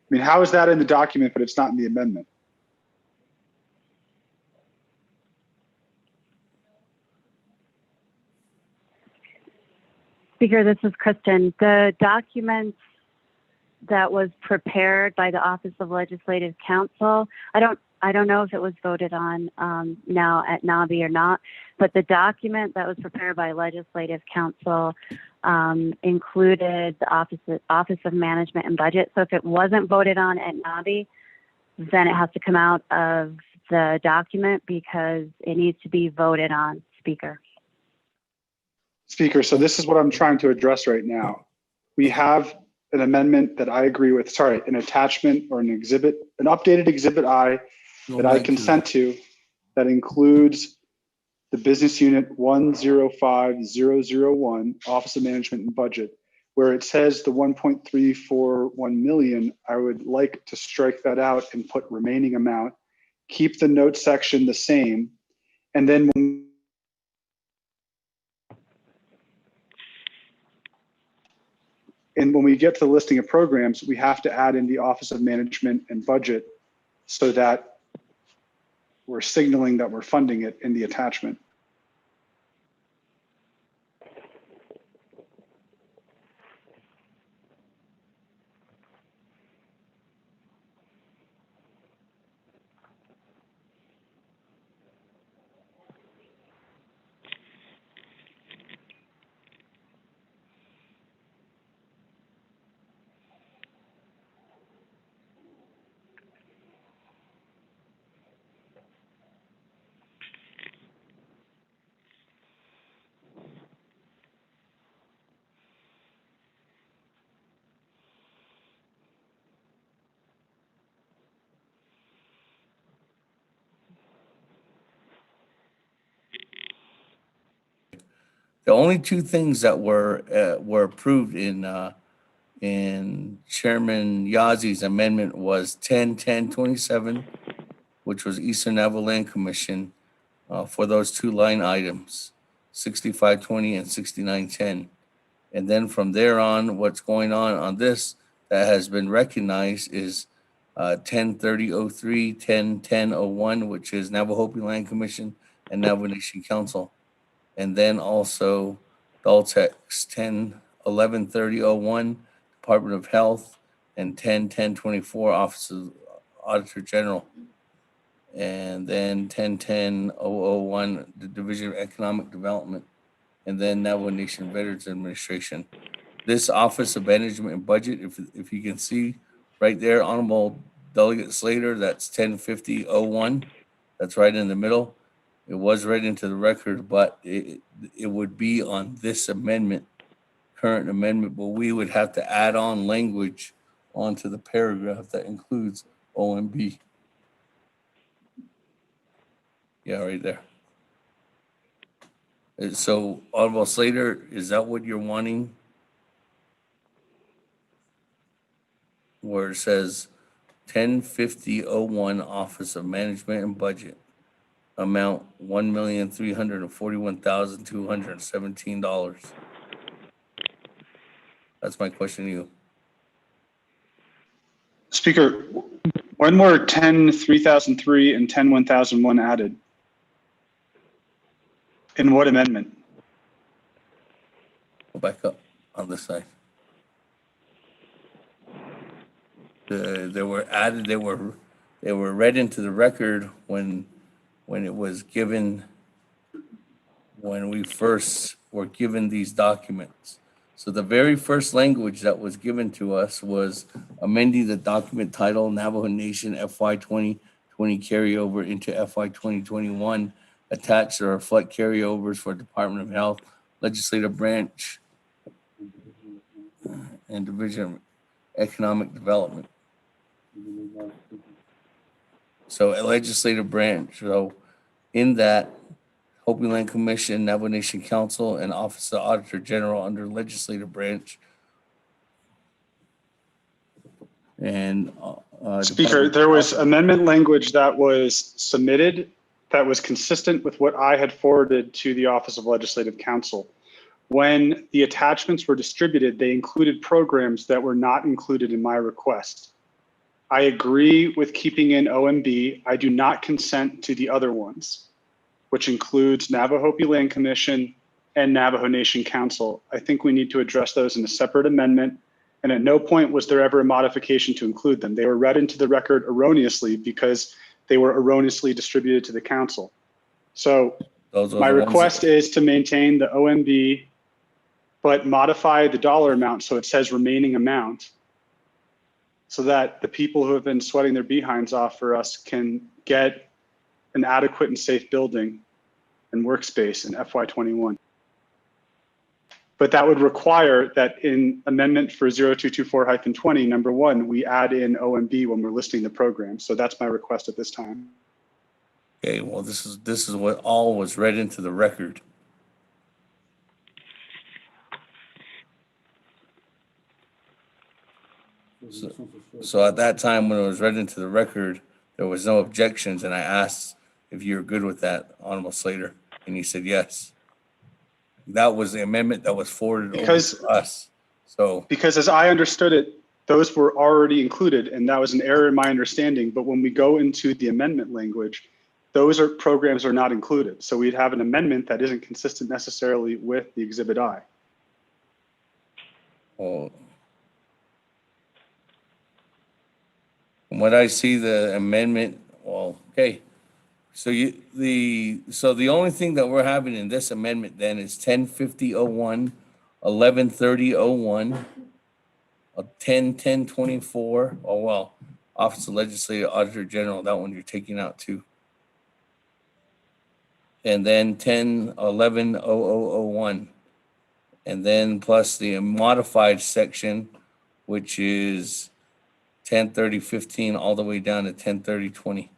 mean, how is that in the document, but it's not in the amendment? Speaker, this is Kristen. The document that was prepared by the Office of Legislative Counsel, I don't know if it was voted on now at NABI or not, but the document that was prepared by Legislative Counsel included the Office of Management and Budget. So if it wasn't voted on at NABI, then it has to come out of the document because it needs to be voted on, Speaker. Speaker, so this is what I'm trying to address right now. We have an amendment that I agree with, sorry, an attachment or an exhibit, an updated Exhibit I that I consent to that includes the business unit 105001, Office of Management and Budget, where it says the 1.341 million. I would like to strike that out and put remaining amount, keep the note section the same, and then when we get to the listing of programs, we have to add in the Office of Management and Budget so that we're signaling that we're funding it in the attachment. The only two things that were approved in Chairman Yazi's amendment was 10-10-27, which was Eastern Navajo Land Commission for those two line items, 6520 and 6910. And then from there on, what's going on this that has been recognized is 10-30-03, 10-10-01, which is Navajo Land Commission and Navajo Nation Council. And then also Daltex 10-11-30-01, Department of Health, and 10-10-24, Office of Auditor General. And then 10-10-001, the Division of Economic Development, and then Navajo Nation Veterans Administration. This Office of Management and Budget, if you can see right there, Honorable Delegate Slater, that's 10-50-01. That's right in the middle. It was read into the record, but it would be on this amendment, current amendment, but we would have to add on language onto the paragraph that includes OMB. Yeah, right there. So, Honorable Slater, is that what you're wanting? Where it says 10-50-01, Office of Management and Budget, amount $1,341,217. That's my question to you. Speaker, when were 10-3003 and 10-1001 added? In what amendment? Go back up on this side. They were added. They were read into the record when it was given, when we first were given these documents. So the very first language that was given to us was amending the document title Navajo Nation FY 2020 carryover into FY 2021, attached to reflect carryovers for Department of Health, Legislative Branch, and Division of Economic Development. So a legislative branch. So in that, Hopi Land Commission, Navajo Nation Council, and Office of Auditor General under legislative branch. And Speaker, there was amendment language that was submitted that was consistent with what I had forwarded to the Office of Legislative Counsel. When the attachments were distributed, they included programs that were not included in my request. I agree with keeping in OMB. I do not consent to the other ones, which includes Navajo Hopi Land Commission and Navajo Nation Council. I think we need to address those in a separate amendment. And at no point was there ever a modification to include them. They were read into the record erroneously because they were erroneously distributed to the council. So my request is to maintain the OMB, but modify the dollar amount so it says remaining amount, so that the people who have been sweating their behinds off for us can get an adequate and safe building and workspace in FY21. But that would require that in amendment for 0224-20, number 1, we add in OMB when we're listing the program. So that's my request at this time. Okay, well, this is what all was read into the record. So at that time, when it was read into the record, there was no objections, and I asked if you're good with that, Honorable Slater, and you said yes. That was the amendment that was forwarded over to us. So because as I understood it, those were already included, and that was an error in my understanding. But when we go into the amendment language, those programs are not included. So we'd have an amendment that isn't consistent necessarily with the Exhibit I. Oh. From what I see, the amendment, well, okay. So the only thing that we're having in this amendment then is 1050-01, 1130-01, 1010-24. Oh well, Office of Legislative Auditor General, that one you're taking out too. And then 1011-0001. And then plus the modified section, which is 1030-15 all the way down to 1030-20.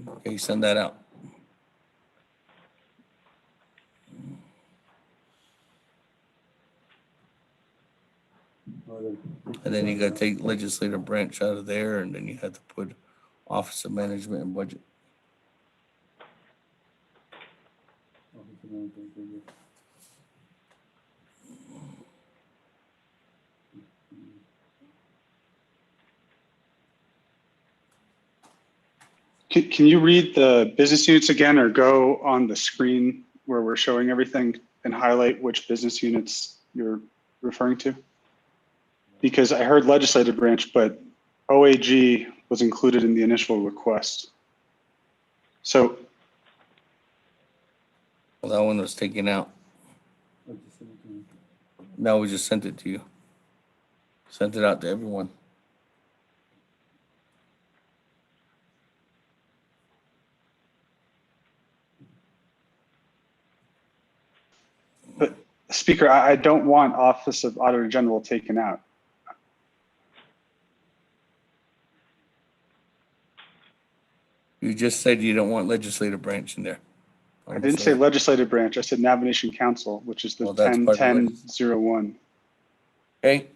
Okay, send that out. And then you got to take legislative branch out of there, and then you have to put Office of Management and Budget. Can you read the business units again, or go on the screen where we're showing everything and highlight which business units you're referring to? Because I heard legislative branch, but OAG was included in the initial request. So. Well, that one was taken out. No, we just sent it to you. Sent it out to everyone. But Speaker, I don't want Office of Auditor General taken out. You just said you don't want legislative branch in there. I didn't say legislative branch. I said Navajo Nation Council, which is the 1010-01. Okay.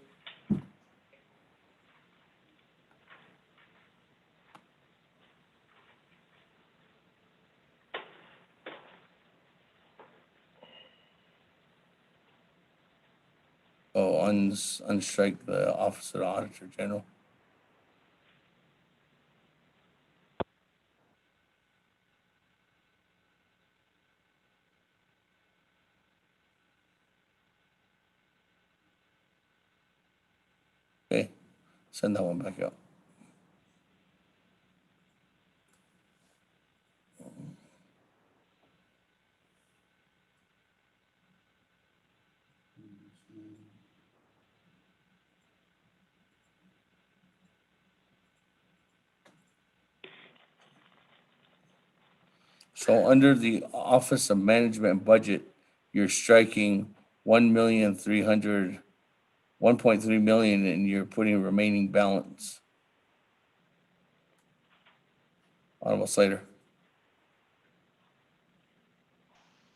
Oh, unstrike the Office of the Auditor General. Okay, send that one back out. So under the Office of Management and Budget, you're striking 1.3 million, and you're putting remaining balance. Honorable Slater.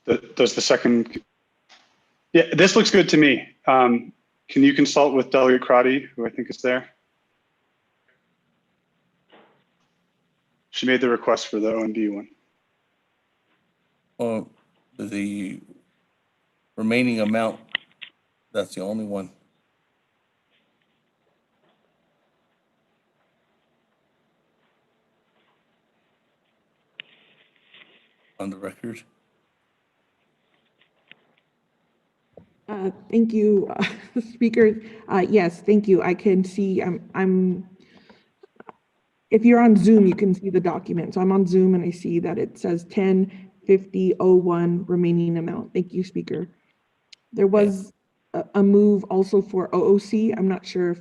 Does the second? Yeah, this looks good to me. Can you consult with Delegate Crotty, who I think is there? She made the request for the OMB one. Oh, the remaining amount, that's the only one. On the record. Thank you, Speaker. Yes, thank you. I can see, if you're on Zoom, you can see the document. So I'm on Zoom and I see that it says 105001 remaining amount. Thank you, Speaker. There was a move also for OOC. I'm not sure if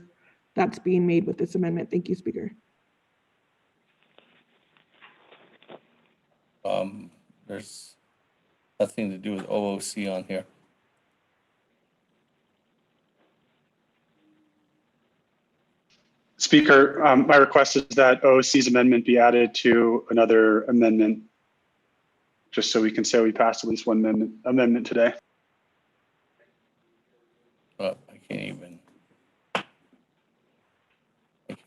that's being made with this amendment. Thank you, Speaker. There's nothing to do with OOC on here. Speaker, my request is that OOC's amendment be added to another amendment, just so we can say we passed at least one amendment today. I can't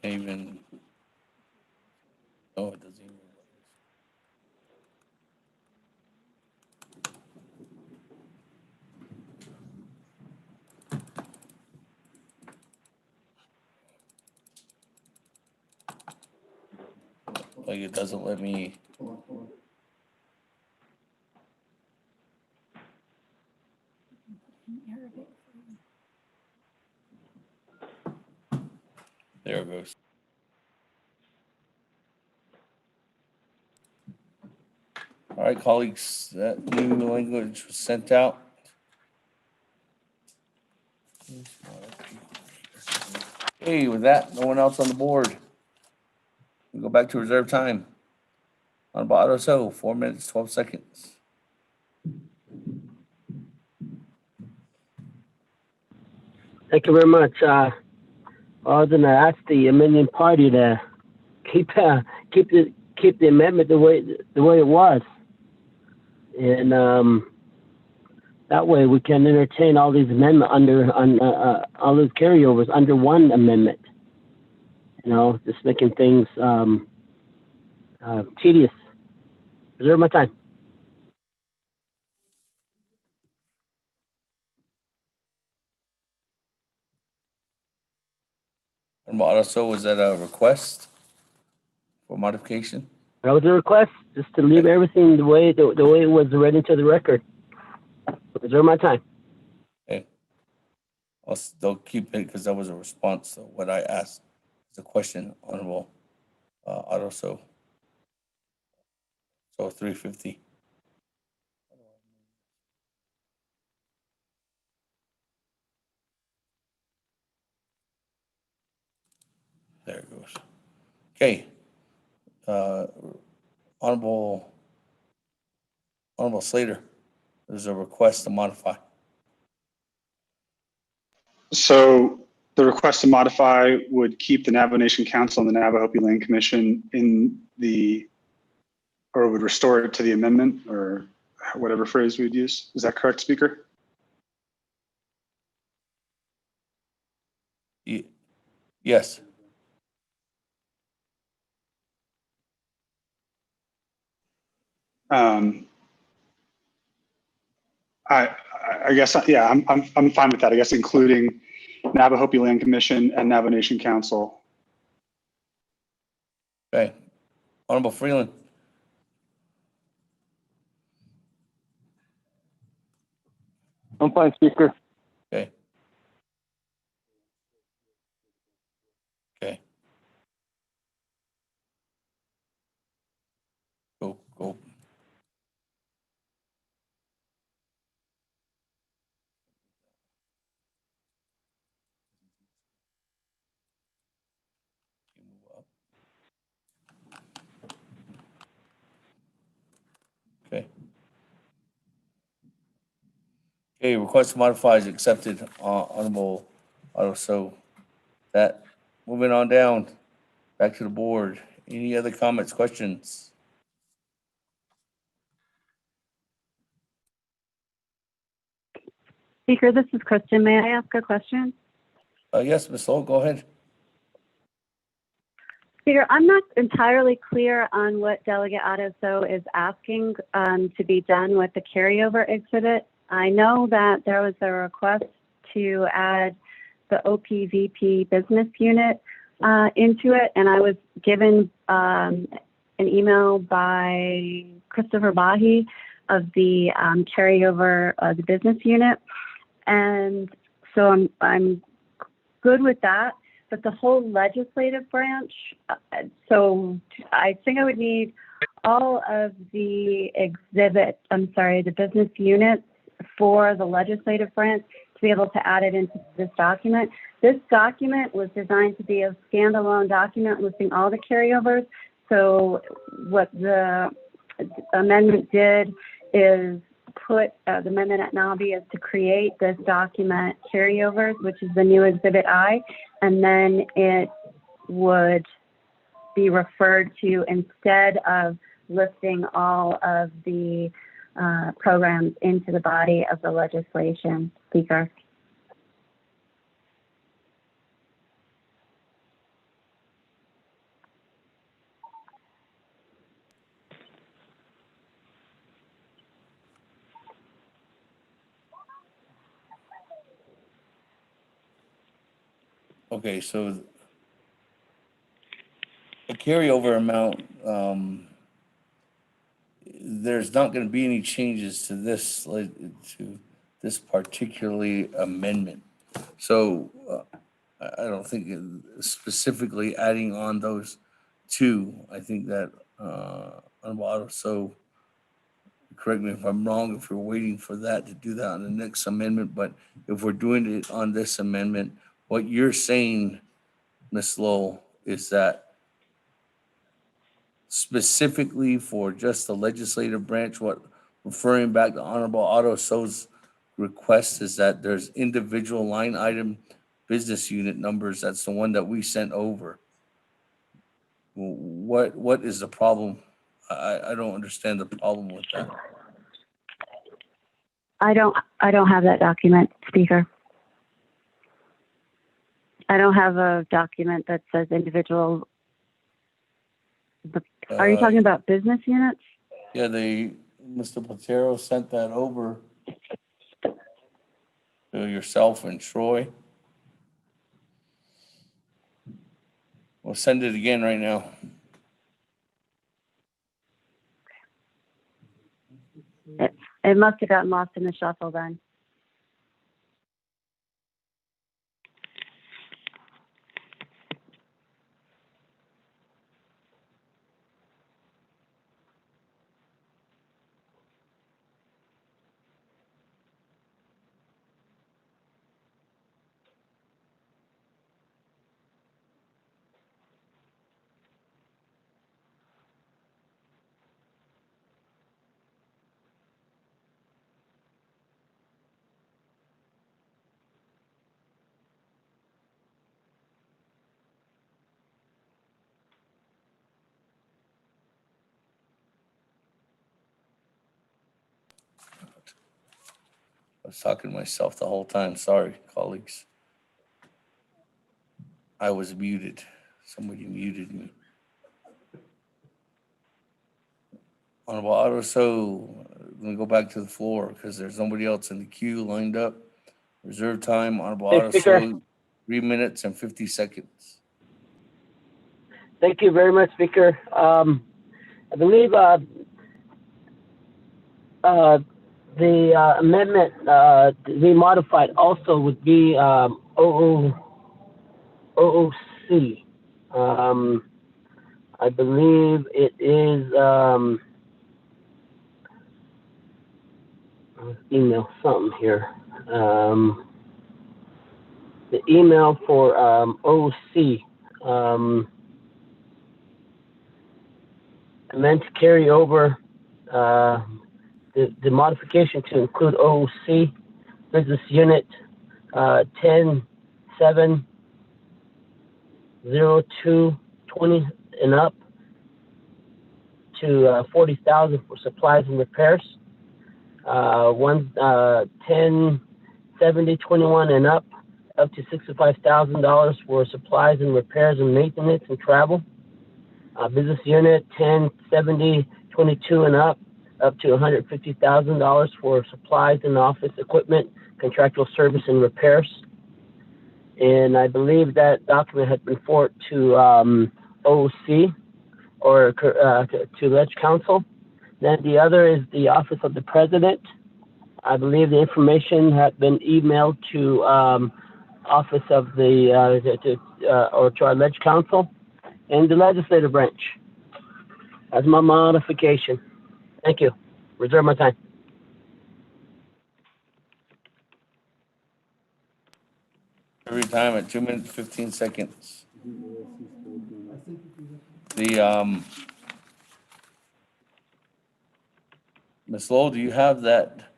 even, oh, it doesn't even. Like it doesn't let me. There it goes. All right, colleagues, that new language was sent out. Hey, with that, no one else on the board. We go back to reserve time. Honorable Otto So, 4 minutes, 12 seconds. Thank you very much. I was gonna ask the amending party to keep the amendment the way it was, and that way we can entertain all these amendments all these carryovers under one amendment. You know, just making things tedious. Reserve my time. Honorable Otto So, was that a request for modification? That was a request, just to leave everything the way it was read into the record. Reserve my time. Okay. They'll keep it because that was a response to what I asked. It's a question, Honorable Otto So. So 350. There it goes. Okay. Honorable Slater, there's a request to modify. So the request to modify would keep the Navajo Nation Council and the Navajo Land Commission or would restore it to the amendment, or whatever phrase we'd use. Is that correct, Speaker? Yes. I I guess, yeah, I'm fine with that. I guess including Navajo Land Commission and Navajo Nation Council. Okay. Honorable Freeland. I'm fine, Speaker. Okay. Okay. Go. Okay. Okay, request to modify is accepted, Honorable Otto. So that, moving on down, back to the board. Any other comments, questions? Speaker, this is Kristen. May I ask a question? Yes, Ms. Lowell, go ahead. Speaker, I'm not entirely clear on what Delegate Otto is asking to be done with the carryover exhibit. I know that there was a request to add the OPVP business unit into it, and I was given an email by Christopher Bahi of the carryover of the business unit, and so I'm good with that. But the whole legislative branch, so I think I would need all of the the business units for the legislative branch to be able to add it into this document. This document was designed to be a standalone document listing all the carryovers. So what the amendment did is put the amendment at NABI is to create this document carryovers, which is the new Exhibit I, and then it would be referred to instead of listing all of the programs into the body of the legislation, Speaker. Okay, so the carryover amount, there's not going to be any changes to this particularly amendment. So I don't think specifically adding on those two. I think that so correct me if I'm wrong, if we're waiting for that to do that on the next amendment, but if we're doing it on this amendment, what you're saying, Ms. Lowell, is that specifically for just the legislative branch, what referring back to Honorable Otto So's request is that there's individual line item business unit numbers. That's the one that we sent over. What is the problem? I don't understand the problem with that. I don't have that document, Speaker. I don't have a document that says individual. Are you talking about business units? Yeah, Mr. Platero sent that over to yourself and Troy. We'll send it again right now. It must have gotten lost in the shuffle then. I was talking to myself the whole time. Sorry, colleagues. I was muted. Somebody muted me. Honorable Otto, so gonna go back to the floor because there's nobody else in the queue lined up. Reserve time, Honorable Hey, Otto Speaker. Slow, 3 minutes and 50 seconds. Thank you very much, Speaker. I believe the amendment to be modified also would be OOC. I believe it is email something here. The email for OOC. Meant to carry over the modification to include OOC business unit 10-7-02-20 and up to 40,000 for supplies and repairs. 10-70-21 and up to $65,000 for supplies and repairs and maintenance and travel. Business unit 10-70-22 and up to $150,000 for supplies and office equipment, contractual service and repairs. And I believe that document had been forwarded to OOC or to Ledge Council. Then the other is the Office of the President. I believe the information had been emailed to Office of the or to our Ledge Council and the Legislative Branch as my modification. Thank you. Reserve my time. Every time at 2 minutes, 15 seconds. The, Ms. Lowell, do you have that?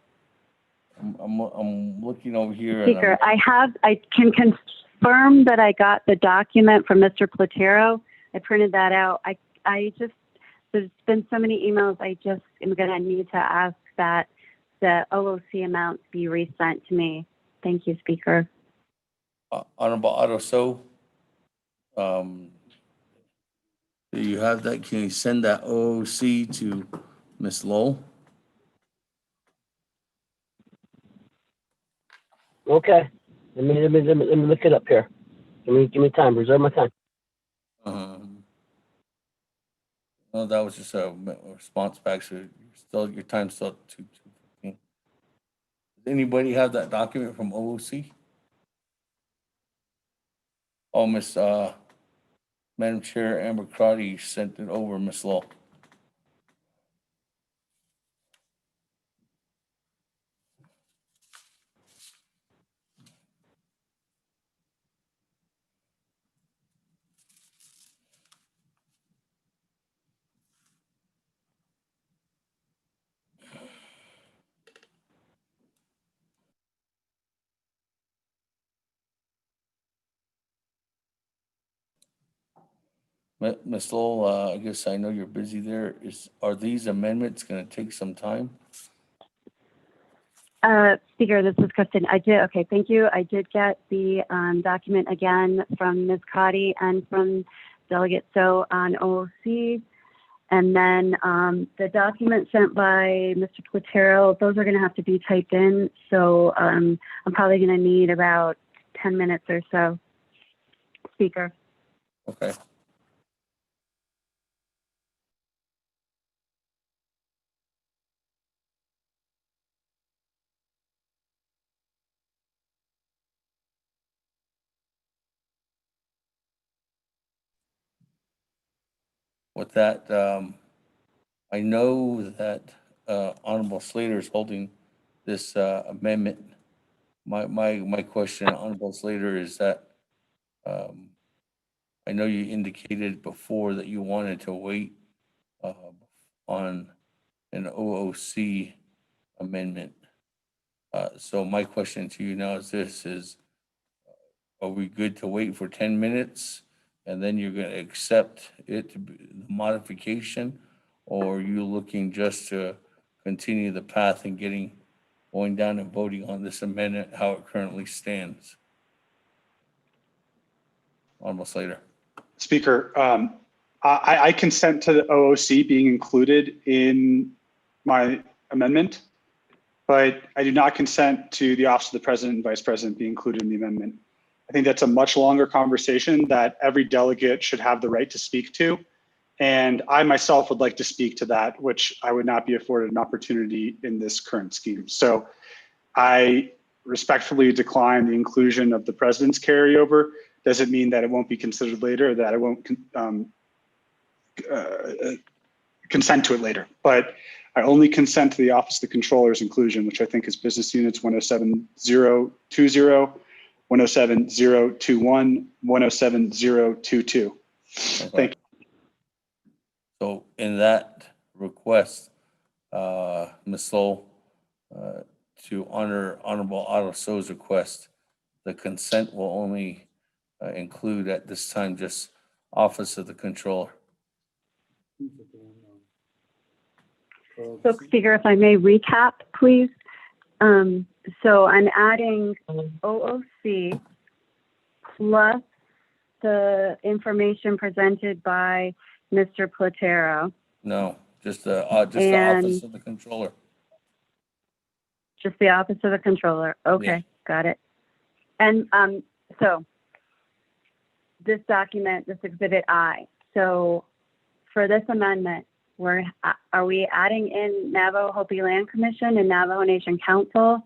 I'm looking over here. Speaker, I can confirm that I got the document from Mr. Platero. I printed that out. There's been so many emails. I just am going to need to ask that the OOC amounts be resent to me. Thank you, Speaker. Honorable Otto So, do you have that? Can you send that OOC to Ms. Lowell? Okay. Let me look it up here. Give me time. Reserve my time. No, that was just a response back. So your time's still at 2:15. Does anybody have that document from OOC? Oh, Madam Chair Amber Crotty sent it over, Ms. Lowell. Ms. Lowell, I guess I know you're busy there. Are these amendments going to take some time? Speaker, this is Kristen. Okay, thank you. I did get the document again from Ms. Cotty and from Delegate So on OOC. And then the document sent by Mr. Platero, those are going to have to be typed in. So I'm probably going to need about 10 minutes or so, Speaker. Okay. With that, I know that Honorable Slater is holding this amendment. My question, Honorable Slater, is that I know you indicated before that you wanted to wait on an OOC amendment. So my question to you now is are we good to wait for 10 minutes and then you're going to accept it to be the modification, or are you looking just to continue the path and going down and voting on this amendment how it currently stands? Almost later. Speaker, I consent to the OOC being included in my amendment, but I do not consent to the office of the president and vice president be included in the amendment. I think that's a much longer conversation that every delegate should have the right to speak to. And I myself would like to speak to that, which I would not be afforded an opportunity in this current scheme. So I respectfully decline the inclusion of the president's carryover. Doesn't mean that it won't be considered later, or that I won't consent to it later. But I only consent to the Office of the Controller's inclusion, which I think is Business Units 107020, 107021, 107022. Thank you. So in that request, Ms. Lowell, to honor Honorable Otto So's request, the consent will only include at this time just Office of the Controller. So, Speaker, if I may recap, please. So I'm adding OOC plus the information presented by Mr. Platero. No, just the Office of the Controller. Just the Office of the Controller. Okay, Yeah. got it. And so this document, this Exhibit I. So for this amendment, are we adding in Navajo Hopi Land Commission and Navajo Nation Council,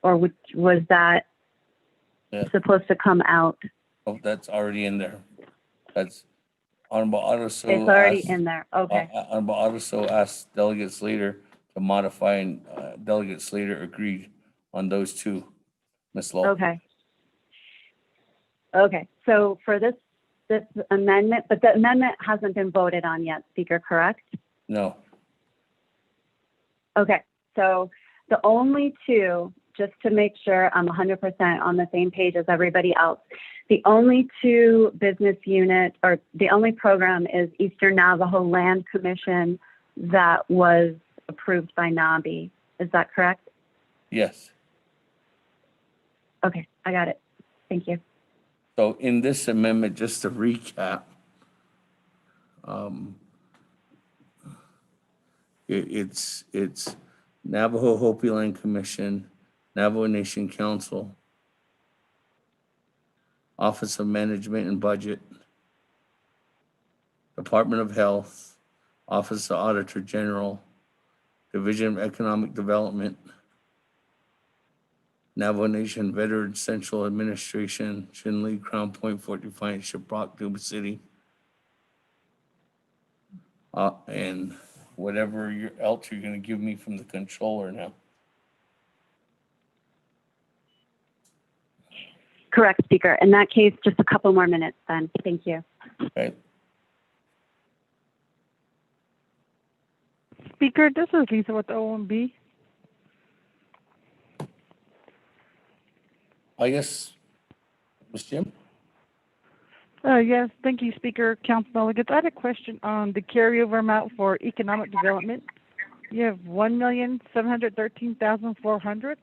or was that supposed to come out? Oh, that's already in there. That's Honorable Otto So. It's already in there. Okay. Honorable Otto So asked Delegate Slater to modify, and Delegate Slater agreed on those two, Ms. Lowell. Okay. Okay. So for this amendment, but the amendment hasn't been voted on yet, Speaker, correct? No. Okay. So the only two, just to make sure I'm 100% on the same page as everybody else, the only two business units, or the only program, is Eastern Navajo Land Commission that was approved by NABI. Is that correct? Yes. Okay, I got it. Thank you. So in this amendment, just to recap, it's Navajo Hopi Land Commission, Navajo Nation Council, Office of Management and Budget, Department of Health, Office of Auditor General, Division of Economic Development, Navajo Nation Veterans Central Administration, Chinle, Crown Point, Fort Defiance, Shiprock, Tuba City, and whatever else you're going to give me from the controller now. Correct, Speaker. In that case, just a couple more minutes then. Thank you. Okay. Speaker, this is Lisa with OMB. I guess, Ms. Jim? Yes, thank you, Speaker, Council delegates. I had a question on the carryover amount for economic development. You have 1,713,400.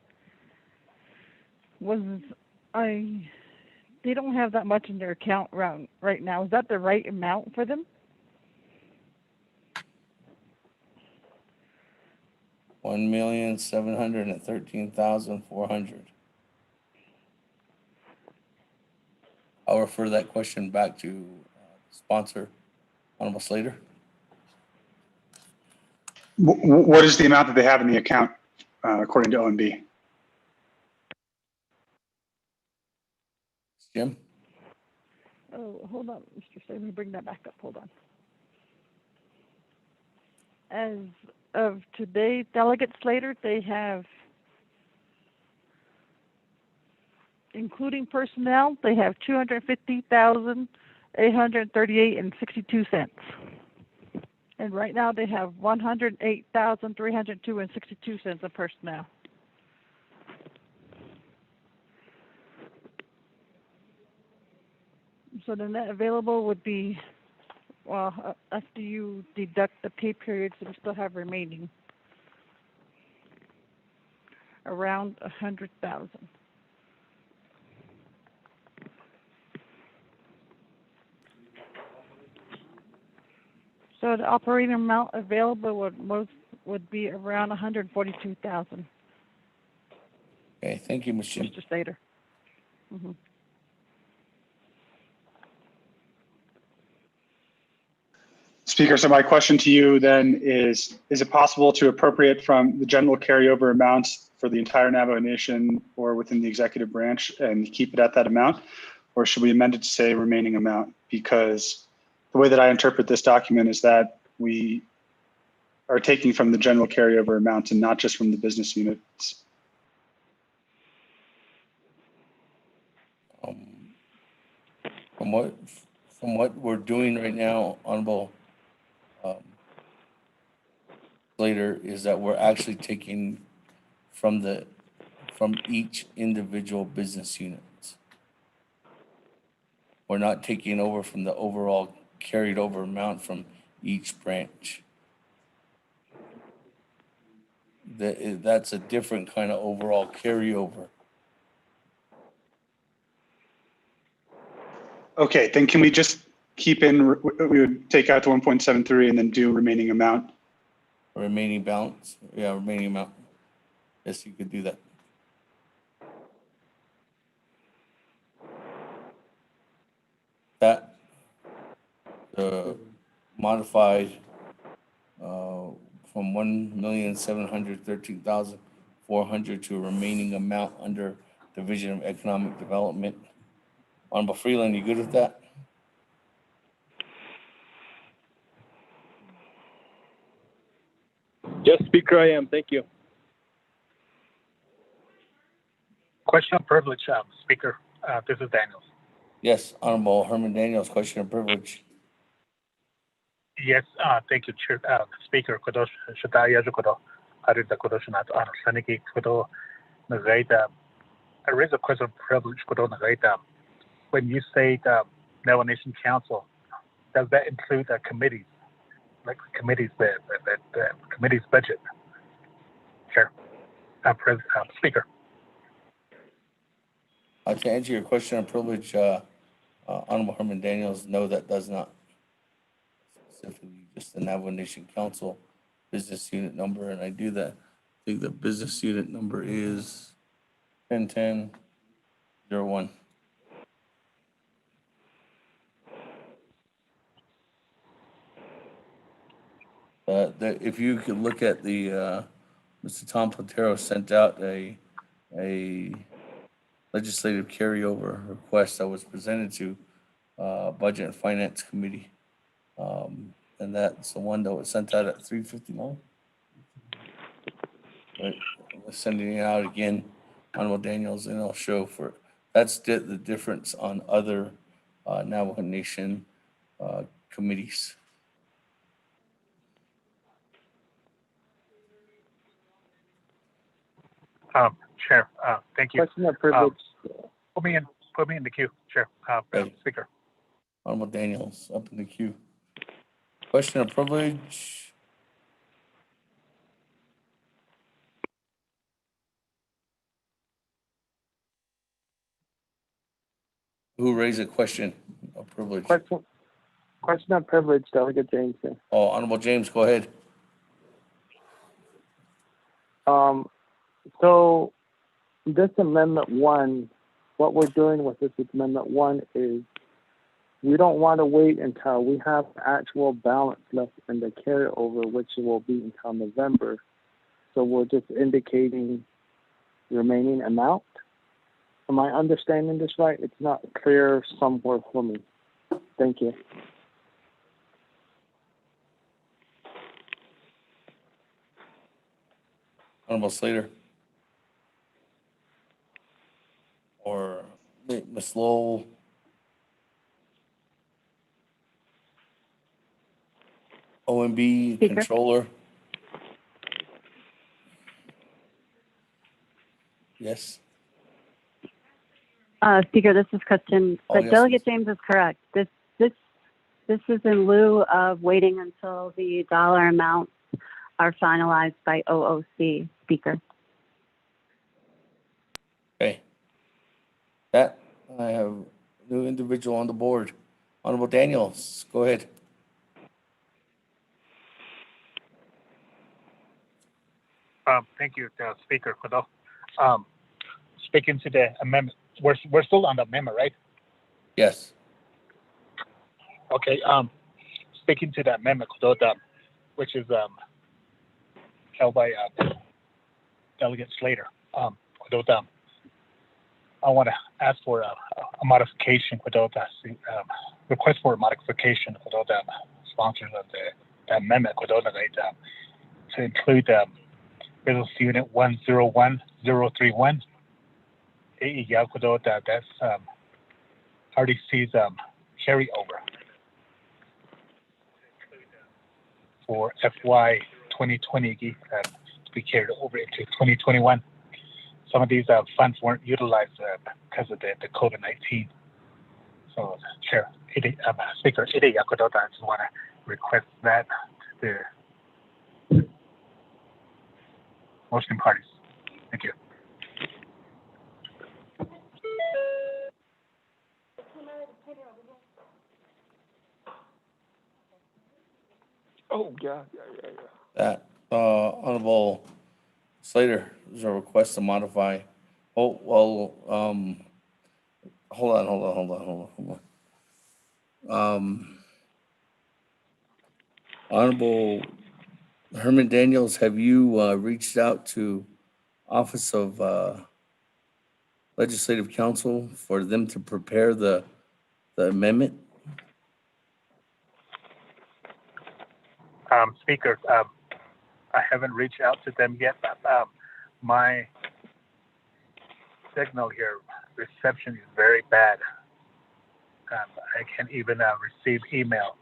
They don't have that much in their account right now. Is that the right amount for them? 1,713,400. I'll refer that question back to sponsor, Honorable Slater. What is the amount that they have in the account, according to OMB? Jim? Oh, hold on, Mr. Slater. Let me bring that back up. Hold on. As of today, Delegate Slater, they have, including personnel, they have 250,838.62 cents. And right now they have 108,302.62 cents of personnel. So the net available would be, well, after you deduct the pay periods that we still have remaining, around 100,000. So the operating amount available would would be around 142,000, Okay, thank you, Ms. Chin. Mr. Slater. Mhm. Speaker, so my question to you then is it possible to appropriate from the general carryover amounts for the entire Navajo Nation or within the executive branch and keep it at that amount? Or should we amend it to say remaining amount? Because the way that I interpret this document is that we are taking from the general carryover amounts and not just from the business units. From what we're doing right now, Honorable Slater, is that we're actually taking from each individual business units. We're not taking over from the overall carried over amount from each branch. That's a different kind of overall carryover. Okay, then can we just keep in, we would take out the 1.73 and then do remaining amount? Remaining balance? Yeah, remaining amount. Yes, you could do that. That modified from 1,713,400 to a remaining amount under Division of Economic Development. Honorable Freeland, you good with that? Yes, Speaker, I am. Thank you. Question of privilege, Speaker. This is Daniels. Yes, Honorable Herman Daniels, question of privilege. Yes, thank you, Chair. Speaker, kudo shitaya kudo arida kudo shinat saniki kudo nagaita. I raise a question of privilege kudo nagaita. When you say the Navajo Nation Council, does that include the committees, like the committees, the committee's budget? Chair, Speaker. To answer your question of privilege, Honorable Herman Daniels, no, that does not. Specifically, just the Navajo Nation Council business unit number, and I do that. I think the business unit number is 1010-01. If you could look at the, Mr. Tom Platero sent out a legislative carryover request that was presented to Budget and Finance Committee. And that's the one that was sent out at 3:59. Right. Sending it out again, Honorable Daniels, and I'll show that's the difference on other Navajo Nation committees. Chair, thank you. Question of privilege. Put me in the queue, Chair. Speaker. Honorable Daniels, up in the queue. Question of privilege. Who raised a question of privilege? Question of privilege, Delegate Jameson. Oh, Honorable James, go ahead. So this Amendment 1, what we're doing with this Amendment 1 is we don't want to wait until we have actual balance left in the carryover, which will be until November. So we're just indicating remaining amount. Am I understanding this right? It's not clear somewhere for me. Thank you. Honorable Slater. Or Ms. Lowell. OMB Speaker. Controller. Yes. Speaker, this is Kristen, but yes, Delegate James is correct. This is in lieu of waiting until the dollar amounts are finalized by OOC, Speaker. Okay. That I have a new individual on the board. Honorable Daniels, go ahead. Thank you, Speaker Kudo. Speaking to the amendment, we're still on the amendment, right? Yes. Okay. Speaking to the amendment, Kudo, which is held by Delegate Slater. Kudo, I want to ask for a modification, Kudo, request for a modification, Kudo, sponsors of the amendment, Kudo, to include Business Unit 101031. That's RDC's carryover for FY 2020 to be carried over into 2021. Some of these funds weren't utilized because of the COVID-19. So, Chair, Speaker, I just want to request that to the motion parties. Thank you. Oh, yeah. That, Honorable Slater, there's a request to modify. Oh, well, hold on. Honorable Herman Daniels, have you reached out to Office of Legislative Counsel for them to prepare the amendment? Speaker, I haven't reached out to them yet. My signal here, reception is very bad. I can't even receive email.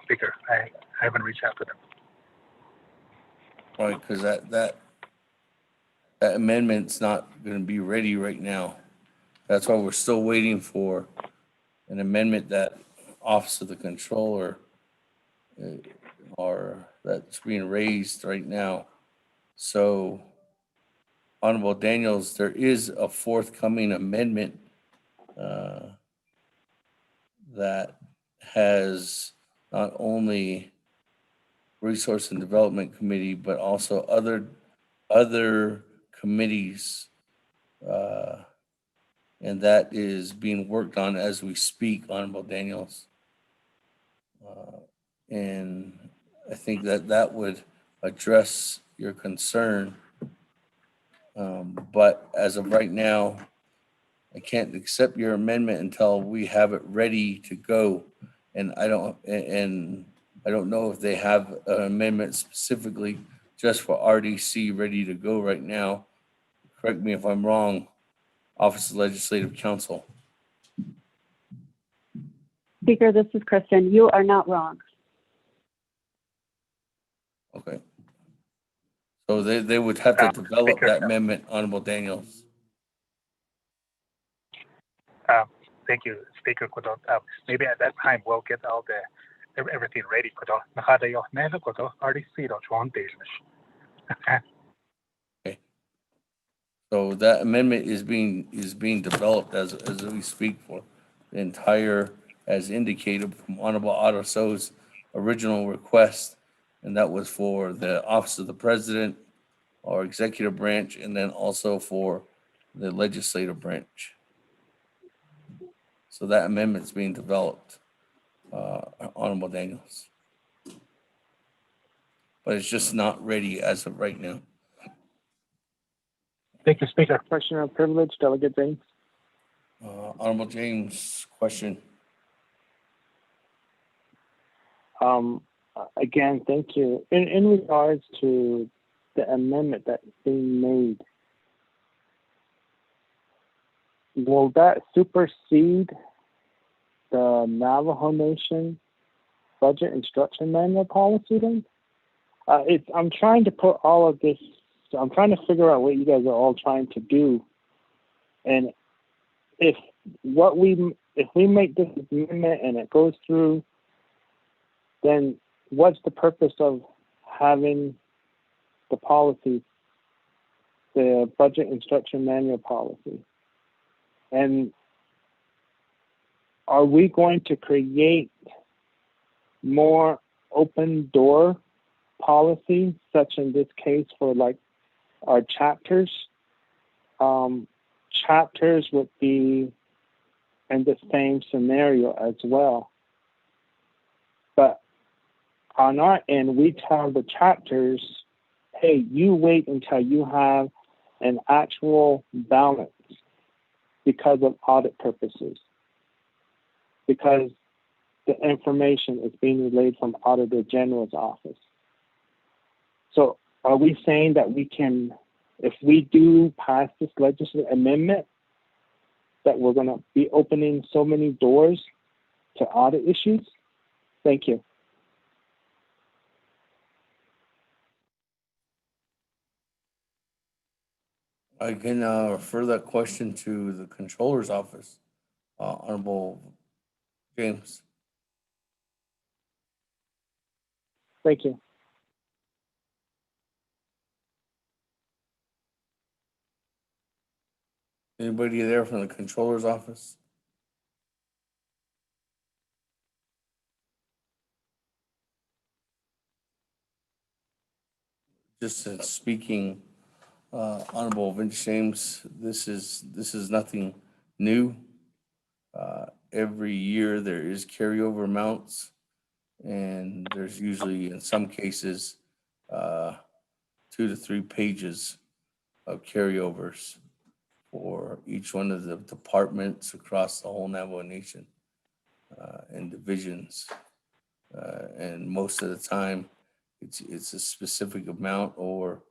Speaker, I haven't reached out to them. Right, because that amendment's not going to be ready right now. That's why we're still waiting for an amendment that Office of the Controller or that's being raised right now. So, Honorable Daniels, there is a forthcoming amendment that has not only Resource and Development Committee, but also other committees, and that is being worked on as we speak, Honorable Daniels. And I think that would address your concern. But as of right now, I can't accept your amendment until we have it ready to go. And I don't know if they have an amendment specifically just for RDC ready to go right now. Correct me if I'm wrong, Office of Legislative Counsel. Speaker, this is Kristen. You are not wrong. Okay. So they would have to develop that amendment, Honorable Daniels. Thank you, Speaker Kudo. Maybe at that time we'll get all everything ready. Kudo. Okay. So that amendment is being developed as we speak for the entire, as indicated from Honorable Otto So's original request, and that was for the Office of the President or Executive Branch, and then also for the Legislative Branch. So that amendment's being developed, Honorable Daniels. But it's just not ready as of right now. Thank you, Speaker. Question of privilege, Delegate James. Honorable James, question. Again, thank you. In regards to the amendment that's being made, will that supersede the Navajo Nation budget instruction manual policy then? I'm trying to put all of this, I'm trying to figure out what you guys are all trying to do. And if we make this amendment and it goes through, then what's the purpose of having the policy, the budget instruction manual policy? And are we going to create more open door policy, such in this case for like our chapters. Chapters would be in the same scenario as well. But on our end, we tell the chapters, hey, you wait until you have an actual balance because of audit purposes. Because the information is being relayed from Auditor General's office. So are we saying that we can, if we do pass this legislative amendment, that we're going to be opening so many doors to audit issues? Thank you. I can refer that question to the Controller's office, Honorable James. Thank you. Anybody there from the Controller's office? Just speaking, Honorable Vince James, this is nothing new. Every year there is carryover amounts, and there's usually, in some cases, 2 to 3 pages of carryovers for each one of the departments across the whole Navajo Nation and divisions. And most of the time, it's a specific amount, or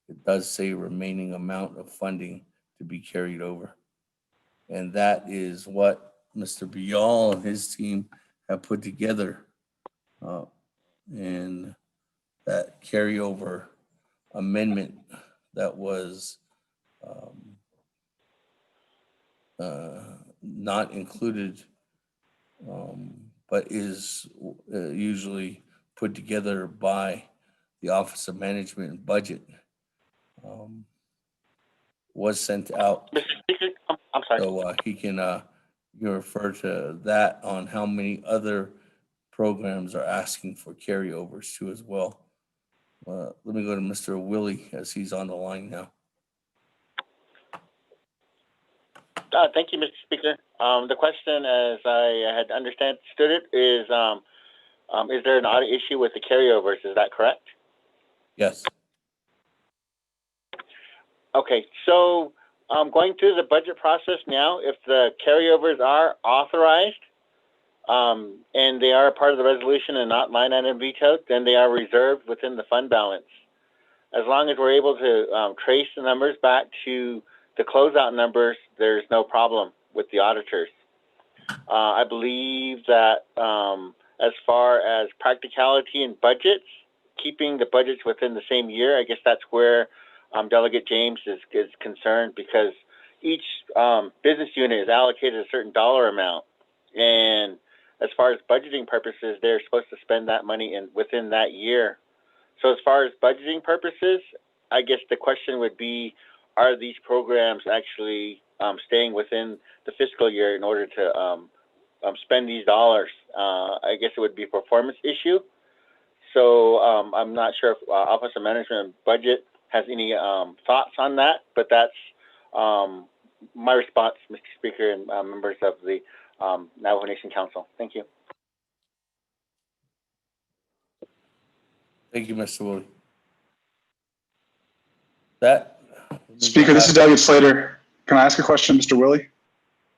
it does say remaining amount of funding to be carried over. And that is what Mr. Bial and his team have put together. And that carryover amendment that was not included, but is usually put together by the Office of Management and Budget, was sent out. Mr. Speaker, I'm sorry. So he can refer to that on how many other programs are asking for carryovers too as well. Let me go to Mr. Willie as he's on the line now. Thank you, Mr. Speaker. The question, as I had understood it, is there an audit issue with the carryovers? Is that correct? Yes. Okay, so going through the budget process now, if the carryovers are authorized and they are a part of the resolution and not line item vetoed, then they are reserved within the fund balance. As long as we're able to trace the numbers back to the closeout numbers, there's no problem with the auditors. I believe that as far as practicality and budgets, keeping the budgets within the same year, I guess that's where Delegate James is concerned, because each business unit is allocated a certain dollar amount. And as far as budgeting purposes, they're supposed to spend that money within that year. So as far as budgeting purposes, I guess the question would be, are these programs actually staying within the fiscal year in order to spend these dollars? I guess it would be a performance issue. So I'm not sure if Office of Management and Budget has any thoughts on that, but that's my response, Mr. Speaker, and members of the Navajo Nation Council. Thank you. Thank you, Mr. Willie. That Speaker, this is Delegate Slater. Can I ask a question, Mr. Willie?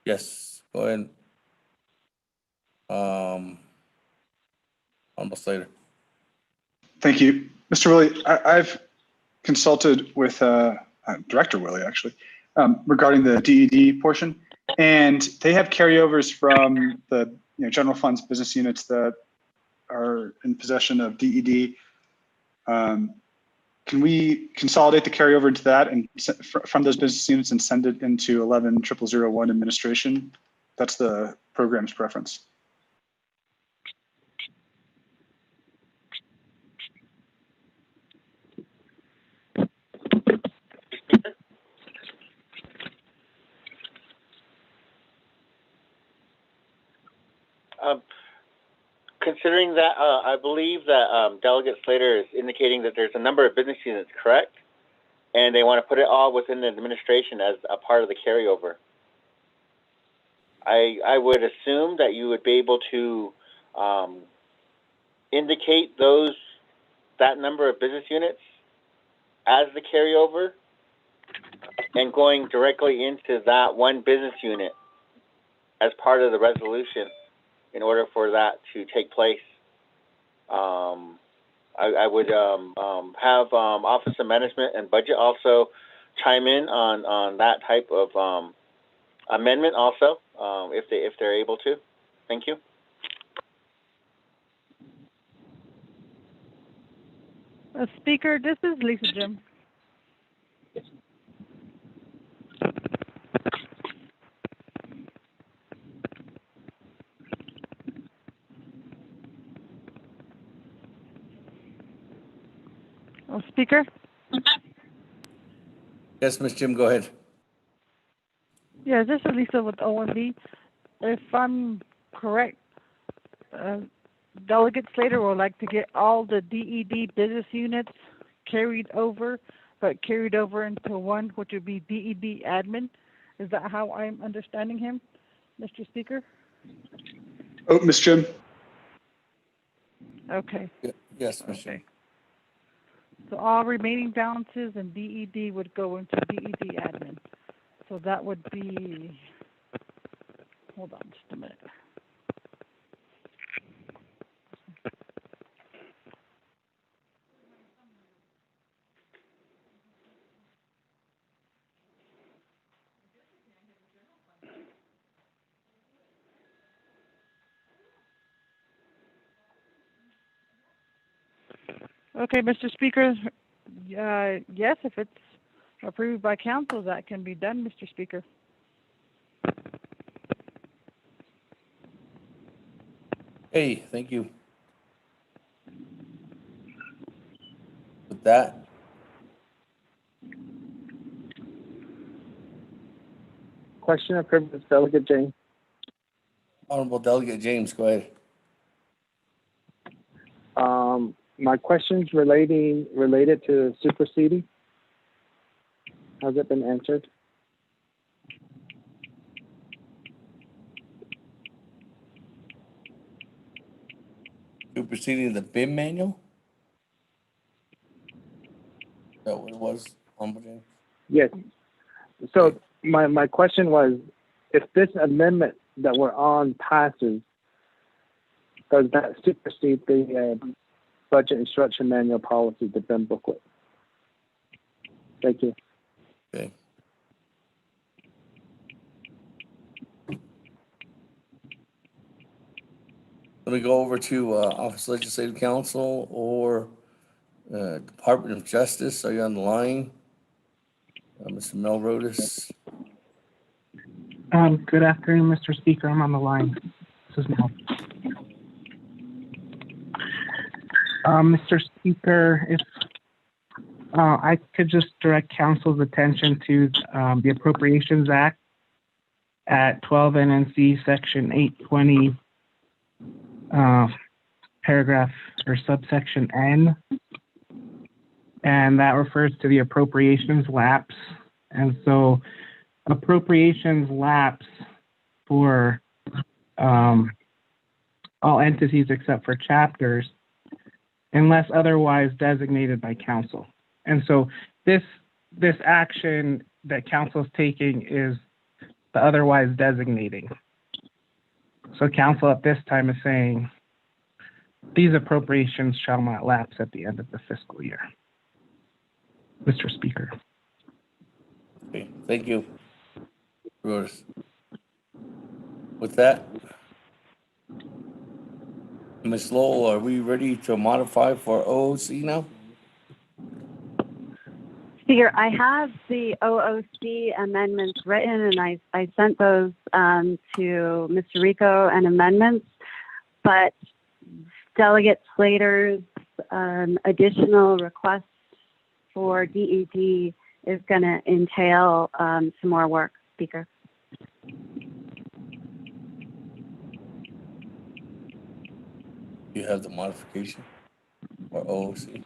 Yes, go ahead. Almost later. Thank you. Mr. Willie, I've consulted with Director Willie, actually, regarding the DED portion, and they have carryovers from the general funds business units that are in possession of DED. Can we consolidate the carryover into that and from those business units and send it into 11-0001 administration? That's the program's preference. considering that, I believe that Delegate Slater is indicating that there's a number of business units, correct? And they want to put it all within the administration as a part of the carryover. I would assume that you would be able to indicate that number of business units as the carryover and going directly into that one business unit as part of the resolution in order for that to take place. I would have Office of Management and Budget also chime in on that type of amendment also, if they're able to. Thank you. Speaker, this is Lisa Jim. Speaker? Yes, Ms. Jim, go ahead. Yeah, this is Lisa with OMB. If I'm correct, Delegate Slater would like to get all the DED business units carried over, but carried over into one, which would be DED admin. Is that how I'm understanding him, Mr. Speaker? Oh, Ms. Jim? Okay. Yes, Ms. Jim. So all remaining balances in DED would go into DED admin. So that would be, hold on just a minute. Okay, Mr. Speaker, yes, if it's approved by council, that can be done, Mr. Speaker. Hey, thank you. With that, Question of privilege, Delegate James. Honorable Delegate James, go ahead. My question's related to superseding. Has it been answered? Superseding the BIM manual? Is that what it was, Honorable James? Yes. So my question was, if this amendment that we're on passes, does that supersede the budget instruction manual policy, the BIM booklet? Thank you. Okay. Let me go over to Office Legislative Council or Department of Justice. Are you on the line? Mr. Mel Rodas. Good afternoon, Mr. Speaker. I'm on the line. This is Mel. Mr. Speaker, if I could just direct council's attention to the Appropriations Act at 12 NNC Section 820, paragraph or subsection N, and that refers to the appropriations lapse. And so appropriations lapse for all entities except for chapters unless otherwise designated by council. And so this action that council is taking is the otherwise designating. So council at this time is saying these appropriations shall not lapse at the end of the fiscal year. Mr. Speaker. Okay, thank you. Rodas. With that, Ms. Lowell, are we ready to modify for OOC now? Speaker, I have the OOC amendments written, and I sent those to Mr. Rico and amendments, but Delegate Slater's additional request for DED is going to entail some more work, Speaker. You have the modification or OOC?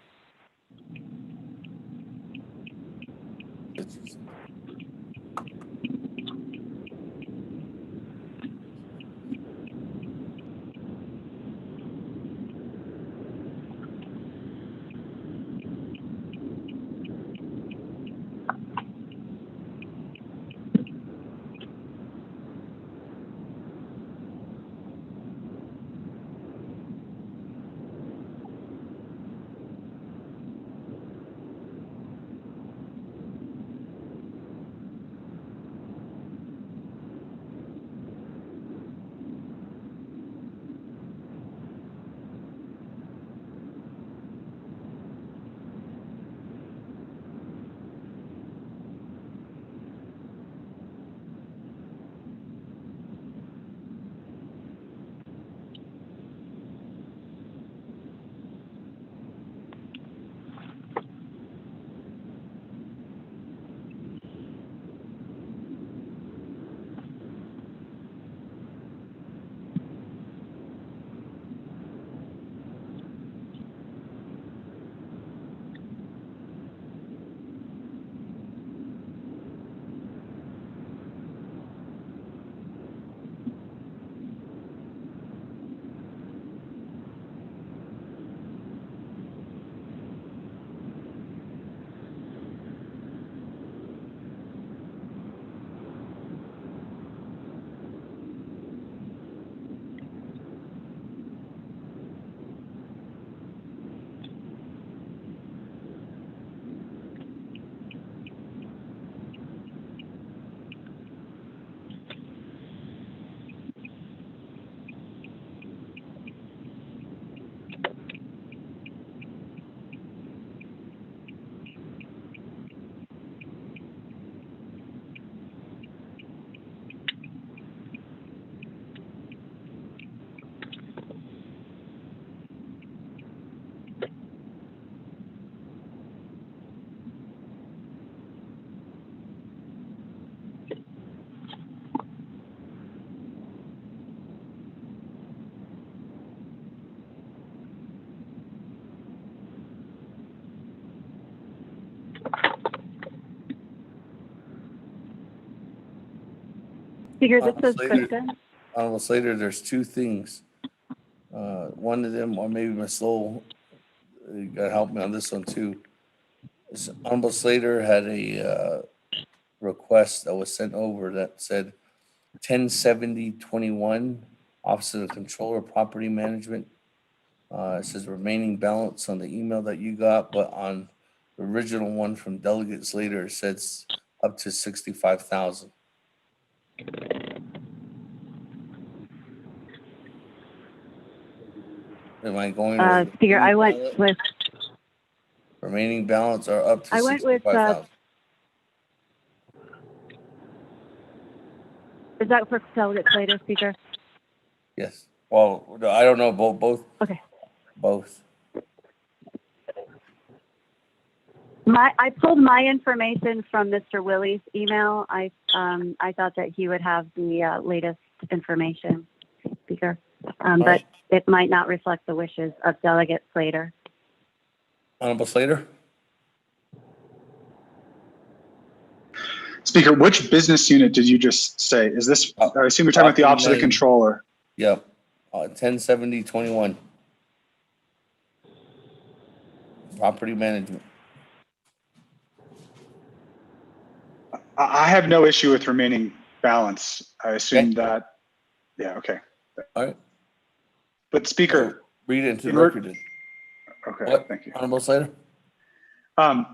Speaker, this is Kristen. Honorable Slater, there's two things. One of them, or maybe Ms. Lowell, you gotta help me on this one too. Honorable Slater had a request that was sent over that said 107021, Office of the Controller, Property Management. It says remaining balance on the email that you got, but on the original one from Delegate Slater, it says up to 65,000. Am I going with Speaker, I went with remaining balance or up to I went with 65,000? is that for Delegate Slater, Speaker? Yes. Well, no, I don't know, both. Okay. Both. I pulled my information from Mr. Willie's email. I thought that he would have the latest information, Speaker, but right. It might not reflect the wishes of Delegate Slater. Honorable Slater? Speaker, which business unit did you just say? Is this, I assume you're talking about the Office of the Controller. Yep. 107021. Property Management. I have no issue with remaining balance. I assume that, yeah, okay. All right. But Speaker. Read it into the record. Okay, thank you. Honorable Slater? I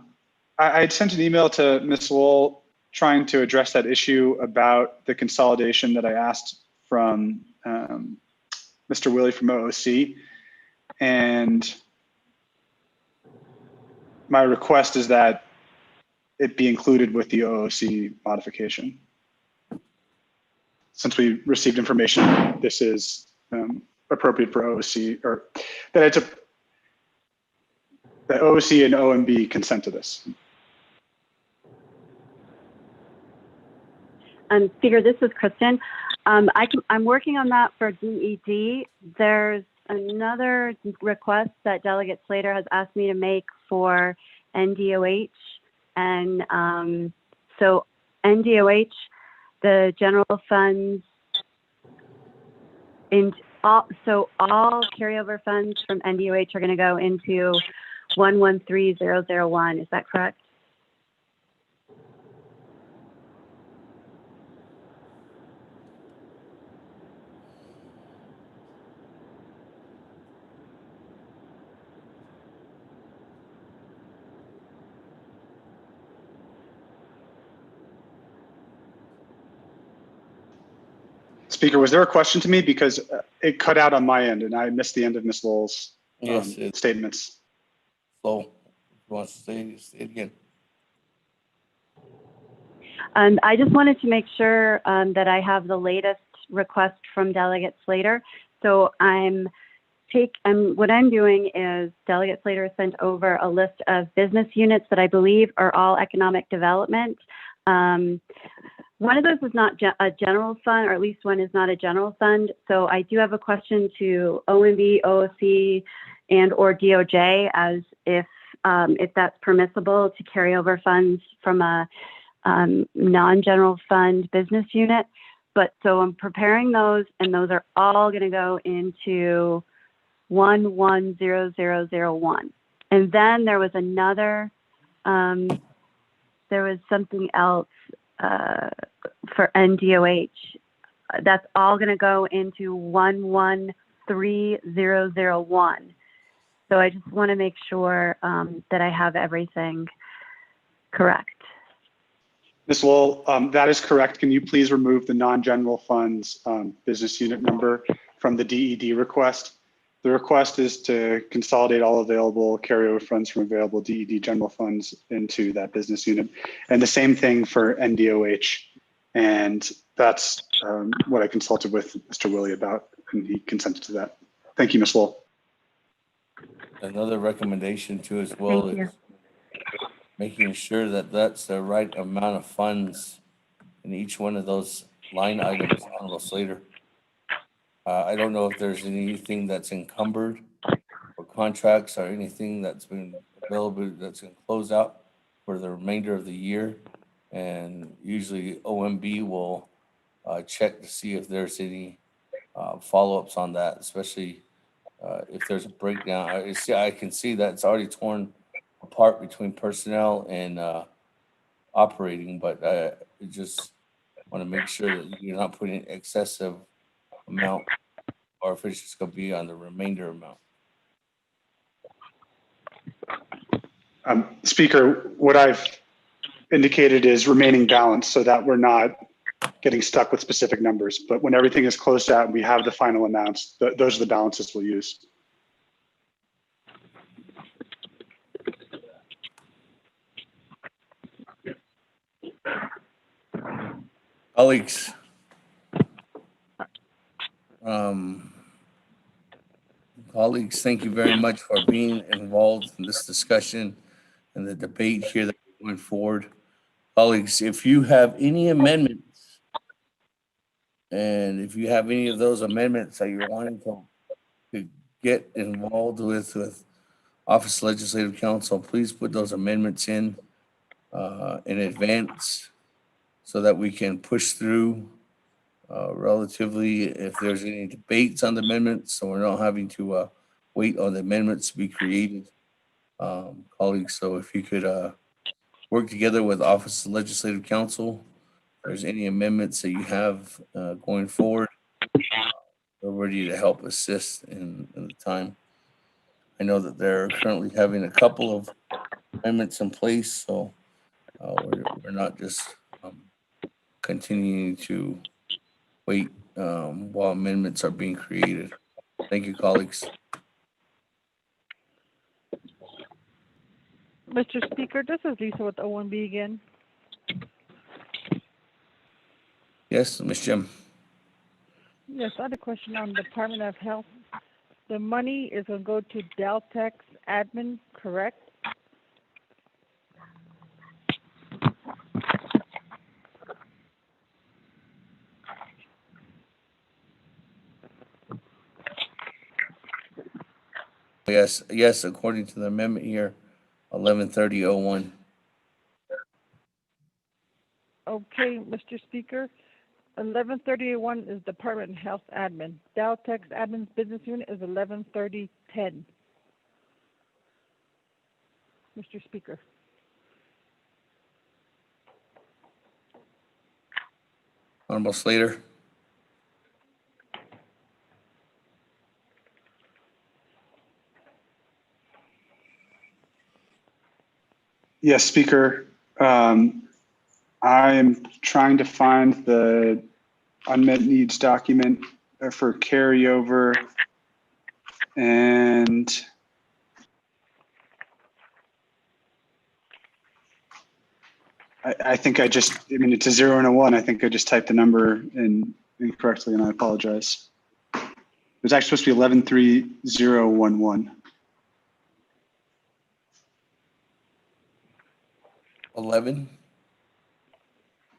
had sent an email to Ms. Lowell trying to address that issue about the consolidation that I asked from Mr. Willie from OOC. And my request is that it be included with the OOC modification. Since we received information, this is appropriate for OOC, or that it's that OOC and OMB consent to this. Speaker, this is Kristen. I'm working on that for DED. There's another request that Delegate Slater has asked me to make for NDOH. And so NDOH, the general funds, all carryover funds from NDOH are going to go into 113001. Is that correct? Speaker, was there a question to me? Because it cut out on my end and I missed the end of Ms. Lowell's statements. Lowell, wants to say it again. I just wanted to make sure that I have the latest request from Delegate Slater. So what I'm doing is Delegate Slater sent over a list of business units that I believe are all economic development. One of those is not a general fund, or at least one is not a general fund. So I do have a question to OMB, OOC, and or DOJ as if that's permissible to carry over funds from a non-general fund business unit. But so I'm preparing those, and those are all going to go into 110001. And then there was another, there was something else for NDOH. That's all going to go into 113001. So I just want to make sure that I have everything correct. Ms. Lowell, that is correct. Can you please remove the non-general funds business unit number from the DED request? The request is to consolidate all available carryover funds from available DED general funds into that business unit. And the same thing for NDOH. And that's what I consulted with Mr. Willie about, and he consented to that. Thank you, Ms. Lowell. Another recommendation too as well is making sure that that's the right amount of funds in each one of those line items, Honorable Slater. I don't know if there's anything that's encumbered or contracts or anything that's been available that's going to close out for the remainder of the year. And usually OMB will check to see if there's any follow-ups on that, especially if there's a breakdown. I can see that it's already torn apart between personnel and operating, but I just want to make sure that you're not putting excessive amount, or if it's just going to be on the remainder amount. Speaker, what I've indicated is remaining balance so that we're not getting stuck with specific numbers. But when everything is closed out and we have the final amounts, those are the balances we'll use. Colleagues, thank you very much for being involved in this discussion and the debate here that we're going forward. Colleagues, if you have any amendments, and if you have any of those amendments that you're wanting to get involved with Office of Legislative Counsel, please put those amendments in advance so that we can push through relatively if there's any debates on the amendments, so we're not having to wait on the amendments to be created. Colleagues, so if you could work together with Office of Legislative Counsel, if there's any amendments that you have going forward, we're ready to help assist in the time. I know that they're currently having a couple of amendments in place, so we're not just continuing to wait while amendments are being created. Thank you, colleagues. Mr. Speaker, this is Lisa with OMB again. Yes, Ms. Jim. Yes, I had a question on the Department of Health. The money is going to go to Deltek's admin, correct? Yes, according to the amendment here, 113001. Okay, Mr. Speaker, 113001 is Department of Health Admin. Daltex Admin's business unit is 113010. Mr. Speaker. Honorable Slater. Yes, Speaker. I am trying to find the unmet needs document for carryover, and I think I mean, it's a 0 and a 1. I think I just typed the number in incorrectly, and I apologize. It was actually supposed to be 113011. 11.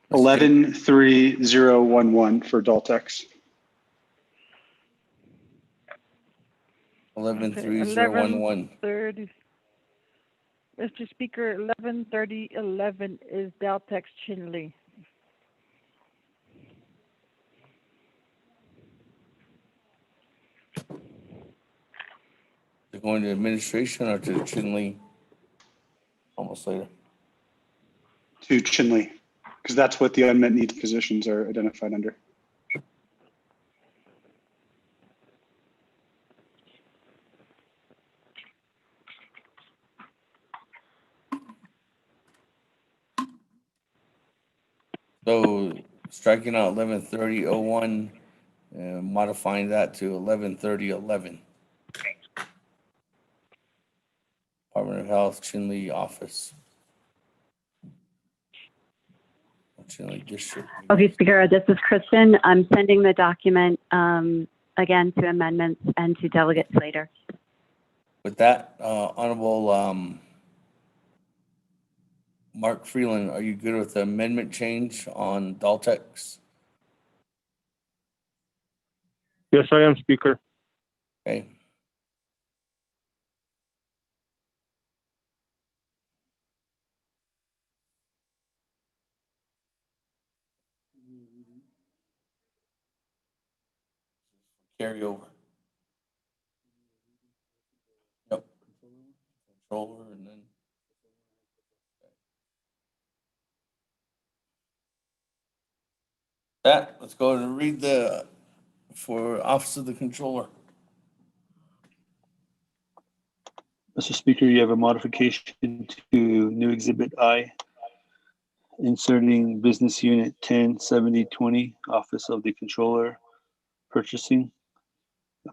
113011 for Daltex. 113011. 1130. Mr. Speaker, 113011 is Daltex Chinley. They're going to administration or to Chinley? Almost later. To Chinley, because that's what the unmet needs positions are identified under. So striking out 113001 and modifying that to 113011. Department of Health, Chinley office. Chinley district. Okay, Speaker, this is Kristen. I'm sending the document again to amendments and to Delegate Slater. With that, Honorable Mark Freeland, are you good with the amendment change on Daltex? Yes, I am, Speaker. Okay. Carry over. Yep. Controller and then. That, let's go and read for Office of the Controller. Mr. Speaker, you have a modification to new Exhibit I, inserting Business Unit 107020, Office of the Controller, purchasing,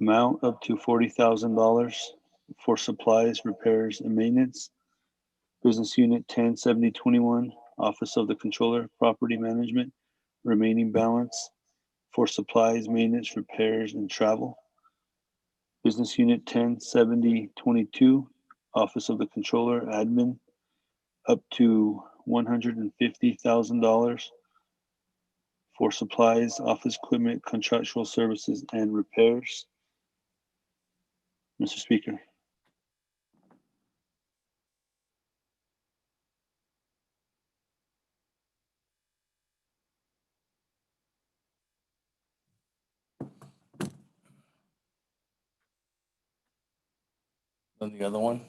amount up to $40,000 for supplies, repairs, and maintenance. Business Unit 107021, Office of the Controller, property management, remaining balance for supplies, maintenance, repairs, and travel. Business Unit 107022, Office of the Controller, admin, up to $150,000 for supplies, office equipment, contractual services, and repairs. Mr. Speaker. Then the other one.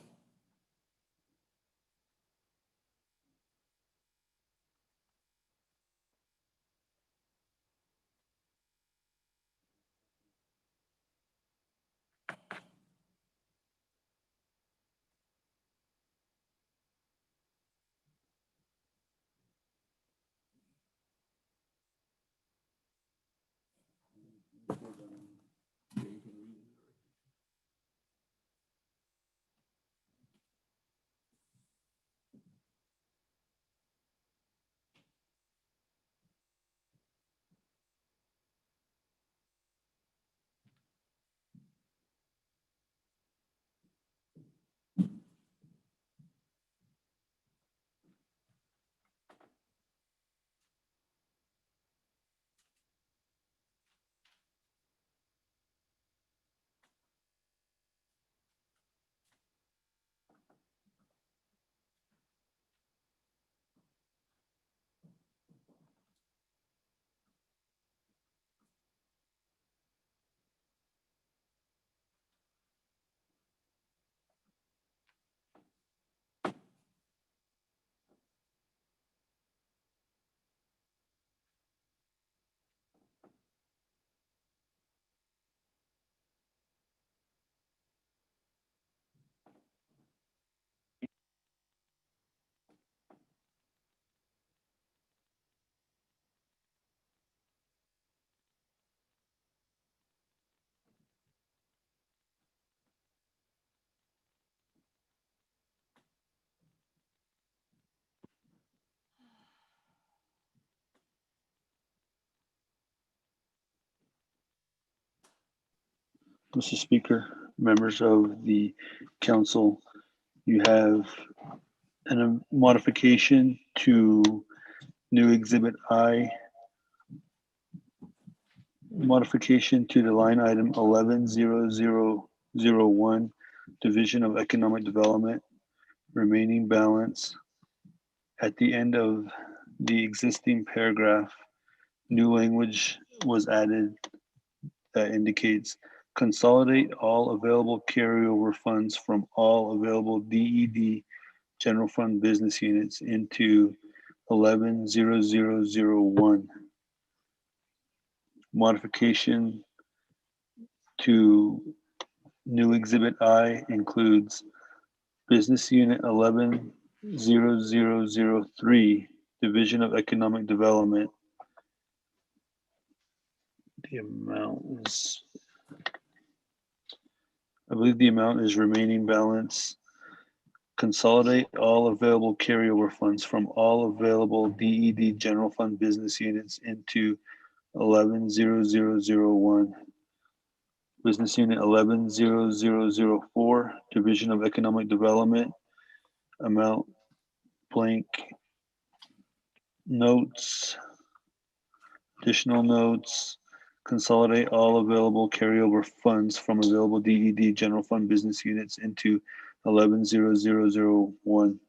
Mr. Speaker, members of the council, you have a modification to new Exhibit I, modification to the line item 110001, Division of Economic Development, remaining balance. At the end of the existing paragraph, new language was added that indicates consolidate all available carryover funds from all available DED general fund business units into 110001. Modification to new Exhibit I includes Business Unit 110003, Division of Economic Development. The amount is, I believe the amount is remaining balance. Consolidate all available carryover funds from all available DED general fund business units into 110001. Business Unit 110004, Division of Economic Development, amount blank. Notes, additional notes, consolidate all available carryover funds from available DED general fund business units into 110001.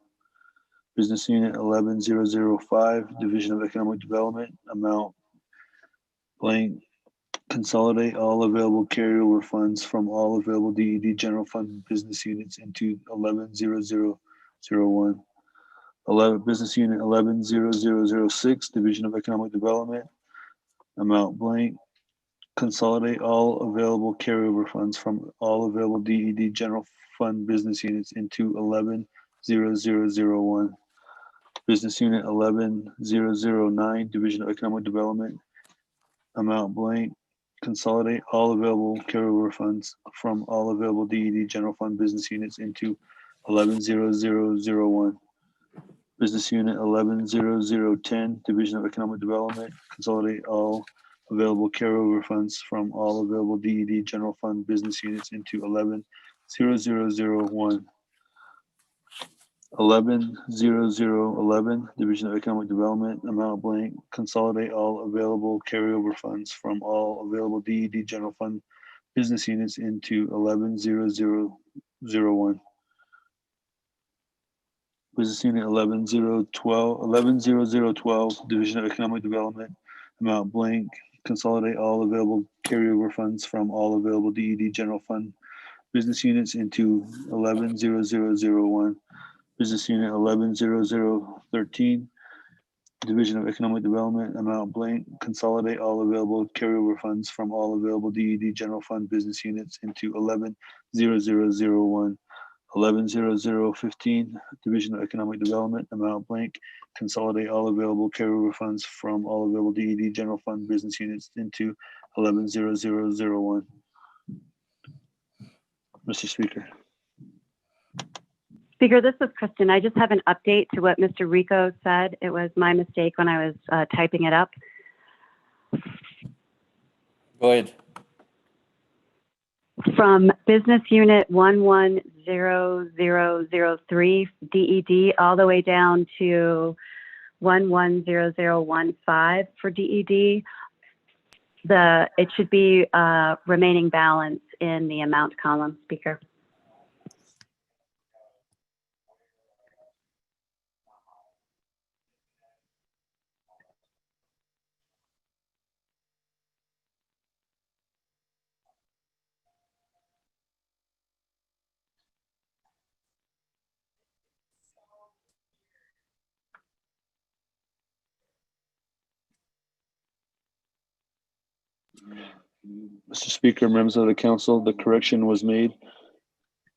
Business Unit 110005, Division of Economic Development, amount blank. Consolidate all available carryover funds from all available DED general fund business units into 110001. 11 Business Unit 110006, Division of Economic Development, amount blank. Consolidate all available carryover funds from all available DED general fund business units into 110001. Business Unit 11009, Division of Economic Development, amount blank. Consolidate all available carryover funds from all available DED general fund business units into 110001. Business Unit 110010, Division of Economic Development, consolidate all available carryover funds from all available DED general fund business units into 110001. 110011, Division of Economic Development, amount blank, consolidate all available carryover funds from all available DED general fund business units into 110001. Business Unit 110012, Division of Economic Development, amount blank, consolidate all available carryover funds from all available DED general fund business units into 110001. Business Unit 110013, Division of Economic Development, amount blank, consolidate all available carryover funds from all available DED general fund business units into 110001. 110015, Division of Economic Development, amount blank, consolidate all available carryover funds from all available DED general fund business units into 110001. Mr. Speaker. Speaker, this is Kristen. I just have an update to what Mr. Rico said. It was my mistake when I was typing it up. Go ahead. From Business Unit 110003 DED all the way down to 110015 for DED, it should be remaining balance in the amount column, Speaker. Mr. Speaker, members of the council, the correction was made.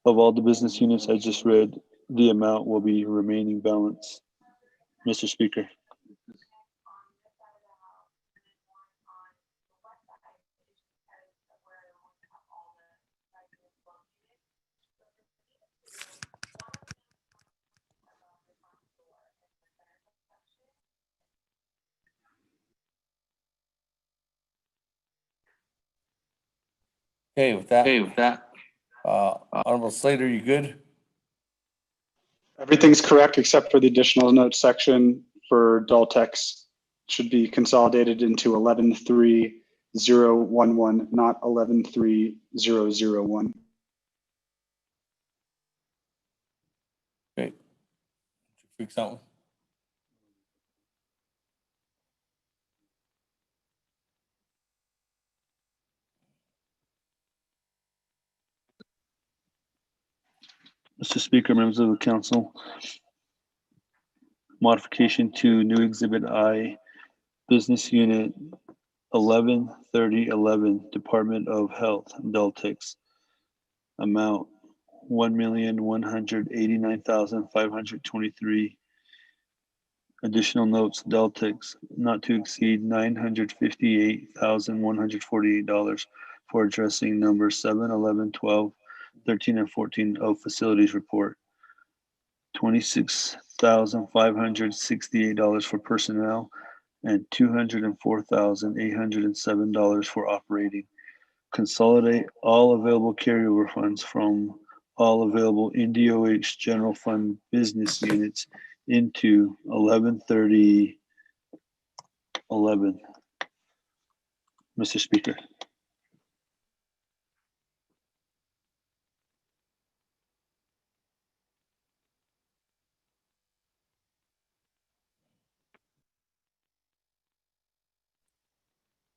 Of all the business units I just read, the amount will be remaining balance. Mr. Speaker. Okay, with that, Honorable Slater, you good? Everything's correct except for the additional notes section for Daltex should be consolidated into 113011, not 113001. Great. Did you fix something? Mr. Speaker, members of the council, modification to new Exhibit I, Business Unit 113011, Department of Health, Daltex, amount 1,189,523. Additional notes, Daltex, not to exceed $958,148 for addressing numbers 7, 11, 12, 13, and 14 of Facilities Report. $26,568 for personnel and $204,807 for operating. Consolidate all available carryover funds from all available NDOH general fund business units into 113011. Mr. Speaker.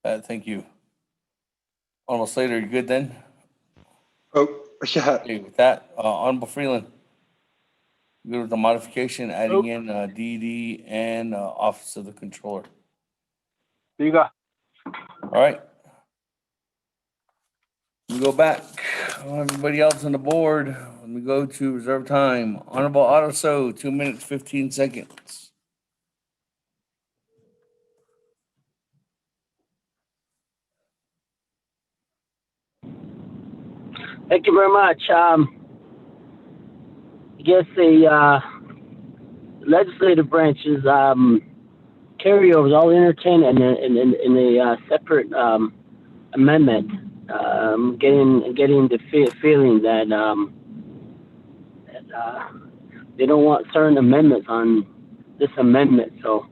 Thank you. Honorable Slater, you good then? Oh, yeah. Okay, with that, Honorable Freeland, you good with the modification, adding in DD and Office of the Controller. There you go. All right. We go back. Everybody else on the board, let me go to reserve time. Honorable Otto, 2 minutes, 15 seconds. Thank you very much. I guess the legislative branches carryovers all entertained in a separate amendment. Getting the feeling that they don't want certain amendments on this amendment, so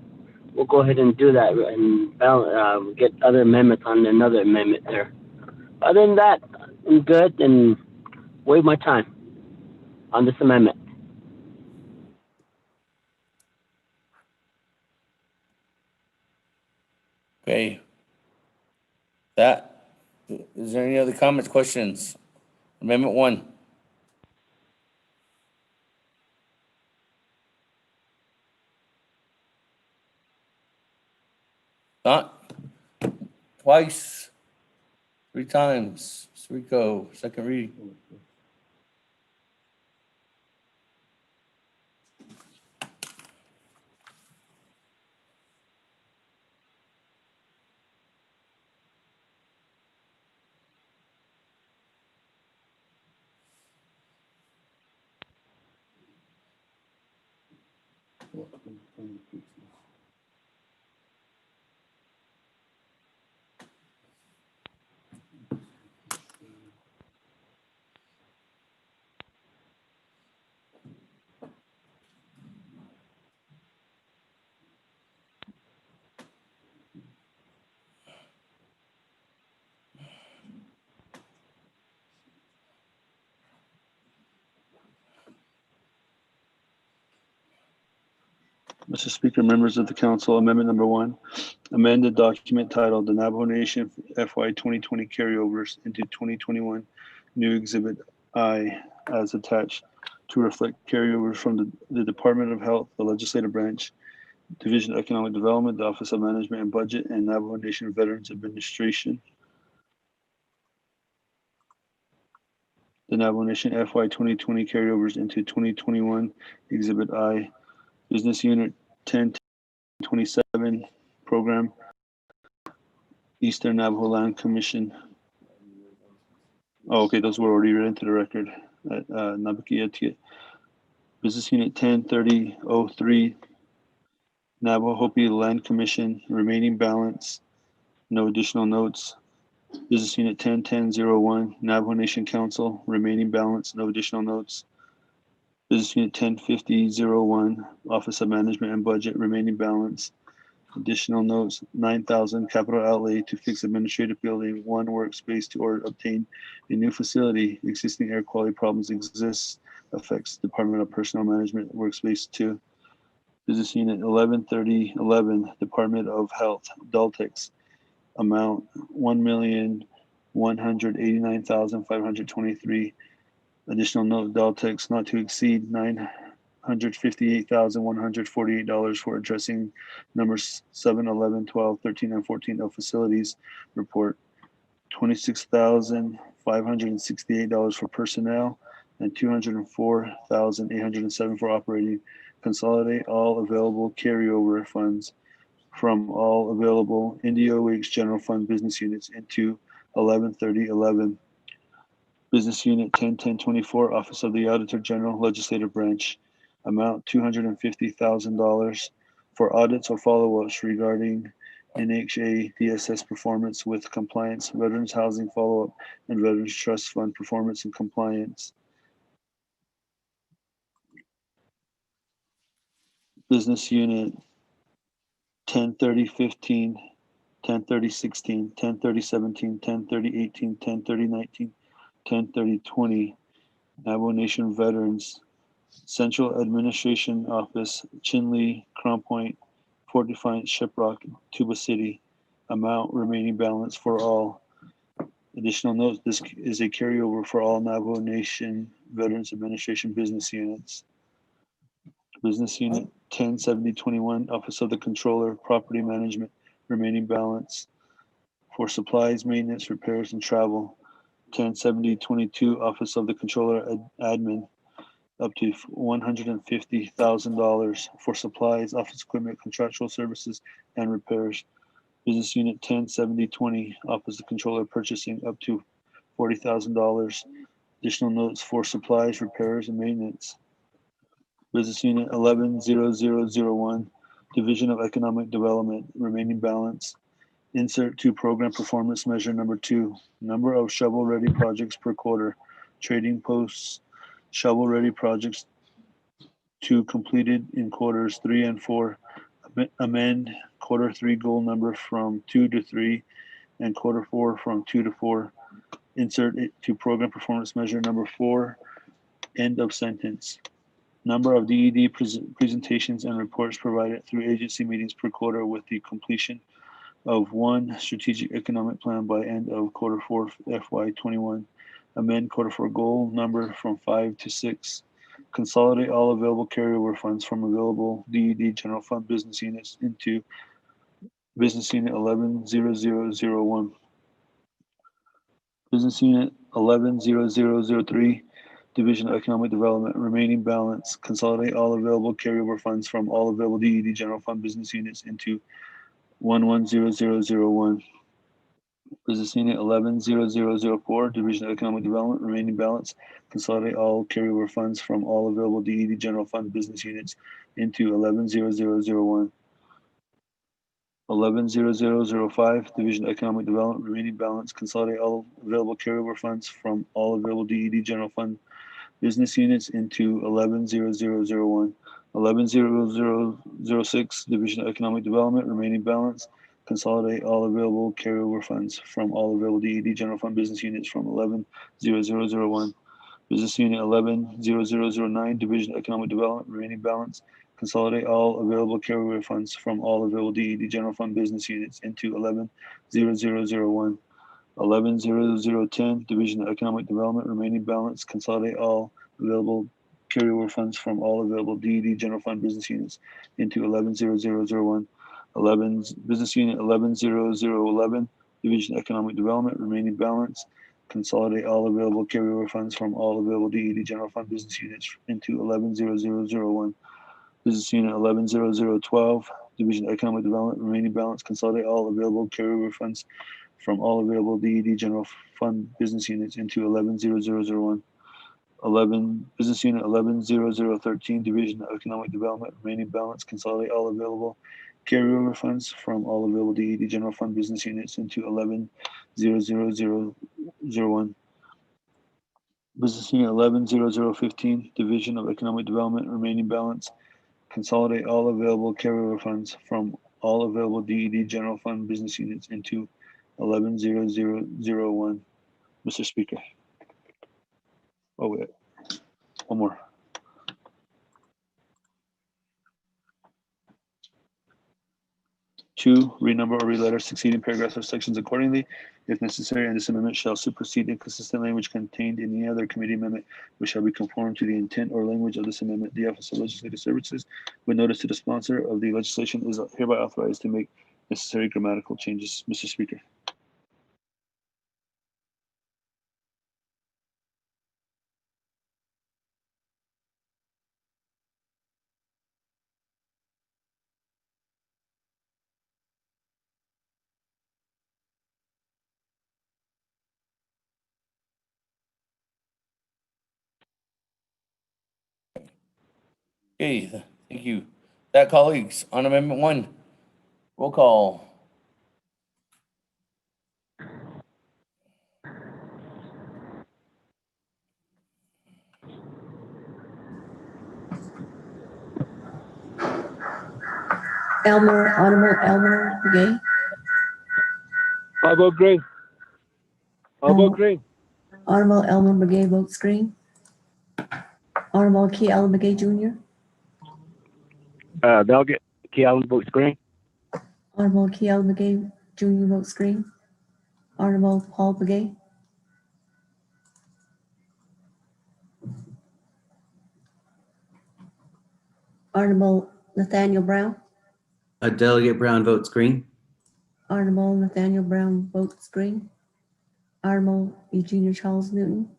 we'll go ahead and do that and get other amendments on another amendment there. Other than that, I'm good and waive my time on this amendment. Okay. Is there any other comments, questions? Amendment 1. Not twice, 3 times. Rico, second reading. Mr. Speaker, members of the council, amendment number 1, amend the document titled the Navajo Nation FY 2020 carryovers into 2021 new Exhibit I as attached to reflect carryovers from the Department of Health, the Legislative Branch, Division of Economic Development, the Office of Management and Budget, and Navajo Nation Veterans Administration. The Navajo Nation FY 2020 carryovers into 2021 Exhibit I, Business Unit 1027 Program, Eastern Navajo Land Commission. Oh, okay, those were already read into the record. Nabakia Business Unit 103003, Navajo Hopi Land Commission, remaining balance, no additional notes. Business Unit 101001, Navajo Nation Council, remaining balance, no additional notes. Business Unit 105001, Office of Management and Budget, remaining balance. Additional notes, 9,000 capital outlay to fix administrative building, 1 workspace to obtain a new facility. Existing air quality problems exist, affects Department of Personnel Management workspace 2. Business Unit 113011, Department of Health, Daltex, amount 1,189,523. Additional note, Daltex not to exceed $958,148 for addressing numbers 7, 11, 12, 13, and 14 of facilities report. $26,568 for personnel and $204,807 for operating. Consolidate all available carryover funds from all available NDOH General Fund business units into 113011. Business Unit 101024, Office of the Auditor General, Legislative Branch, amount $250,000 for audits or follow-ups regarding NHA DSS performance with compliance, Veterans Housing follow-up, and Veterans Trust Fund performance and compliance. Business Unit 103015, 103016, 103017, 103018, 103019, 103020, Navajo Nation Veterans, Central Administration Office, Chinle, Crown Point, Fort Defiance, Shiprock, Tuba City, amount remaining balance for all. Additional note, this is a carryover for all Navajo Nation Veterans Administration business units. Business Unit 107021, Office of the Controller, Property Management, remaining balance for supplies, maintenance, repairs, and travel. 107022, Office of the Controller, Admin, up to $150,000 for supplies, office equipment, contractual services, and repairs. Business Unit 107020, Office of Controller, Purchasing, up to $40,000. Additional notes for supplies, repairs, and maintenance. Business Unit 110001, Division of Economic Development, remaining balance. Insert to program performance measure number 2, number of shovel-ready projects per quarter. Trading posts, shovel-ready projects to completed in quarters 3 and 4. Amend quarter 3 goal number from 2 to 3 and quarter 4 from 2 to 4. Insert it to program performance measure number 4, end of sentence. Number of DED presentations and reports provided through agency meetings per quarter with the completion of 1 strategic economic plan by end of quarter 4 FY21. Amend quarter 4 goal number from 5 to 6. Consolidate all available carryover funds from available DED General Fund business units into Business Unit 110001. Business Unit 110003, Division of Economic Development, remaining balance. Consolidate all available carryover funds from all available DED General Fund business units into 110001. Business Unit 110004, Division of Economic Development, remaining balance. Consolidate all carryover funds from all available DED General Fund business units into 110001. 110005, Division of Economic Development, remaining balance. Consolidate all available carryover funds from all available DED General Fund business units into 110001. 110006, Division of Economic Development, remaining balance. Consolidate all available carryover funds from all available DED General Fund business units from 110001. Business Unit 110009, Division of Economic Development, remaining balance. Consolidate all available carryover funds from all available DED General Fund business units into 110001. 110010, Division of Economic Development, remaining balance. Consolidate all available carryover funds from all available DED General Fund business units into 110001. Business Unit 110011, Division of Economic Development, remaining balance. Consolidate all available carryover funds from all available DED General Fund business units into 110001. Business Unit 110012, Division of Economic Development, remaining balance. Consolidate all available carryover funds from all available DED General Fund business units into 110001. Business Unit 110013, Division of Economic Development, remaining balance. Consolidate all available carryover funds from all available DED general fund business units into 11-00001. Business Unit 11-0015, Division of Economic Development, remaining balance. Consolidate all available carryover funds from all available DED general fund business units into 11-0001. Mr. Speaker. Oh, wait. One more. Two, renumber or reletter succeeding paragraphs or sections accordingly, if necessary, and this amendment shall supersede inconsistent language contained in any other committee amendment, which shall be conformed to the intent or language of this amendment. The Office of Legislative Services, with notice to the sponsor of the legislation, is hereby authorized to make necessary grammatical changes. Mr. Speaker. Okay, thank you. That, colleagues, on Amendment 1, roll call. Elmer Begay. I'll vote green. I'll vote green. Honorable Elmer Begay votes green. Honorable Key Allen Begay Jr. Delegate Key Allen votes green. Honorable Key Allen Begay Jr. votes green. Honorable Paul Begay. Honorable Nathaniel Brown. Delegate Brown votes green. Honorable Nathaniel Brown votes green. Honorable Eugenia Charles Newton.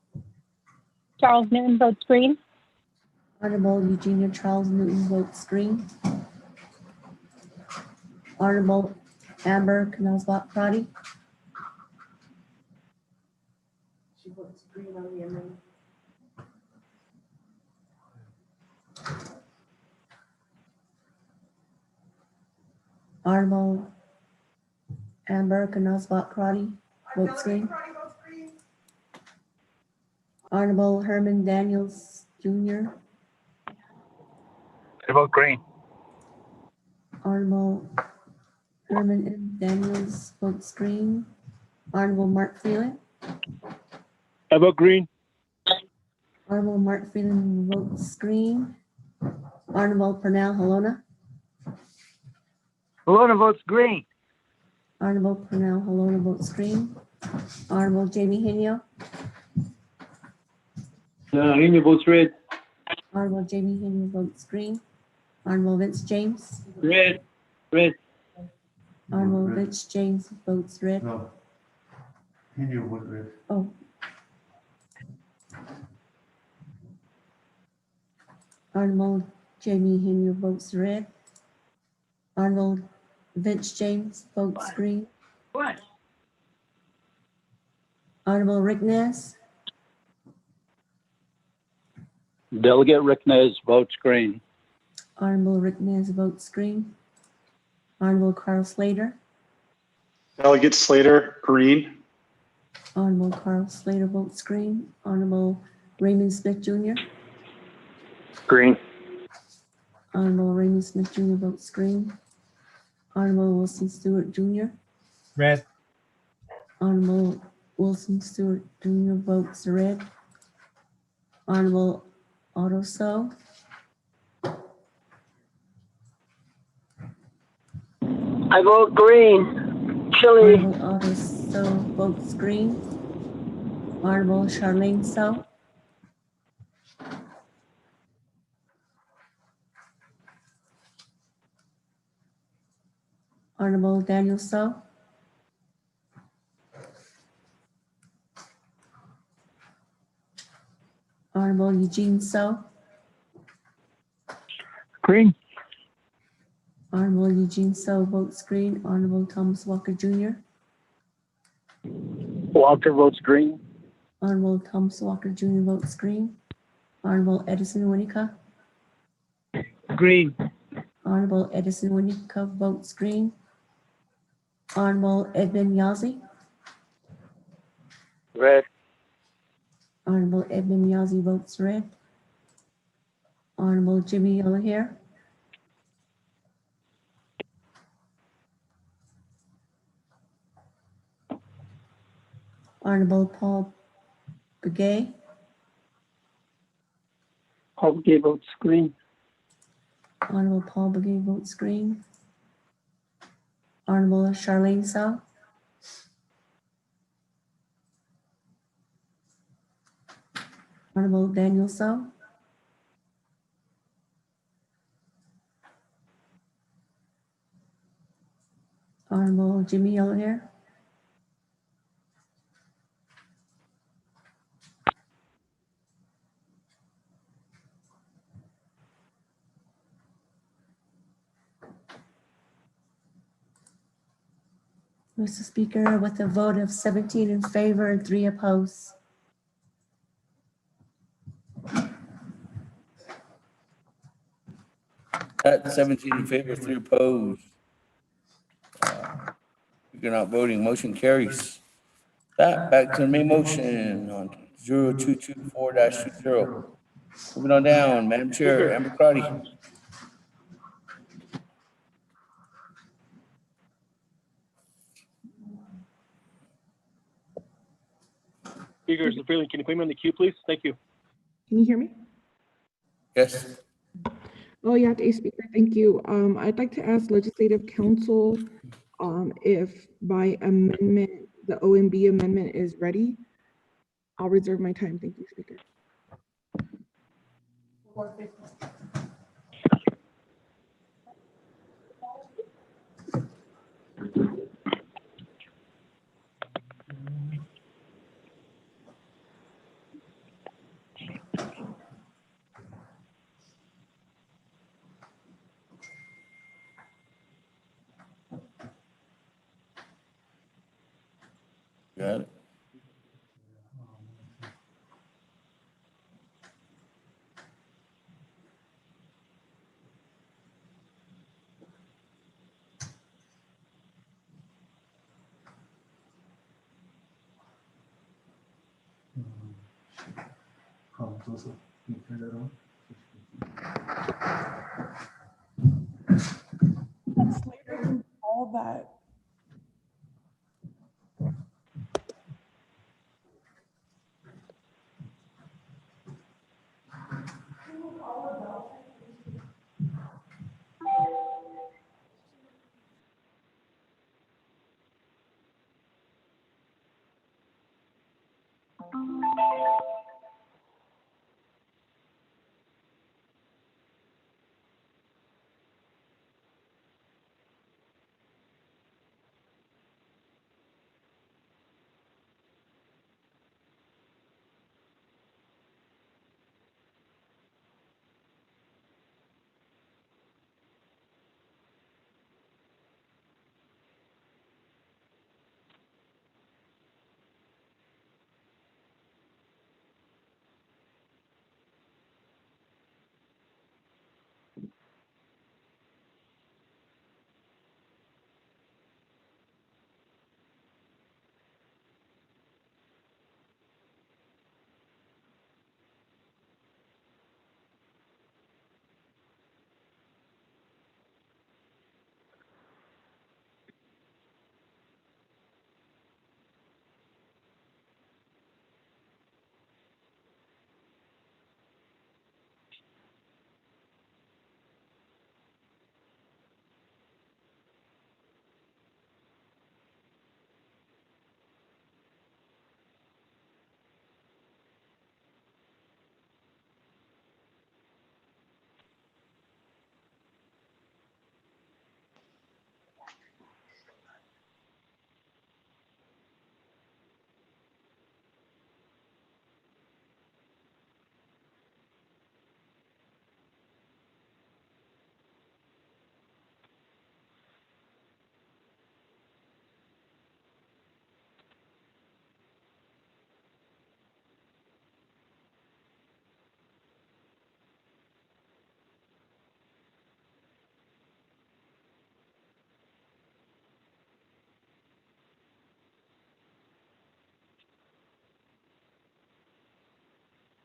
Charles Newton votes green. Honorable Eugenia Charles Newton votes green. Honorable Amber Knowles-Bott Crotty. She votes green on the amendment. Honorable Amber Knowles-Bott Crotty votes green. Honorable Herman Daniels Jr. I vote green. Honorable Herman M. Daniels votes green. Honorable Mark Phelan. I vote green. Honorable Mark Phelan votes green. Honorable Pernell Halona. Halona votes green. Honorable Pernell Halona votes green. Honorable Jamie Henio. Henio votes red. Honorable Jamie Henio votes green. Honorable Vince James. Red. Red. Honorable Vince James votes red. No. Henio votes red. Oh. Honorable Jamie Henio votes red. Honorable Vince James votes green. What? Honorable Rick Ness. Delegate Rick Nez votes green. Honorable Rick Ness votes green. Honorable Carl Slater. Delegate Slater, green. Honorable Carl Slater votes green. Honorable Raymond Smith Jr. Green. Honorable Raymond Smith Jr. votes green. Honorable Wilson Stewart Jr. Red. Honorable Wilson Stewart Jr. votes red. Honorable Otto So. I vote green. Chile. Honorable Otto So votes green. Honorable Charlene So. Honorable Daniel So. Honorable Eugene So. Green. Honorable Eugene So votes green. Honorable Thomas Walker Jr. Walker votes green. Honorable Thomas Walker Jr. votes green. Honorable Edison Winnicott. Green. Honorable Edison Winnicott votes green. Honorable Edmund Yazzie. Red. Honorable Edmund Yazzie votes red. Honorable Jimmy Yellowhair. Honorable Paul Begay. Paul Begay votes green. Honorable Paul Begay votes green. Honorable Charlene Sow. Honorable Daniel Sow. Honorable Jimmy Yellowhair. Mr. Speaker, with a vote of 17 in favor and 3 opposed. At 17 in favor, 3 opposed. You're not voting, motion carries. That, back to the main motion on 0224-20. Moving on down, Madam Chair, Amber Crotty. Speaker, Freeland, can you put me on the queue, please? Thank you. Can you hear me? Yes. Oh, yeah, Day Speaker, thank you. I'd like to ask Legislative Council if by amendment, the OMB amendment is ready. I'll reserve my time. Thank you, Speaker. Got it. All that.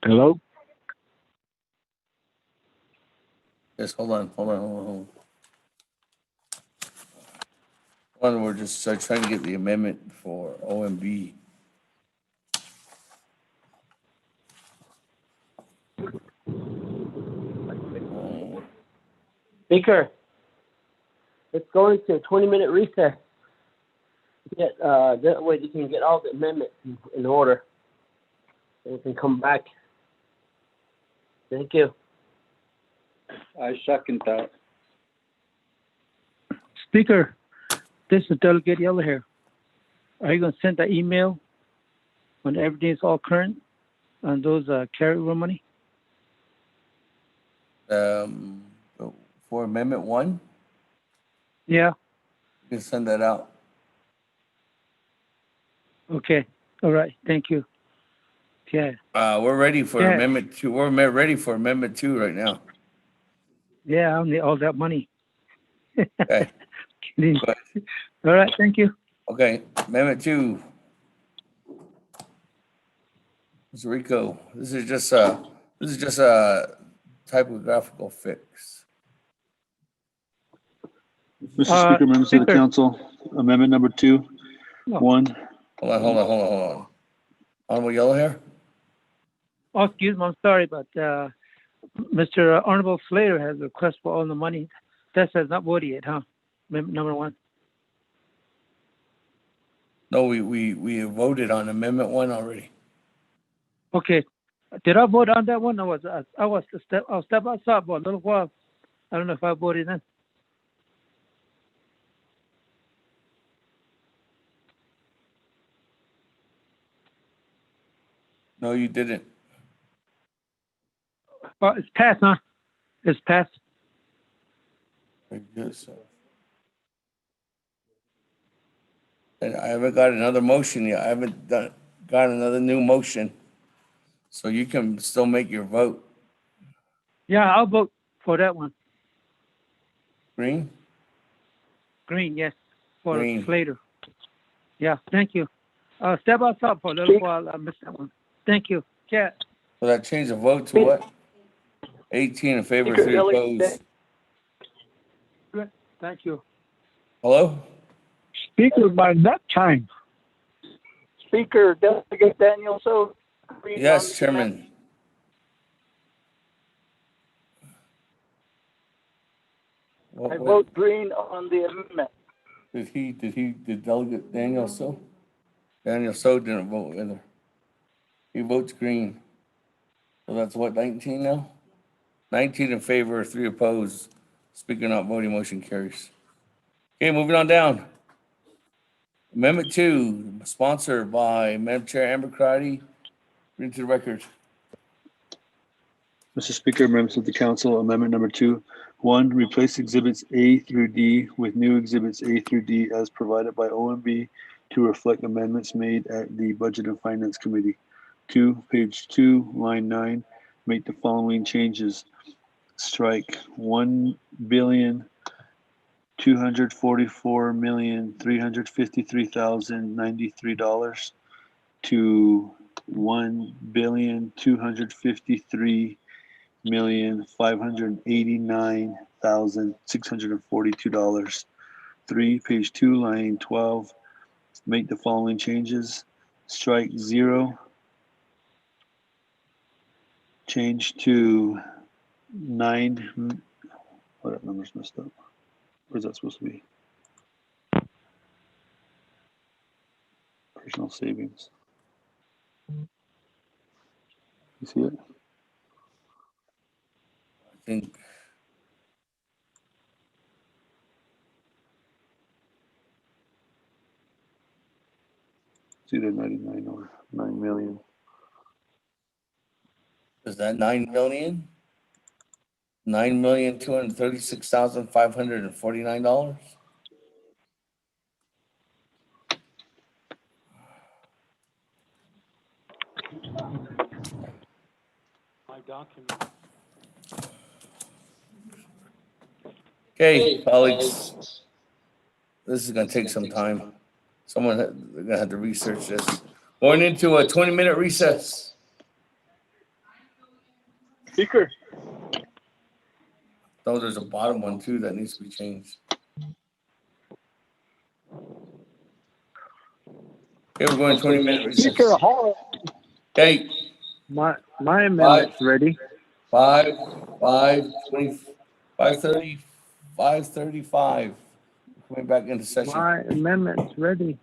Hello? Yes, hold on. We're just trying to get the amendment for OMB. Speaker, let's go into a 20-minute recess. That way you can get all the amendments in order. And we can come back. Thank you. I second that. Speaker, this is Delegate Yellow here. Are you going to send the email when everything is all current on those carryover money? For Amendment 1, Yeah. you can send that out. Okay. All right. Thank you. Yeah. We're ready for Yeah. Amendment 2. We're ready for Amendment 2 right now. Yeah, I need all that money. Okay. Kidding. All right. Thank you. Okay. Amendment 2. Mr. Rico, this is just a typographical fix. Mr. Speaker, members of the council, amendment number 2, No. 1. Hold on. Honorable Yellow Hair? Oh, excuse me. I'm sorry, but Mr. Honorable Slater has a request for all the money. That says not voted yet, huh? Number 1. No, we voted on Amendment 1 already. Okay. Did I vote on that one? I was step outside for a little while. I don't know if I voted then. No, you didn't. Oh, it's passed, huh? It's passed. Very good, sir. And I haven't got another motion yet. I haven't got another new motion. So you can still make your vote. Yeah, I'll vote for that one. Green? Green, yes. For Green. Slater. Yeah, thank you. Step outside for a little while. I missed that one. Thank you. Yeah. So that changed the vote to what? 18 in favor, 3 opposed. Good. Thank you. Hello? Speaker, by that time. Speaker, Delegate Daniel So. Yes, Chairman. I vote green on the amendment. Did Delegate Daniel So? Daniel So didn't vote either. He votes green. So that's what, 19 now? 19 in favor, 3 opposed. Speaker not voting, motion carries. Okay, moving on down. Amendment 2, sponsored by Madam Chair Amber Crotty. Read to the record. Mr. Speaker, members of the council, amendment number 2, 1, replace exhibits A through D with new exhibits A through D as provided by OMB to reflect amendments made at the Budget and Finance Committee. 2, page 2, line 9, make the following changes. Strike $1,244,353,093 to $1,253,589,642. 3, page 2, line 12. Make the following changes. Strike 0. Change to 9. Oh, that number's messed up. Where's that supposed to be? Personal savings. You see it? I think. It's either 99 or 9 million. Is that 9 million? $9,236,549? My document. Okay, colleagues. This is going to take some time. They're going to have to research this. Going into a 20-minute recess. Speaker. Oh, there's a bottom one too that needs to be changed. Okay, we're going 20-minute recess. Speaker Hall. Okay. My amendment's ready. 5:35. Coming back into session. My amendment's ready.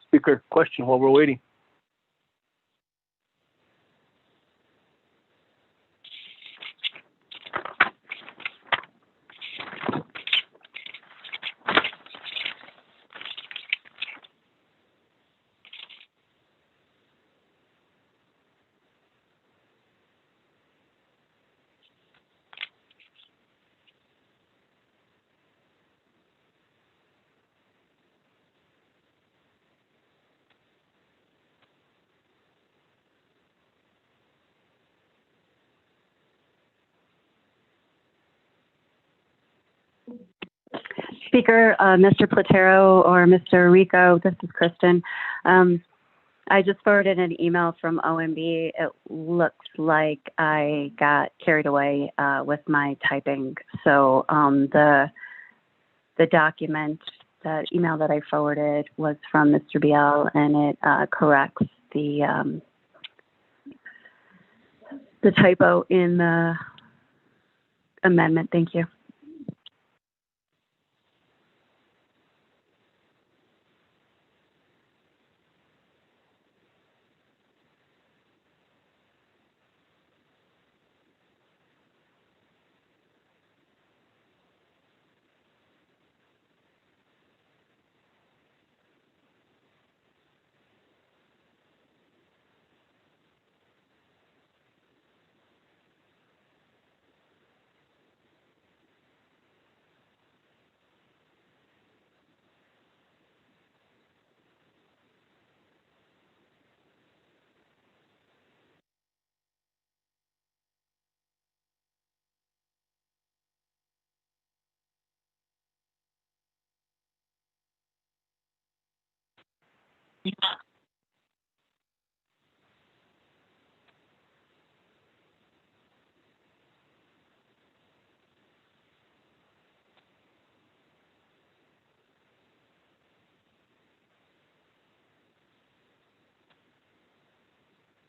Speaker, question while we're waiting. Speaker, Mr. Platero or Mr. Rico, this is Kristen. I just forwarded an email from OMB. It looks like I got carried away with my typing. So the document, the email that I forwarded was from Mr. BL, and it corrects the typo in the amendment. Thank you.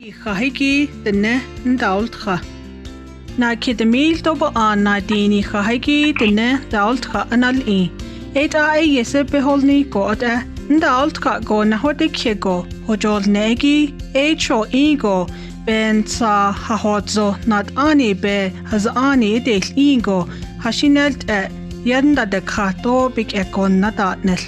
Khahiki the ne ndault kha na kidemil to ba an na dini chahegi dine dault cha anal I. Et a yese beholni go at a dault cha go na hode kiego, hojol negi, cho ego, ben sa hahodzo not ani be has ani del ego, hashinelt yenda de kato big ekon na datnel.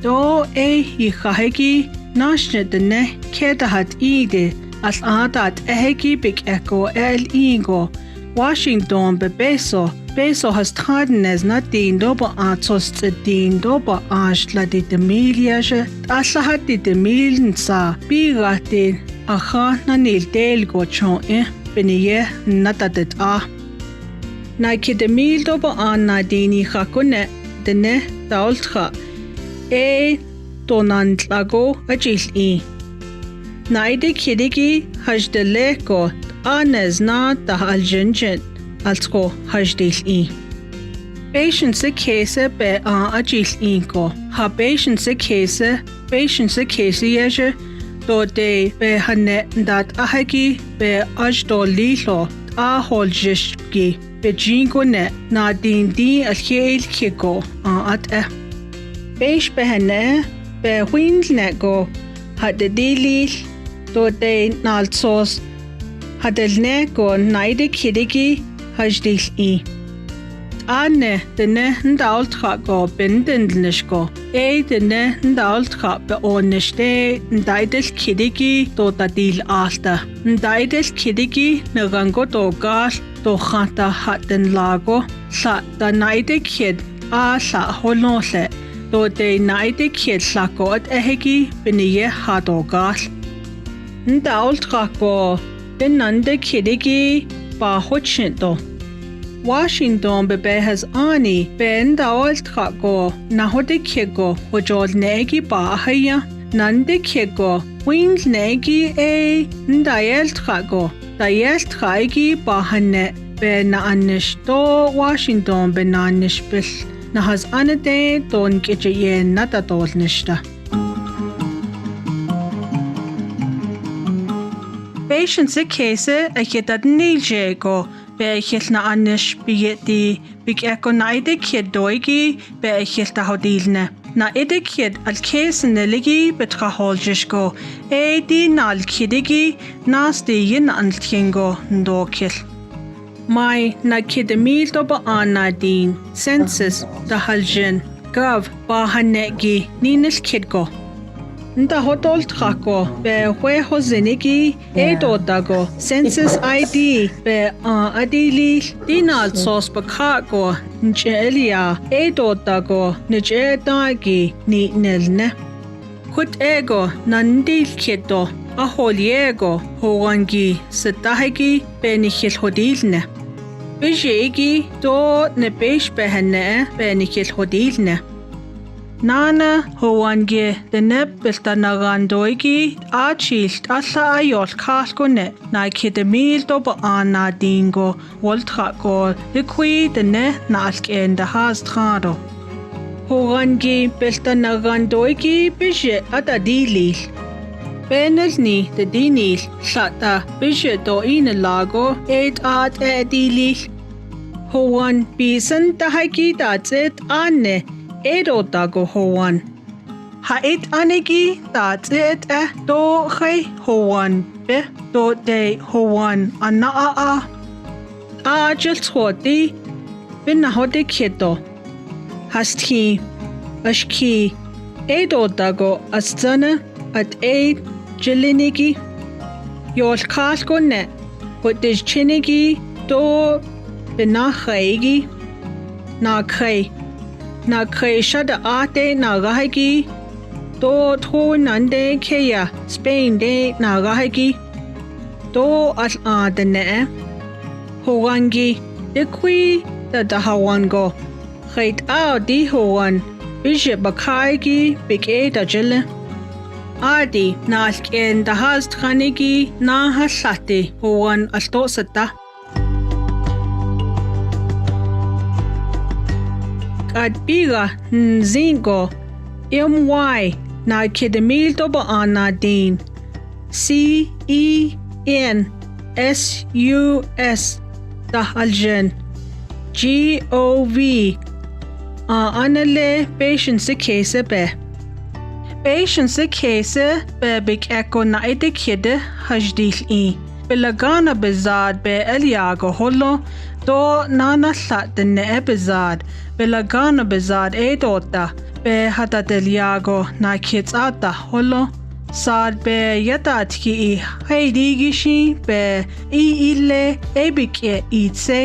Do I chahegi nashne dine keda hat ide. As adat ehegi big echo el ego. Washington be beso. Beso has tardenes not din dobo atos din dobo ashla di demiliage. Aslahat di demiln sa. Bigati aha na nil del go chon beniye natadet a. Na kidemil dobo an na dini hakune dene daultra. Donantlago ajil Naide kidigi hajdeleko anes na da aljinjin altko hajdil Patience case be ajil go. Ha patience case yeje do de be hane dat ahagi be ajdo lilo a holjishki be jingo ne na din alhel kiko at Beish be hane be wind go had the dilil do de nalsos hadel go naide kidigi hajdil Anne de ne ndaltra go bindendlisko de ne ndaltra be oneste ndaidel kidigi do dadil alta ndaidel kidigi nagango do gal do khata haden lago sa da naide kid a sa holole do de naide kid lako at ehegi beniye hadogal ndaltra go benande kidigi ba hochindo Washington bebe has ani ben daolt go na hode kego hojol negi ba haya nande kego wing negi ndael go dael traigi ba hanne be na anish do Washington be na anish bil na has anade don keje na da dol nishta Patience case a kitat nilje Beechel na anish bieti big econaide kid doigi beechel ta hodilne. Na ide kid al case neligi betra holjisko di nal kidigi nas de yin antkingo ndokil. Mai na kidemil doba anadin census da haljin gav bahanegi ninil kidgo. Nda hodol trako be hwe hozinigi dodago census ID be adili dinal sos bakago nchelia dodago njedagi ni nelne kut ego nandil kito aholiego howangi setahegi be nikhil hodilne bijegi do ne besh behne be nikhil hodilne Nana howange the nebbilta nagandoigi achilt alla ayol kalkone na kidemil doba anna dingo voltrako liqui the ne nalkende hastrado Howange bilta nagandoigi bije adadilil Benelni the dinil shata bije do lago ad edilil Howan bisen tahagi datzet anne Edodago hoan. Haet anegi dat do he hoan be do de hoan anaa ajel todi bin hode kito. Hasti ashki edodago astana at jelinigi yol kalkone but dis chinigi do binachegi na khay Na kresha da ate na gahagi do to nande keya Spain de na gahagi do at the ne Howangi de qui da hawango Khait di howan bishop bakagi big da jille Adi na alken da has khanigi na hasate howan alto sata Adbiga nzingo my na kidemil doba anadin CENSUS tah aljen GOV anale patience case be patience case be big echo naide kide hajdil I belagana bezad be eliago holo do nana sat ne bezad belagana bezad edota be hata deliago na kitsata holo sad be yatat ki heidigishi be ille ebike itse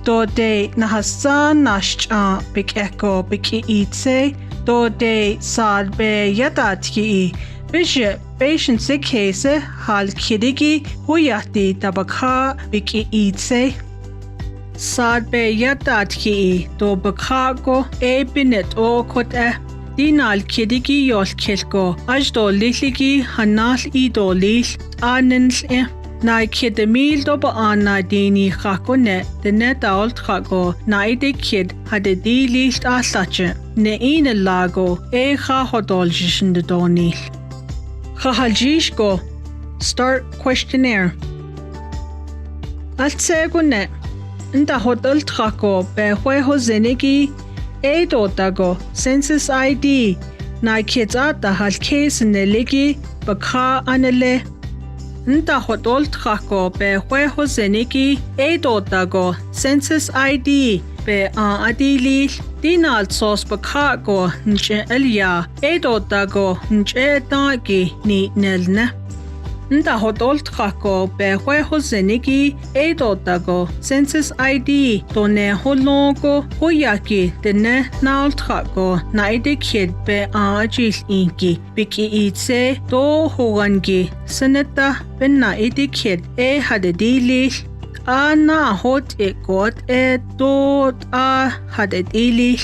do de nahasan nashcha big echo biki itse do de sad be yatat ki Bishop patience case hal kidigi huyati tabakha biki itse sad be yatat ki do bakha go e binet o kote dinal kidigi yol kelko ajdo liligi hanal idolil anens na kidemil do ba anna dini khakone de net alt khako naide kid hade di list asache ne ine lago e kha hodol jishinde donil Khahaljishko start questionnaire Altsegune Nda hotel trako be hweho zenegi Edotago census ID na kidzata halkes nelegi bakha anele Nda hotel trako be hweho zenegi Edotago census ID be adili Dinal sos bakago nche elia edotago nche dagi ni nelne Nda hodol trako be hweho zenigi edotago census ID done holongo hoyaki dene nal trako naide kid be ajil inki biki itse do horangi seneta ben naide kid hadedili Ana hot ekot dot hadedili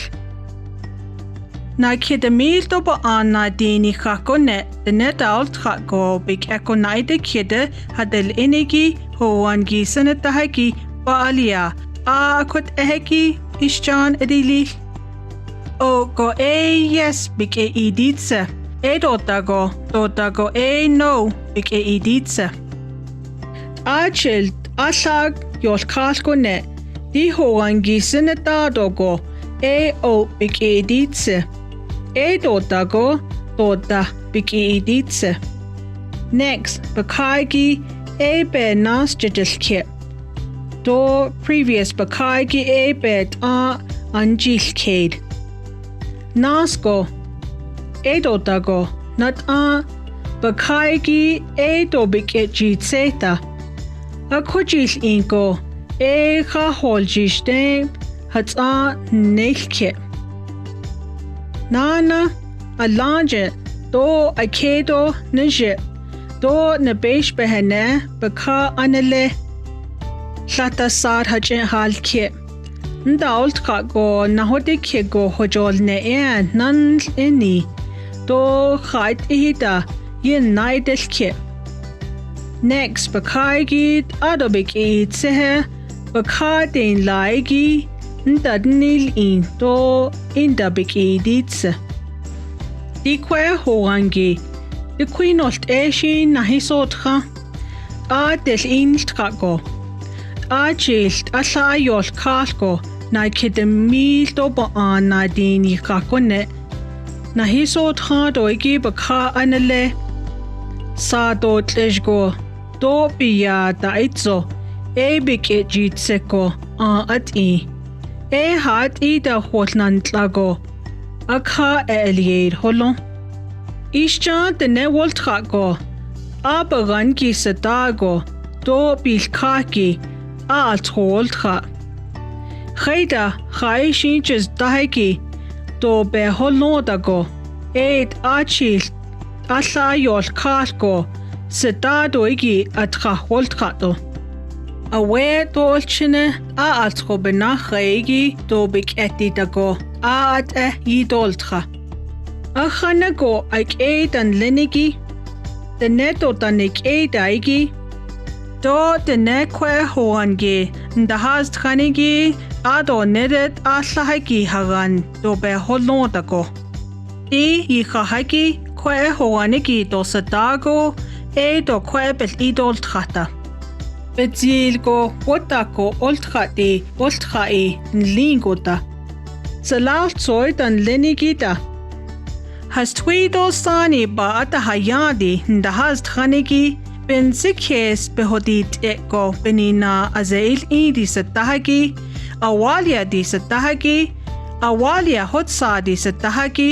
Na kidemil do ba anna dini khakone de net alt khako big ekonaide kide hadel inigi hoangi sanatahaki baalia akot eheki ishjan edili o go yes big editse dotago no big editse Achel Aslag yolkalkone di hoangi sanatadogo o big editse dotago dota big editse Next bakagi be nas jadilke do previous bakagi bet anjilkade Nasko dotago not bakagi do big editseta Akujil inko kha holjiste hatsa nelke Nana alanje do akedo nije do nabesh behene bakha anele Lata sar haje halke Ndault go nahode ke go hojol ne nan ini do khait ihita yin naidelke Next, bakagid adobik itsehe bakadin laigi ndadnil in do indabik iditse. Dikwe hoangi, the queen of Eshin nahisotra, del intrago, jilt asayol kalko, na kidemil dobo an nadini kakone, nahisotra doigi baka anele, sa do tlejgo. Do biya daitzo bik jitseko at hat da hotlandlago akha elier holon Ishja de ne woltrago abarangi sadago do bilkaki troltra Khayda khaishin just dahiki do be holodago achil asa yol kalko Sedado igi atra holtrato. Awe dolchine atro benachegi do bik etidago at yidoltra. Achanago ik dan linigi. De neto danik daigi. Do de nekwe hoangi. Nda has tranigi ado nedet aslahagi haran do be holodago. Di yikahagi kwe hoanigi do sedago do kwebel idol trata. Betzil go wotako oltkati oltkai nlingota. Salal soy dan lenigita. Has tweedo sani ba atahayadi ndahaz thanigi ben sikhes behodit eko benina azail di satahagi awalia di satahagi awalia hotsa di satahagi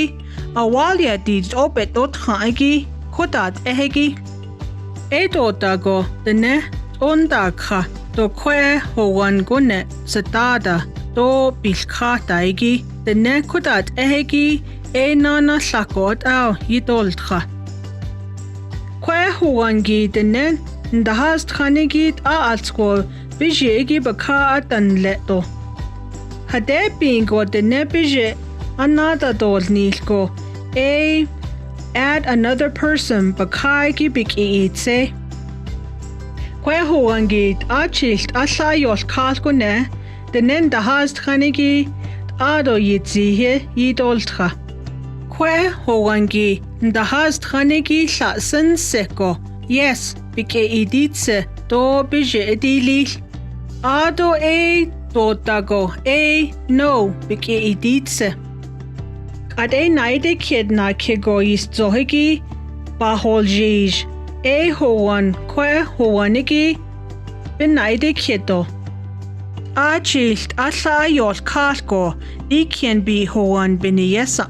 awalia di opet othagi kodat ehegi edo dago dene ondakha do kwe howan gune satada do bilkha daigi dene kodat ehegi nana sakot au yidoltha Kwe huwangi denen ndahast khanigit atsko bijegi baka atan leto. Hade bingo dene bije another dol nilko add another person bakaigi biki itse. Kwe huwangi achilt asayos kalkune denen dahast khanigi ado yitzihe yidoltha. Kwe howangi ndahaz thanigi lasen seko. Yes, bike iditse do bije edili. Ado do dago no bike iditse. Ade naide kidna kigo zohigi baholjij. Howan kwe howanigi benaide kido. Achilt asa yol kalko dikien bi howan beniyesa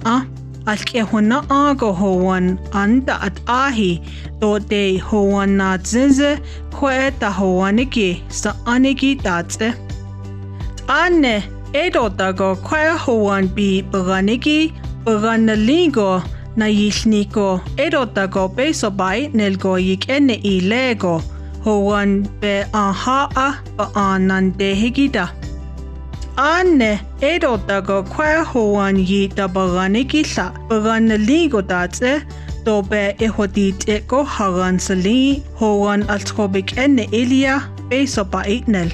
Alke hona ago howan anda at ahi do de howan na zinze kwe ta howaniki sa aniki datse. Ane edo dago kwe howan bi baganiki baganalingo na yishniko edo dago beso bai nelgo yik ene ilego howan be aha ba anandehigida. Ane edo dago kwe howan yi da baganiki sa baganalingo datse do be ehodit eko hagan sali howan altrobik ene ilia beso bai nel.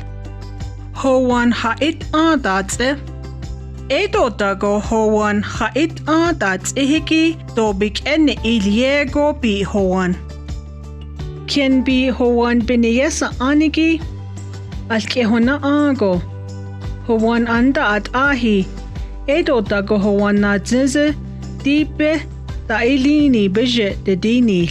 Howan hait datse edo dago howan hait datse hiki do bik ene iliego bi howan. Kien bi howan biniyesa anigi alke hona ago. Howan anda at ahi edo dago howan na zinze dipe da ilini bije de dinil.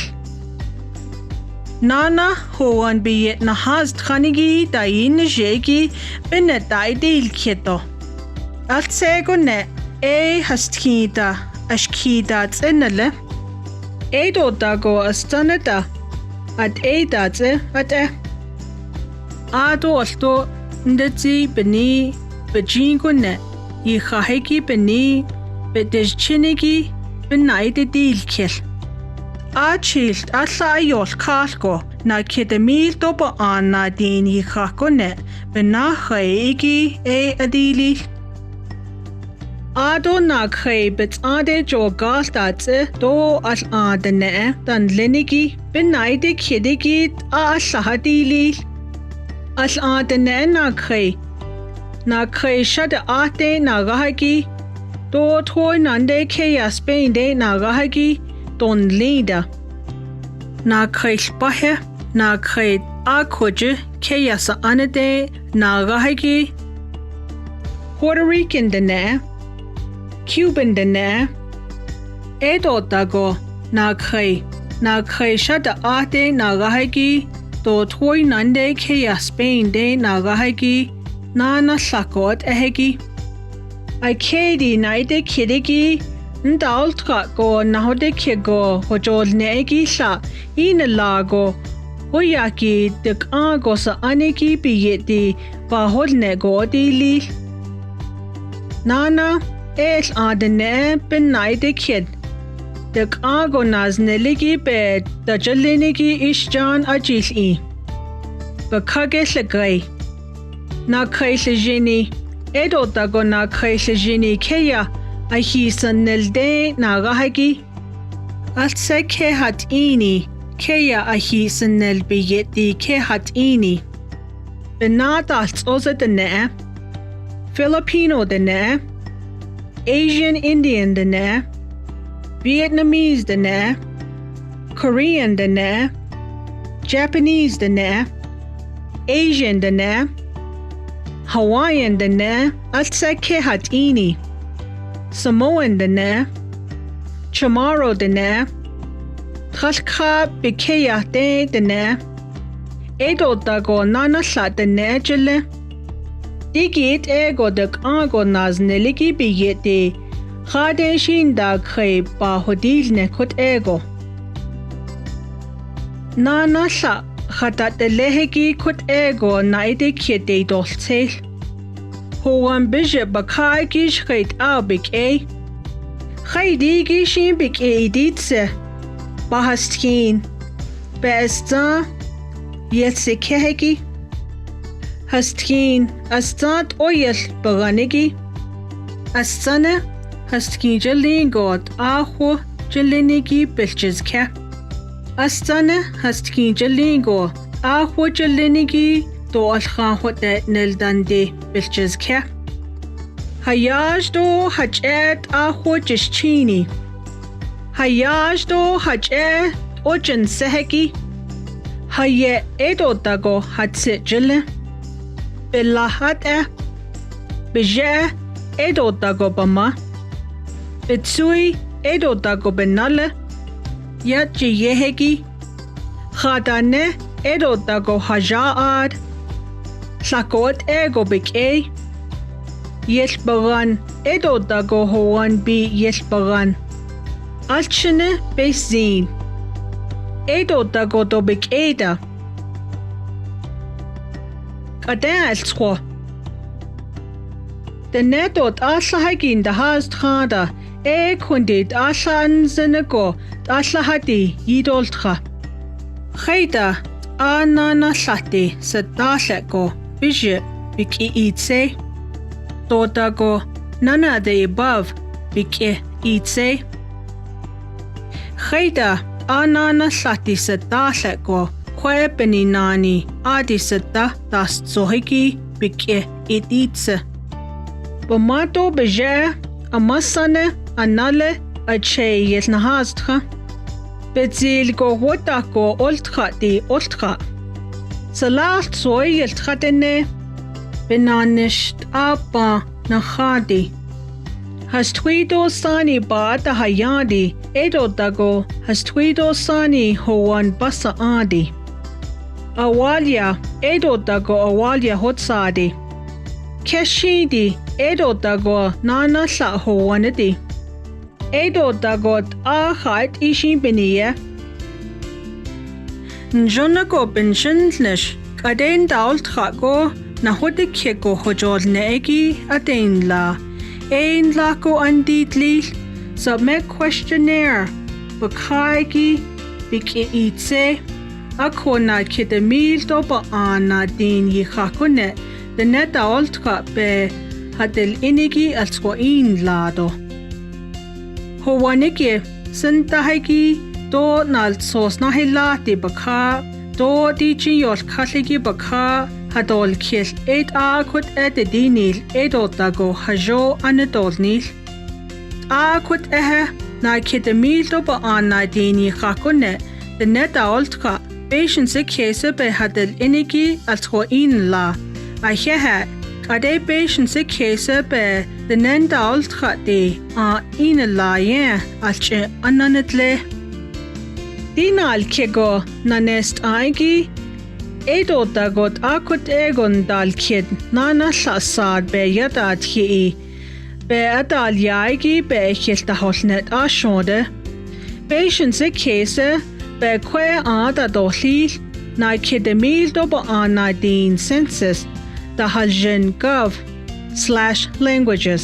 Nana howan biyet na haz tkanigi da yin jegi bine da idil kieto. At sego ne hastkida ashkida tsenele. Edo dago astaneta at datse at Ado alto ndetsi bini bejingo ne yihaheki bini bedejchinigi benaide dilkel. Achilt asayol kalko na kedemil dobo na din yihako ne benahaegi adili. Ado na khay bets ade jo galtatse do al adene dan lenigi benaide kedigi asahadili. Al adene na khay shada ate na gahagi do toy nande ke Spain de na gahagi don lida. Na khay spahe na khay akoje ke sa anade na gahagi Puerto Rican de ne Cuban de ne edo dago na khay shada ate na gahagi do toy nande ke Spain de na gahagi Nana sakot ehegi. I kedi naide kidigi ndaltka go nahode kigo hojol neegi sa ina lago hoyaki dek ago sa aneki biyeti bahol nego dili. Nana es adene ben naide kid. Dek ago nazneligi be dajalinigi ishjan ajili. Bakage segay. Na kaise jini edo dago na kaise jini keya ahi sanelde na gahagi atse ke hatini keya ahi sanel biyeti ke hatini benata altoza de ne Filipino de ne Asian Indian de ne Vietnamese de ne Korean de ne Japanese de ne Asian dana, Hawaiian dana, Atsake hatini, Samoan dana, Chamorro dana, Khalka Bikeyate dana, Edo dago nana sa dana jile, Digit ego dak ago nazneligi biyete, Khade shin dag khay ba hodil nekut ego. Nana sa khatatelehi kut ego naide kiete dolce. Huan bije bakai gish khait au big a. Khaydi gishin big a ditse. Bahastin. Besta. Yetse kehegi. Hastin. Astat oyel baganigi. Astana. Hastin jalin god ahu jalinigi bilchizke. Astana haskin jalingo ahu jalinigi do alkhan hote neldande bilchizke. Hayaj do hajet ahu jishchini. Hayaj do hajet ojan sehegi. Haye edo dago hatse jile. Billahat Bije edo dago bama. Bitsui edo dago benale. Yat yehegi. Khadane edo dago hajaad. Sakot ego big a. Yeshbagan edo dago hoan bi yeshbagan. Alchene bezin. Edo dago do big ada. Kadan alswa. The netot aslahagin the has trada. Kundit aslan zinnego aslahati yidoltra. Khayda anana sati sadaseko bije biki itse. Dodago nana the above biki itse. Khayda anana sati sadaseko kwebeni nani adi sada das zohiki biki itse. Bamato bije amasane anale ache yelnahastra. Bezil go wota go oltra di oltra. Salat soy yeltratene. Benanisht apa nahadi. Hastwido sani baata hayadi. Edo dago hastwido sani hoan basa adi. Awalia edo dago awalia hotsadi. Keshidi edo dago nana sa hoanadi. Edo dagot ahait ishin beniye. Njonago benshindlish. Kaden dault trago na hode keko hojol neegi aden la. Ein lako andidli. Submit questionnaire. Bakaigi. Biki itse. Ako na kidemil doba ana din yikakune. The net dault be hadel inigi alswain lado. Howaniki sintahegi do nal sos nahilati baka do diji yol kaligi baka hadol kil 8 akut dinil edotago hajo anadolnil akut na kidemil do ba anna dini khakune the neta oltka patience kese be hadel inigi atro in la aheha Ade patience kese be the nenda ultra de in la ye alche ananetle dinal kego nanest aigi edo dagot akut egon dal kid nana sasad be yadat hi be adal yaigi be hilta holnet ashode patience kese be kwe ada dohli na kidemil do ba ana din census dahaljen.gov/languages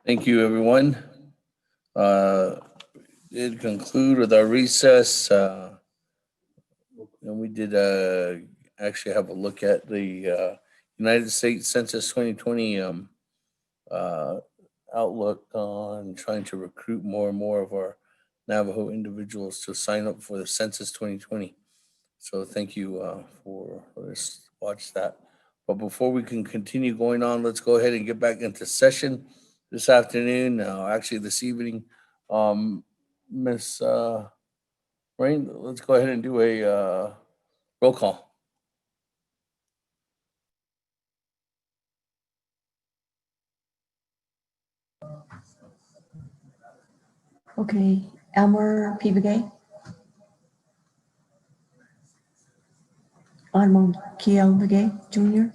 Thank you, everyone. Did conclude with our recess. And we did actually have a look at the United States Census 2020 outlook on trying to recruit more and more of our Navajo individuals to sign up for the Census 2020. So thank you for this. Watch that. But before we can continue going on, let's go ahead and get back into session this afternoon. Actually, this evening, Miss Rain, let's go ahead and do a roll call. Okay, Elmer Pivigay. Armand Kiel Begay Jr.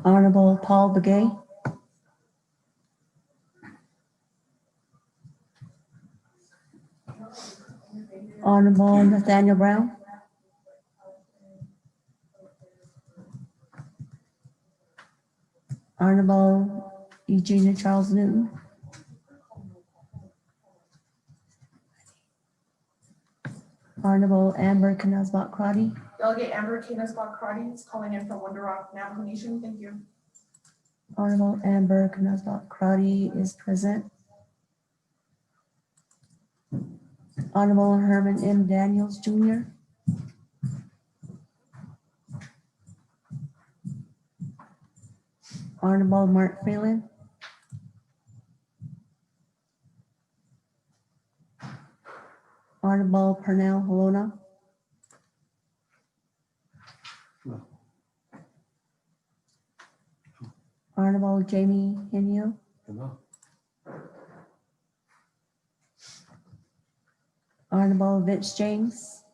Honorable Paul Begay. Honorable Nathaniel Brown. Honorable Eugenia Charles Newton. Honorable Amber Knazbot Crotty. Delegate Amber Knazbot-Crotty is calling in from Wonder Rock, Navajo Nation. Thank you. Honorable Amber Knazbot Crotty is present. Honorable Herman M. Daniels Jr. Honorable Mark Phelan. Honorable Pernell Halona. Honorable Jamie Henio. Honorable Vince James.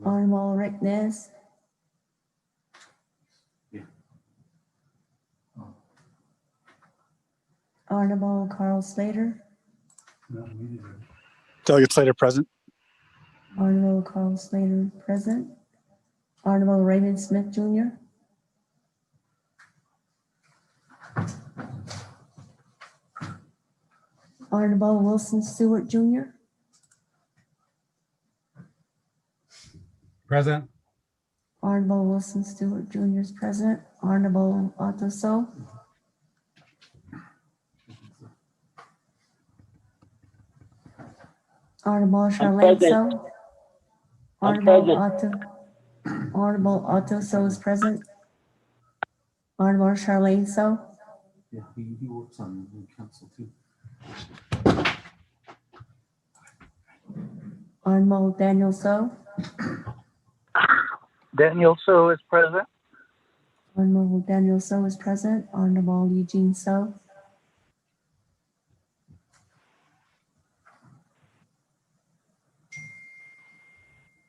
Honorable Rick Nez. Honorable Carl Slater. Delegate Slater present. Honorable Carl Slater present. Honorable Raymond Smith Jr. Honorable Wilson Stewart Jr. Present. Honorable Wilson Stewart Jr. is present. Honorable Otto So. Honorable Charlene So. Honorable Otto. Honorable Otto So is present. Honorable Charlene So. Yeah, he works on council too. Honorable Daniel So. Daniel So is present. Honorable Daniel So is present. Honorable Eugene So.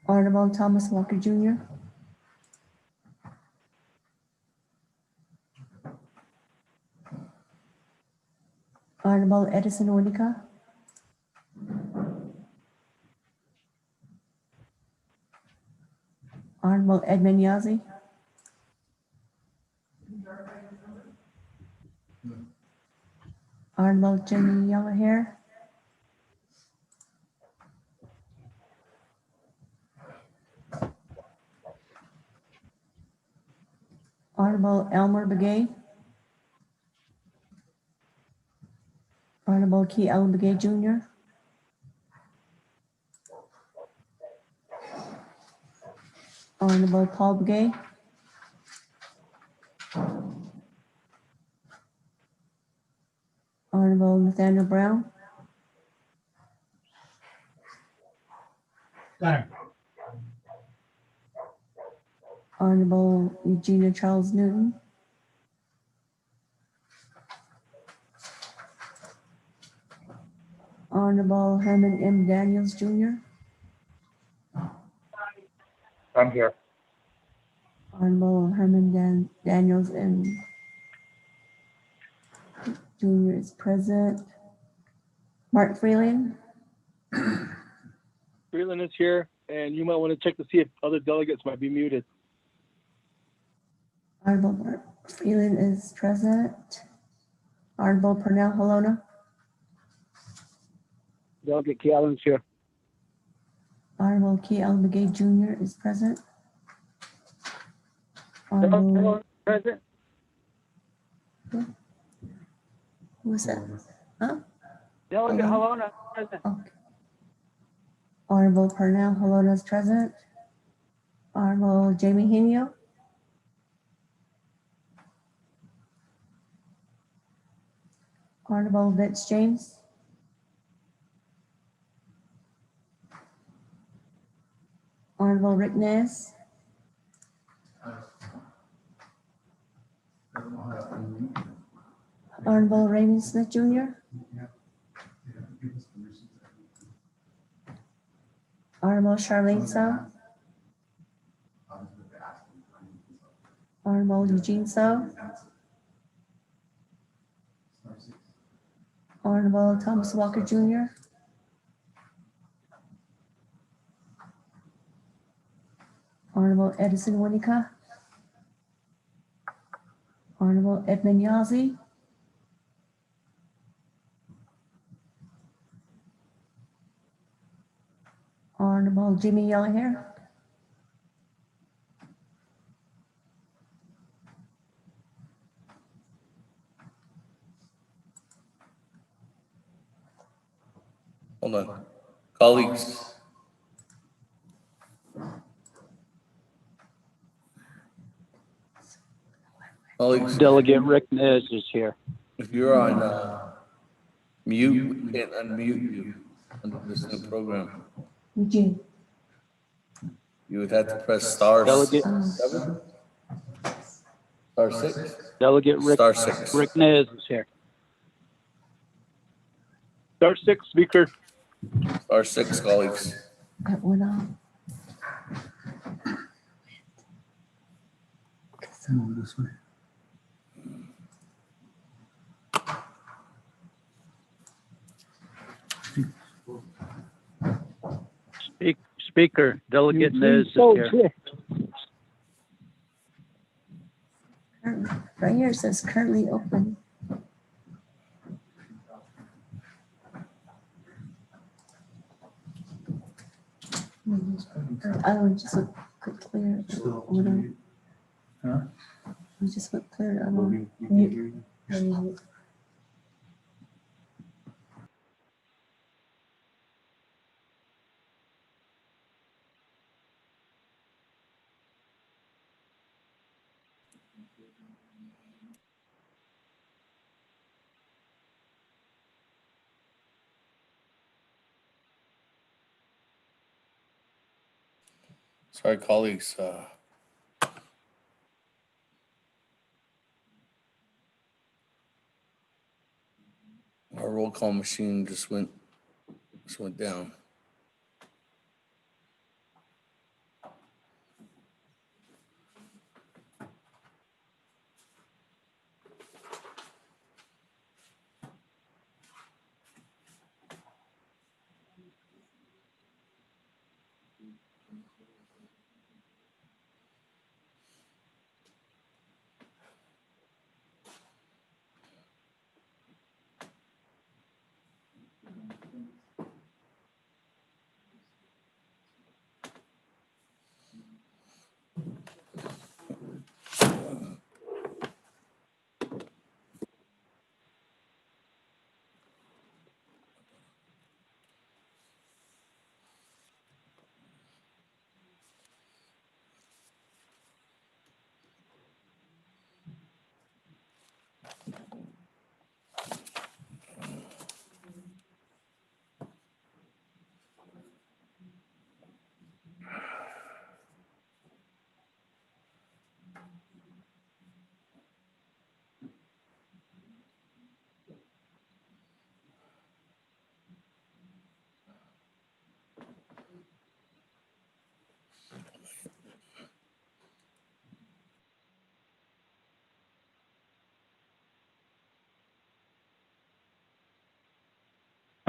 Honorable Thomas Walker Jr. Honorable Edison Onika. Honorable Edmund Yazzie. Honorable Jimmy Yellowhair. Honorable Elmer Begay. Honorable Key Ellen Begay Jr. Honorable Paul Begay. Honorable Nathaniel Brown. Honorable Eugenia Charles Newton. Honorable Herman M. Daniels Jr. I'm here. Honorable Herman Daniels and Jr. is present. Mark Freeland, Freeland is here, and you might want to check to see if other delegates might be muted. Honorable Mark Freeland is present. Honorable Purnell Halona, Delegate Key Allen's here. Honorable Key Alabagay Jr. is present. Honorable, Present. who was that? Huh? Delegate Halona? Halona, present. Okay. Honorable Purnell Halona is present. Honorable Jamie Henio. Honorable Vince James. Honorable Rick Ness. Honorable Raymond Smith Jr. Honorable Charlene So. Honorable Eugene So. Honorable Thomas Walker Jr. Honorable Edison Winika. Honorable Edmund Yazzie. Honorable Jimmy Yellowhair. Hold on. Colleagues, Delegate Rick Nez is here. if you're on mute, we can't unmute you under this new program. Eugene. You would have to press star Delegate- 7, star 6, Delegate star 6. Rick Nez is here. Star 6, speaker. Star 6, colleagues. That went off. Move this way. Speaker, Delegate Nez is here. Right here it says currently open. Oh, just went click clear. Hold on. Huh? We just went clear. I Well, don't we can mute. hear you. Mute. Sorry, colleagues. Our roll call machine just went down.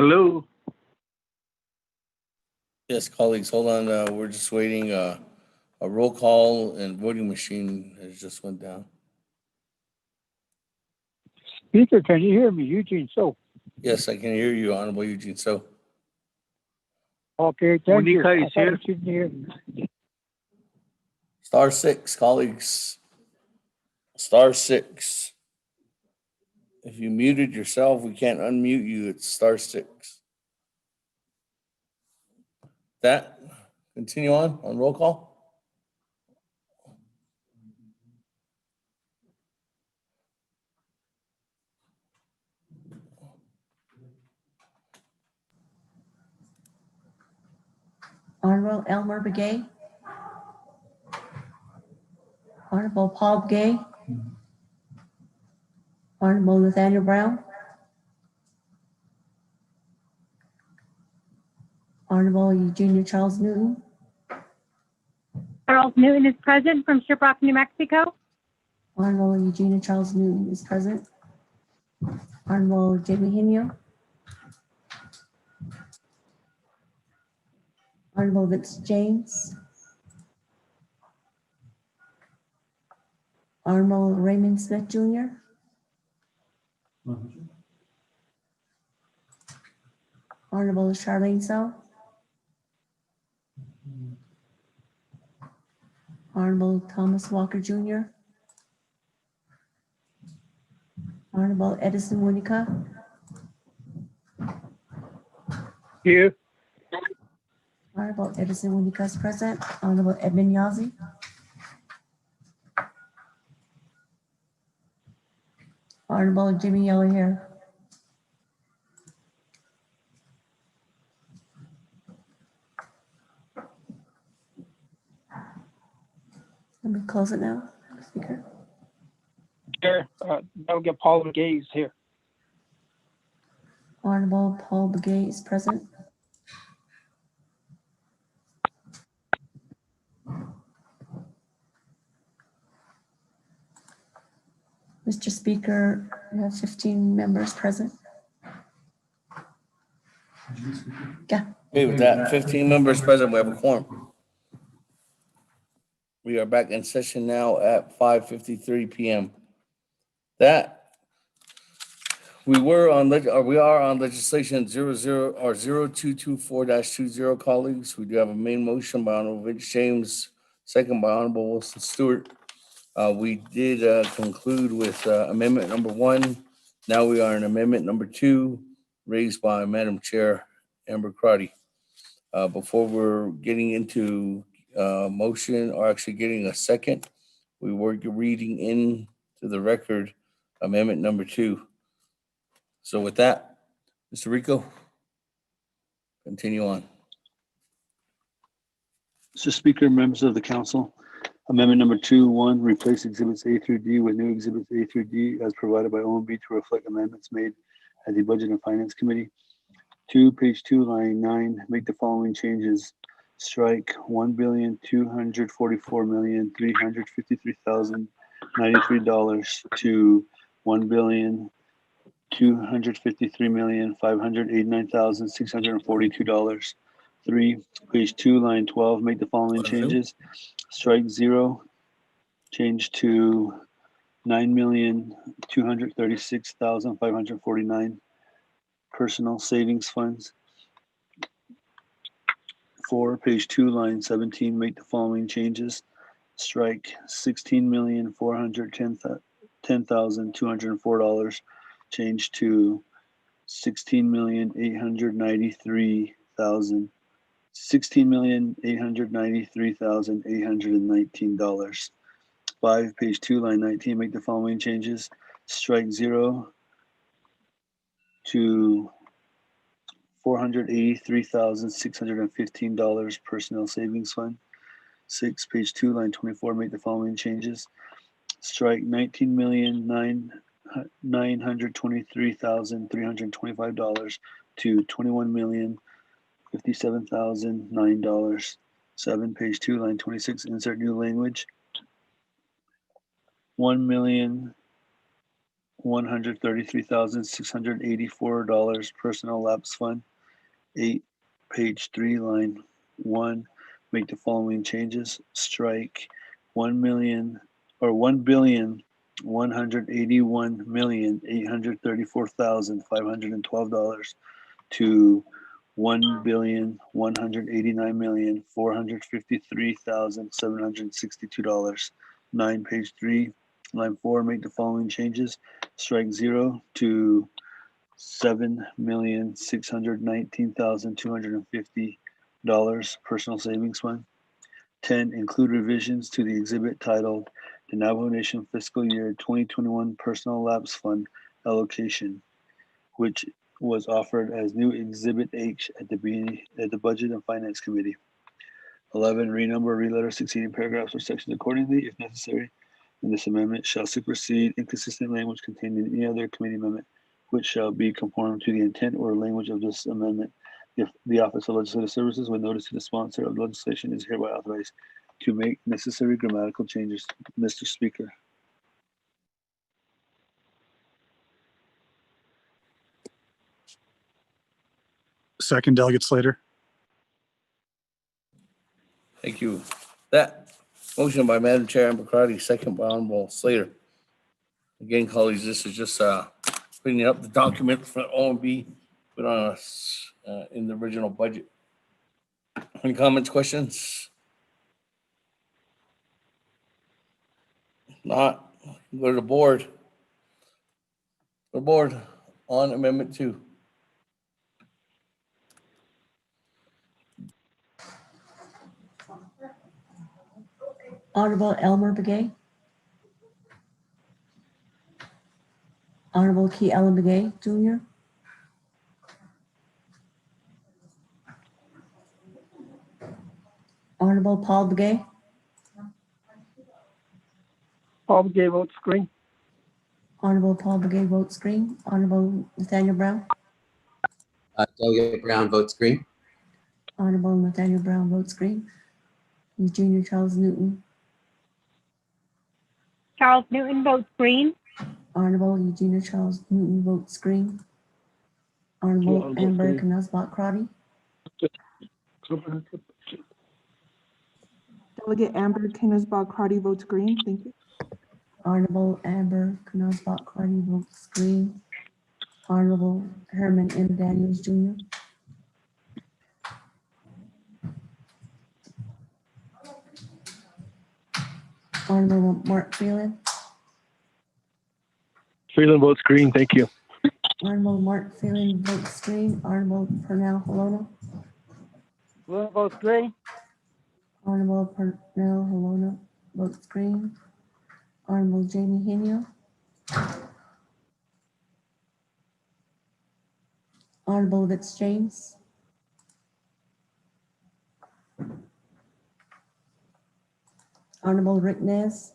Hello? Yes, colleagues, hold on. We're just waiting. A roll call and voting machine has just went down. Speaker, can you hear me? Eugene, so. Yes, I can hear you, Honorable Eugene. So, Okay, thank you. Monica I is thought here. you couldn't hear me. *6, colleagues. *6. If you muted yourself, we can't unmute you. It's *6. That, continue on roll call. Honorable Elmer Begay. Honorable Paul Begay. Honorable Nathaniel Brown. Honorable Eugenia Charles Newton. Charles Newton is present from Shiprock, New Mexico. Honorable Eugenia Charles Newton is present. Honorable Jamie Hinio. Honorable Vince James. Honorable Raymond Smith Jr. Honorable Charlene So. Honorable Thomas Walker Jr. Honorable Edison Winica. Here. Honorable Edison Winica is present. Honorable Edmund Yazzie. Honorable Jimmy Yellow Hair. Let me close it now, Speaker. Chair, that'll get Paul Gaze here. Honorable Paul Begay is present. Mr. Speaker, we have 15 members present. Yeah. Okay, with that, 15 members present, we have a quorum. We are back in session now at 5:53 p.m. We are on legislation 0224-20, colleagues. We do have a main motion by Honorable Vince James, second by Honorable Wilson Stewart. We did conclude with amendment number 1. Now we are in amendment number 2, raised by Madam Chair Amber Crotty. Before we're getting into motion, or actually getting a second, we were reading into the record amendment number 2. So with that, Mr. Rico, continue on. Mr. Speaker, members of the council, amendment number 2.1, replace exhibits A through D with new exhibits A through D as provided by OMB to reflect amendments made at the Budget and Finance Committee. 2, page 2, line 9, make the following changes. Strike $1,244,353,093 to $1,253,589,642. 3, page 2, line 12, make the following changes. Strike 0, change to $9,236,549 personal savings funds. 4, page 2, line 17, make the following changes. Strike $16,410,204, change to $16,893,819. 5, page 2, line 19, make the following changes. Strike 0 to $483,615 personnel savings fund. 6, page 2, line 24, make the following changes. Strike $19,923,325 to $21,057,009. 7, page 2, line 26, insert new language. $133,684 personnel lapse fund. 8, page 3, line 1, make the following changes. Strike 1,181,834,512 to $1,189,453,762. 9, page 3, line 4, make the following changes. Strike 0 to $7,619,250 personal savings fund. 10, include revisions to the exhibit titled the Navajo Nation Fiscal Year 2021 Personal Lapse Fund Allocation, which was offered as new Exhibit H at the Budget and Finance Committee. 11, renumber, reletter succeeding paragraphs or sections accordingly, if necessary, and this amendment shall supersede inconsistent language contained in any other committee amendment, which shall be conform to the intent or language of this amendment. If the Office of Legislative Services, with notice to the sponsor of legislation, is hereby authorized to make necessary grammatical changes. Mr. Speaker. Second, Delegate Slater. Thank you. That motion by Madam Chair Amber Crotty, second by Honorable Slater. Again, colleagues, this is just putting up the document for OMB put on us in the original budget. Any comments, questions? Not, go to the board. The board on Amendment 2. Honorable Elmer Begay. Honorable Key Ellen Begay, Jr. Honorable Paul Begay. Paul Begay votes green. Honorable Paul Begay votes green. Honorable Nathaniel Brown. Delegate Brown votes green. Honorable Nathaniel Brown votes green. Eugenia Charles Newton. Charles Newton votes green. Honorable Eugenia Charles Newton votes green. Honorable Amber Knusbach Crotty. Delegate Amber Knusbach Crotty votes green. Thank you. Honorable Amber Knusbach Crotty votes green. Honorable Herman M. Daniels, Jr. Honorable Mark Phelan. Freeland votes green. Thank you. Honorable Mark Phelan votes green. Honorable Pernell Halona. Freeland votes green. Honorable Pernell Halona votes green. Honorable Jamie Henio. Honorable Vitz James. Honorable Rick Nez.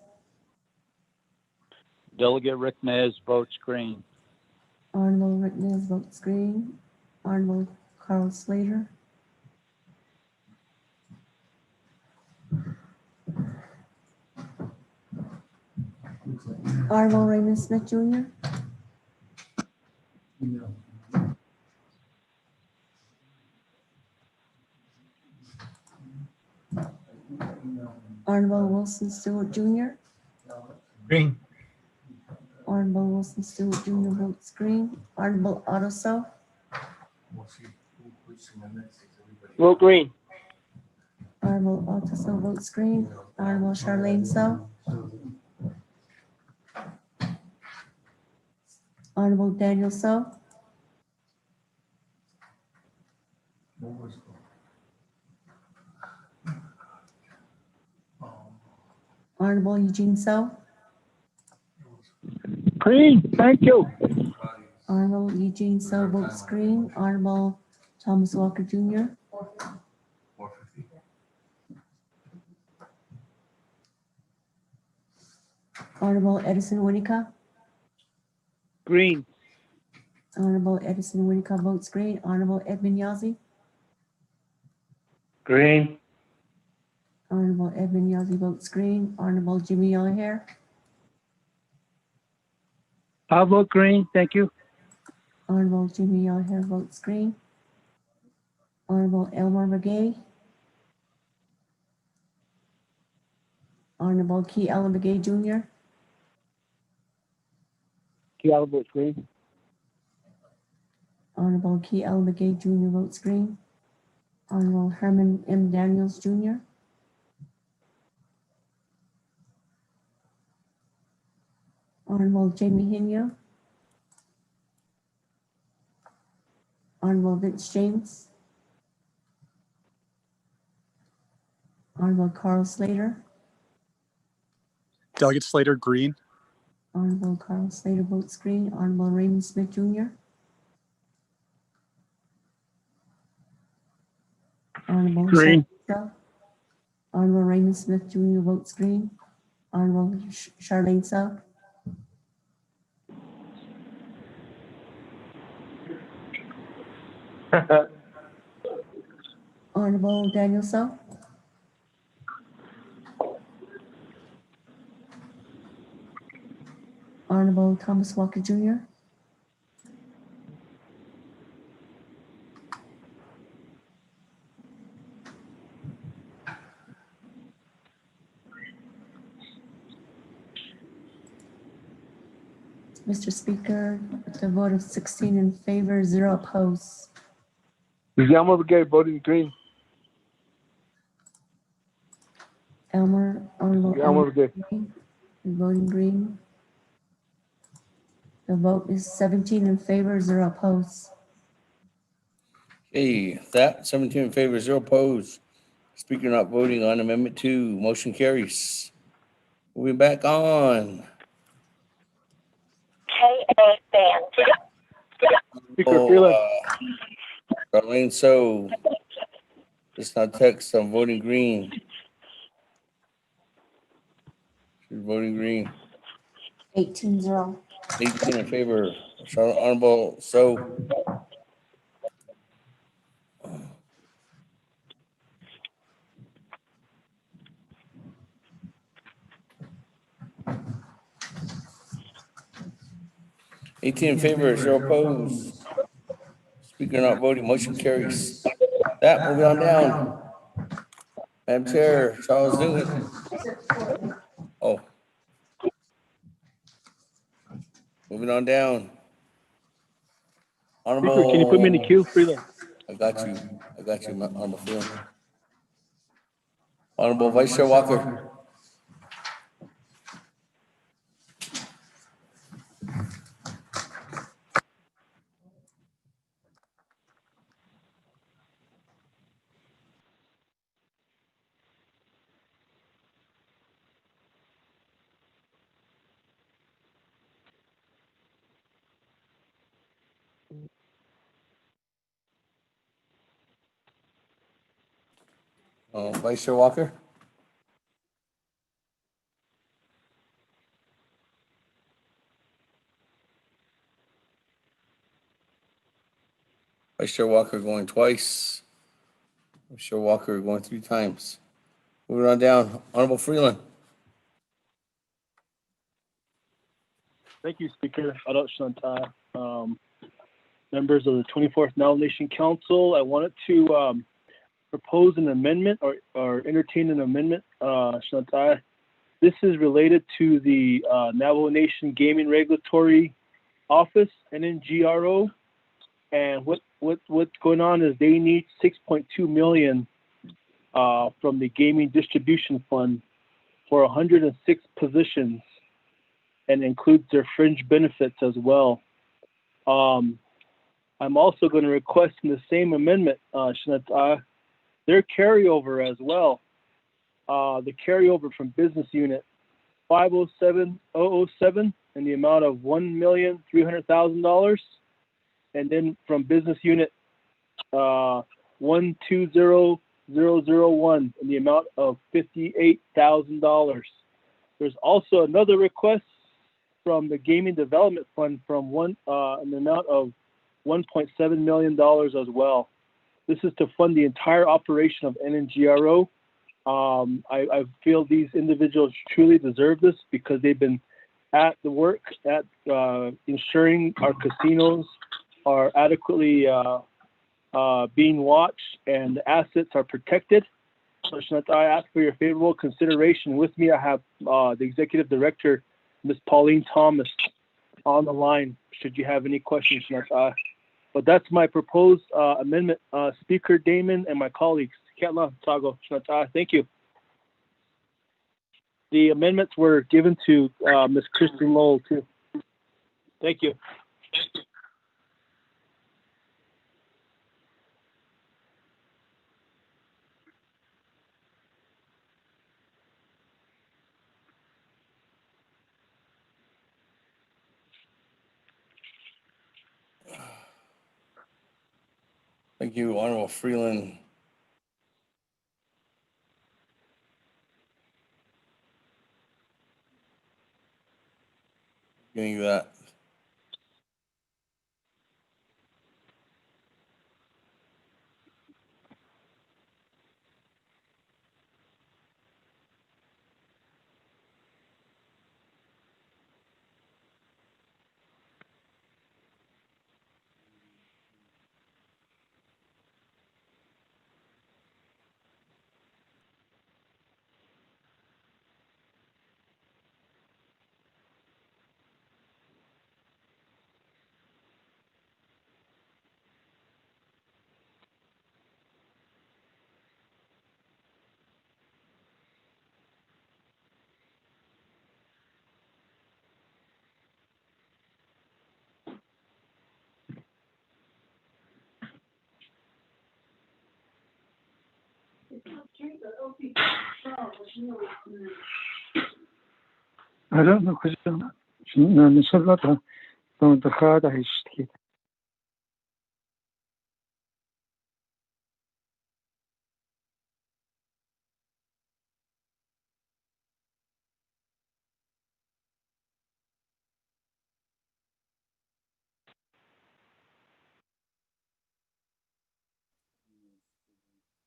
Delegate Rick Nez votes green. Honorable Rick Nez votes green. Honorable Carl Slater. Honorable Raymond Smith, Jr. Honorable Wilson Stewart, Jr. Green. Honorable Wilson Stewart, Jr. votes green. Honorable Otto Self. Vote green. Honorable Otto Self votes green. Honorable Charlene Self. Honorable Daniel Self. Honorable Eugene Self. Green. Thank you. Honorable Eugene Self votes green. Honorable Thomas Walker, Jr. Honorable Edison Winnicott. Green. Honorable Edison Winnicott votes green. Honorable Edmund Yazzie. Green. Honorable Edmund Yazzie votes green. Honorable Jimmy Yellowhair. I'll vote green. Thank you. Honorable Jimmy Yahir votes green. Honorable Elmer Begay. Honorable Key Ellen Begay Jr. Key Allen votes green. Honorable Key Ellen Begay Jr. votes green. Honorable Herman M. Daniels Jr. Honorable Jamie Hino. Honorable Vince James. Honorable Carl Slater. Delegate Slater, green. Honorable Carl Slater votes green. Honorable Raymond Smith Jr. Honorable Green. Honorable Raymond Smith Jr. votes green. Honorable Charlene South. Honorable Daniel South. Honorable Thomas Walker Jr. Mr. Speaker, with a vote of 16 in favor, 0 opposed. Elmer Begay voting green. Honorable Elmer Elmer Begay. Begay voting green. The vote is 17 in favor, 0 opposed. Okay, that 17 in favor, 0 opposed. Speaker not voting on Amendment 2. Motion carries. Moving back on. K.A. Band. Speaker Freeland. Darlene, so it's not text. I'm voting green. She's voting green. 18-0. 18 in favor. Charlotte Honorable, so. $18 in favor, 0 opposed. Speaker not voting, motion carries. That, moving on down. Madam Chair, Charles Newman. Oh. Moving on down. Honorable. Speaker, can you put me in the queue, Freeland? I got you, Honorable Freeland. Honorable Vice Chair Walker. Vice Chair Walker. Vice Chair Walker going twice. Vice Chair Walker going 3 times. Moving on down. Honorable Freeland. Thank you, Speaker. Adot Shanta. Members of the 24th Nomination Council, I wanted to propose an amendment or entertain an amendment. Shanta. This is related to the Navajo Nation Gaming Regulatory Office, NNGRO. And what's going on is they need $6.2 million from the Gaming Distribution Fund for 106 positions, and includes their fringe benefits as well. I'm also going to request in the same amendment, their carryover as well. The carryover from business unit 507007 in the amount of $1,300,000, and then from business unit 120001 in the amount of $58,000. There's also another request from the Gaming Development Fund from an amount of $1.7 million as well. This is to fund the entire operation of NNGRO. I feel these individuals truly deserve this because they've been at the work at ensuring our casinos are adequately being watched and the assets are protected. So Shanata, I ask for your favorable consideration. With me, I have the Executive Director, Ms. Pauline Thomas, on the line, should you have any questions, Shanata. But that's my proposed amendment. Speaker Damon and my colleagues, Ketla, Tago, Shanata, thank you. The amendments were given to Ms. Kristen Lowell, too. Thank you. Thank you, Honorable Freeland. Giving you that.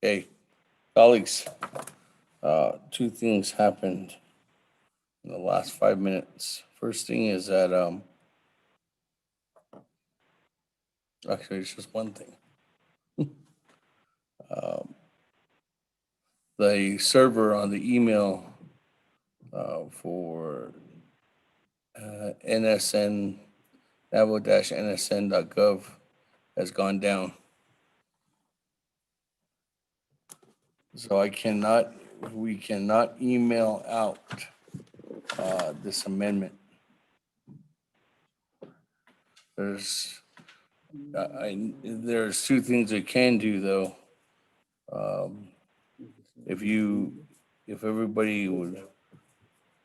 Okay, colleagues, two things happened in the last 5 minutes. First thing is that, actually, it's just one thing. The server on the email for NSN, navo-nsn.gov has gone down. So we cannot email out this amendment. There's two things we can do though. If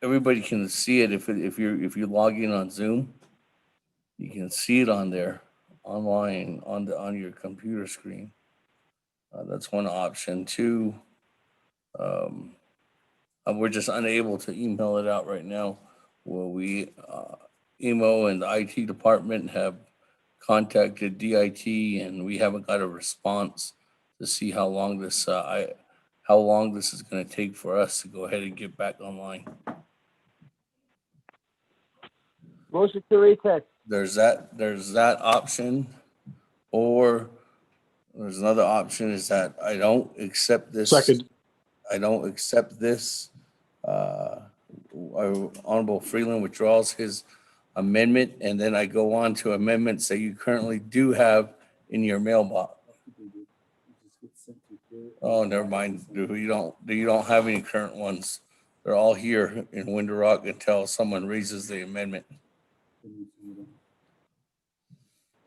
everybody can see it. If you log in on Zoom, you can see it on there, online on your computer screen. That's one option. Two, we're just unable to email it out right now. Well, we emo and the IT department have contacted DIT, and we haven't got a response to see how long this is going to take for us to go ahead and get back online. Motion to recess. There's that option, or there's another option is that I don't accept this. Second. I don't accept this. Honorable Freeland withdraws his amendment, and then I go on to amendments that you currently do have in your mailbox. Oh, never mind. You don't have any current ones. They're all here in Window Rock until someone raises the amendment.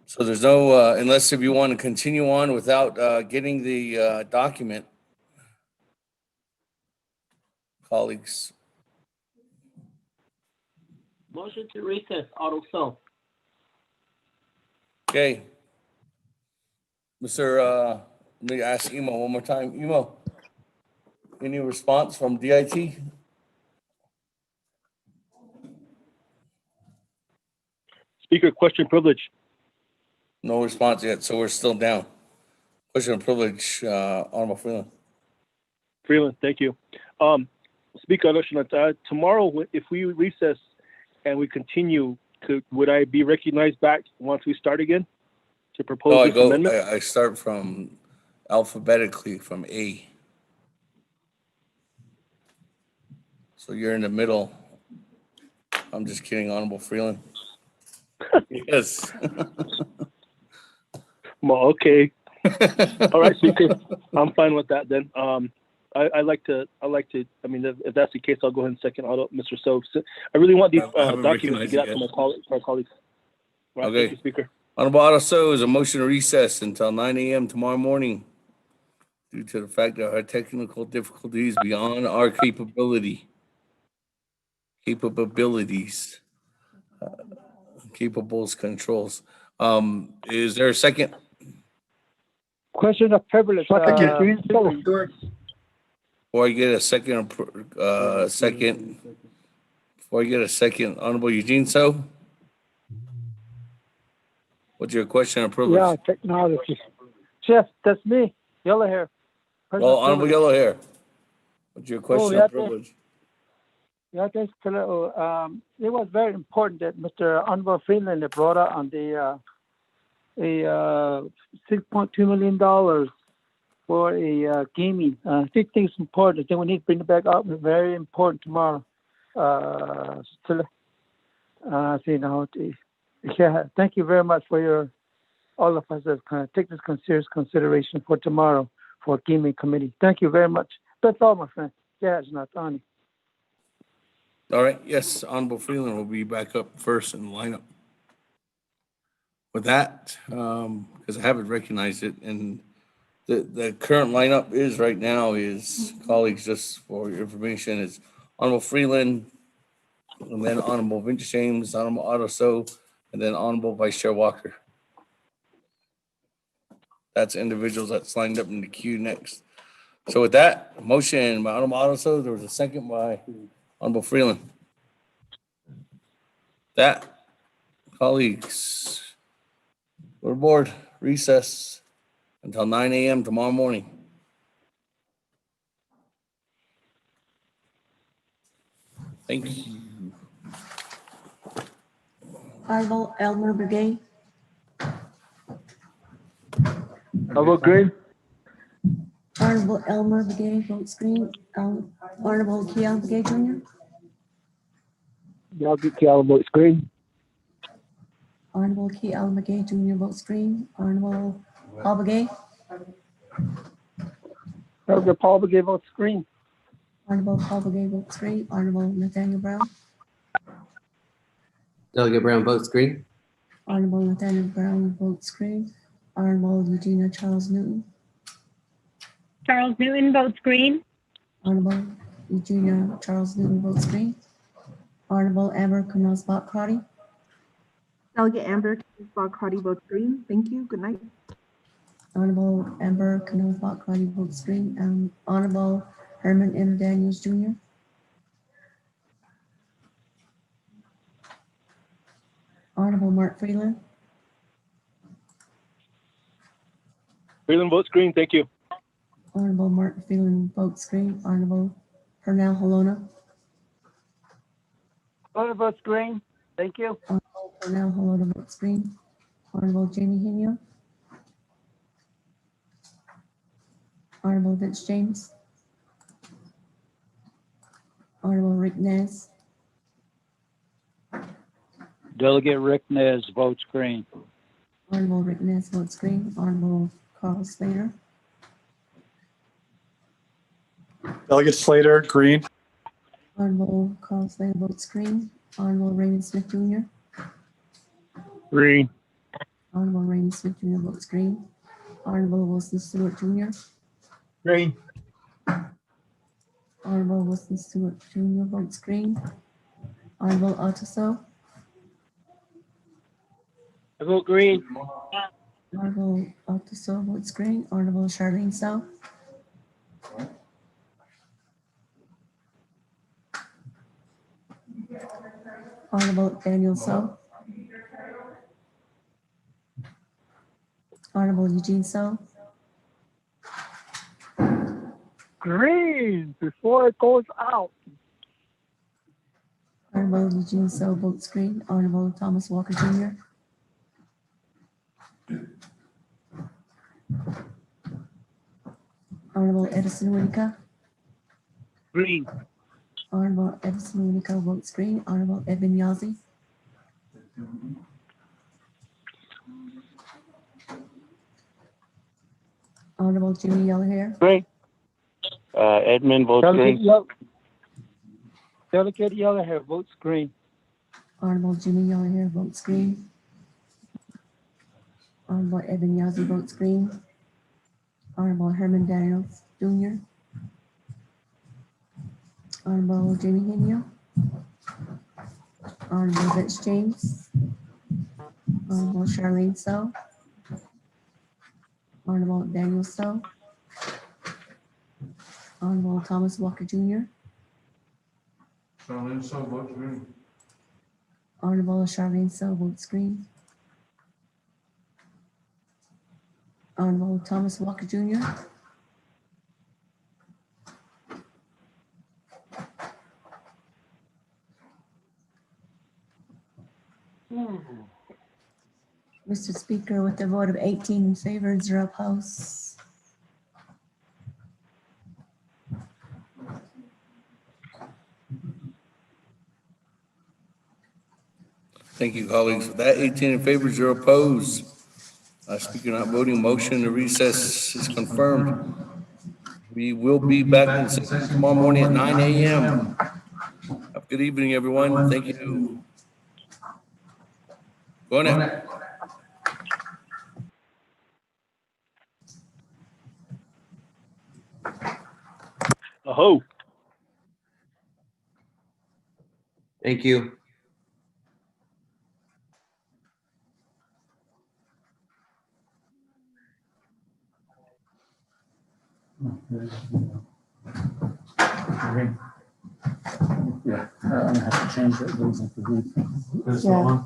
So there's no, unless if you want to continue on without getting the document, colleagues. Motion to recess, Otto So. Okay. Let me ask Emo one more time. Emo, any response from DIT? Speaker, question privilege. No response yet, so we're still down. Question of privilege, Honorable Freeland. Freeland, thank you. Speaker, tomorrow, if we recess and we continue to, would I be recognized back once we start again to propose No, this amendment? I start from alphabetically from A. So you're in the middle. I'm just kidding, Honorable Freeland. Yes. Well, okay. All right, Speaker. I'm fine with that then. I like to, I mean, if that's the case, I'll go ahead and second Mr. So I really want these documents to get out to our colleagues. All right, Okay. thank you, Speaker. Honorable Otto So is a motion to recess until 9 a.m. tomorrow morning due to the fact that our technical difficulties beyond our capabilities. Capables controls. Is there a second? Question of privilege. Before I get a second, Honorable Eugene So. What's your question of privilege? Yeah, technology. Chef, that's me. Yellow hair. Well, Honorable Yellow Hair. What's your question of privilege? Yeah, thanks, it was very important that Mr. Honorable Freeland brought out on the $6.2 million for a gaming. I think it's important. I think we need to bring it back up. It's very important tomorrow. Yeah, thank you very much for all of us that kind of take this serious consideration for tomorrow for gaming committee. Thank you very much. That's all, my friend. Yeah, it's not on. All right. Yes, Honorable Freeland will be back up first in the lineup. With that, because I haven't recognized it, and the current lineup is right now is, colleagues, just for your information, is Honorable Freeland, and then Honorable Vince James, Honorable Otto So, and then Honorable Vice Chair Walker. That's individuals that's lined up in the queue next. So with that, motion by Honorable Otto So, there was a second by Honorable Freeland. That, colleagues, we're aboard recess until 9 a.m. tomorrow morning. Thank you. Honorable Elmer Brigade. Honorable Green. Honorable Elmer Brigade, vote screen. Honorable Keon Brigade Jr. Yellow vote screen. Honorable Keon Brigade Jr. vote screen. Honorable Paul Brigade. Honorable Paul Brigade vote screen. Honorable Paul Brigade vote screen. Honorable Nathaniel Brown. Delegate Brown votes green. Honorable Nathaniel Brown vote screen. Honorable Eugenia Charles Newton. Charles Newton votes green. Honorable Eugenia Charles Newton votes green. Honorable Amber Kunosbach Crotty. Delegate Amber Kunosbach Crotty votes green. Thank you. Good night. Honorable Amber Kunosbach Crotty votes green. And Honorable Herman M. Daniels Jr. Honorable Mark Freeland. Freeland votes green. Thank you. Honorable Mark Freeland votes green. Honorable Pernell Halona. Honorable votes green. Thank you. Honorable Pernell Halona votes green. Honorable Jamie Hino. Honorable Vince James. Honorable Rick Nez. Delegate Rick Nez votes green. Honorable Rick Nez votes green. Honorable Carl Slater. Delegate Slater, green. Honorable Carl Slater votes green. Honorable Raymond Smith Jr. Green. Honorable Raymond Smith Jr. votes green. Honorable Wilson Stewart Jr. Green. Honorable Wilson Stewart Jr. votes green. Honorable Otto So. I vote green. Honorable Otto So votes green. Honorable Charlene So. Honorable Daniel So. Honorable Eugene So. Green before it goes out. Honorable Eugene So votes green. Honorable Thomas Walker Jr. Honorable Edison Winika. Green. Honorable Edison Winika votes green. Honorable Evan Yazzie. Honorable Jimmy Yellowhair. Green. Edmund votes green. Delegate Yellowhair votes green. Honorable Jimmy Yellowhair votes green. Honorable Evan Yazzie votes green. Honorable Herman Daniels Jr. Honorable Jamie Henio. Honorable Rich James. Honorable Charlene So. Honorable Daniel So. Honorable Thomas Walker Jr. Charlene So votes green. Honorable Charlene So votes green. Honorable Thomas Walker Jr. Mr. Speaker, with a vote of 18 in favor and 0 opposed. Thank you, colleagues. With that, 18 in favor, 0 opposed. Speaker not voting, motion to recess is confirmed. We will be back in session tomorrow morning at 9 a.m. Have a good evening, everyone. Thank you. Go on. Aho. Thank you. Yeah, I'm gonna have to change that. Those into these. Yeah.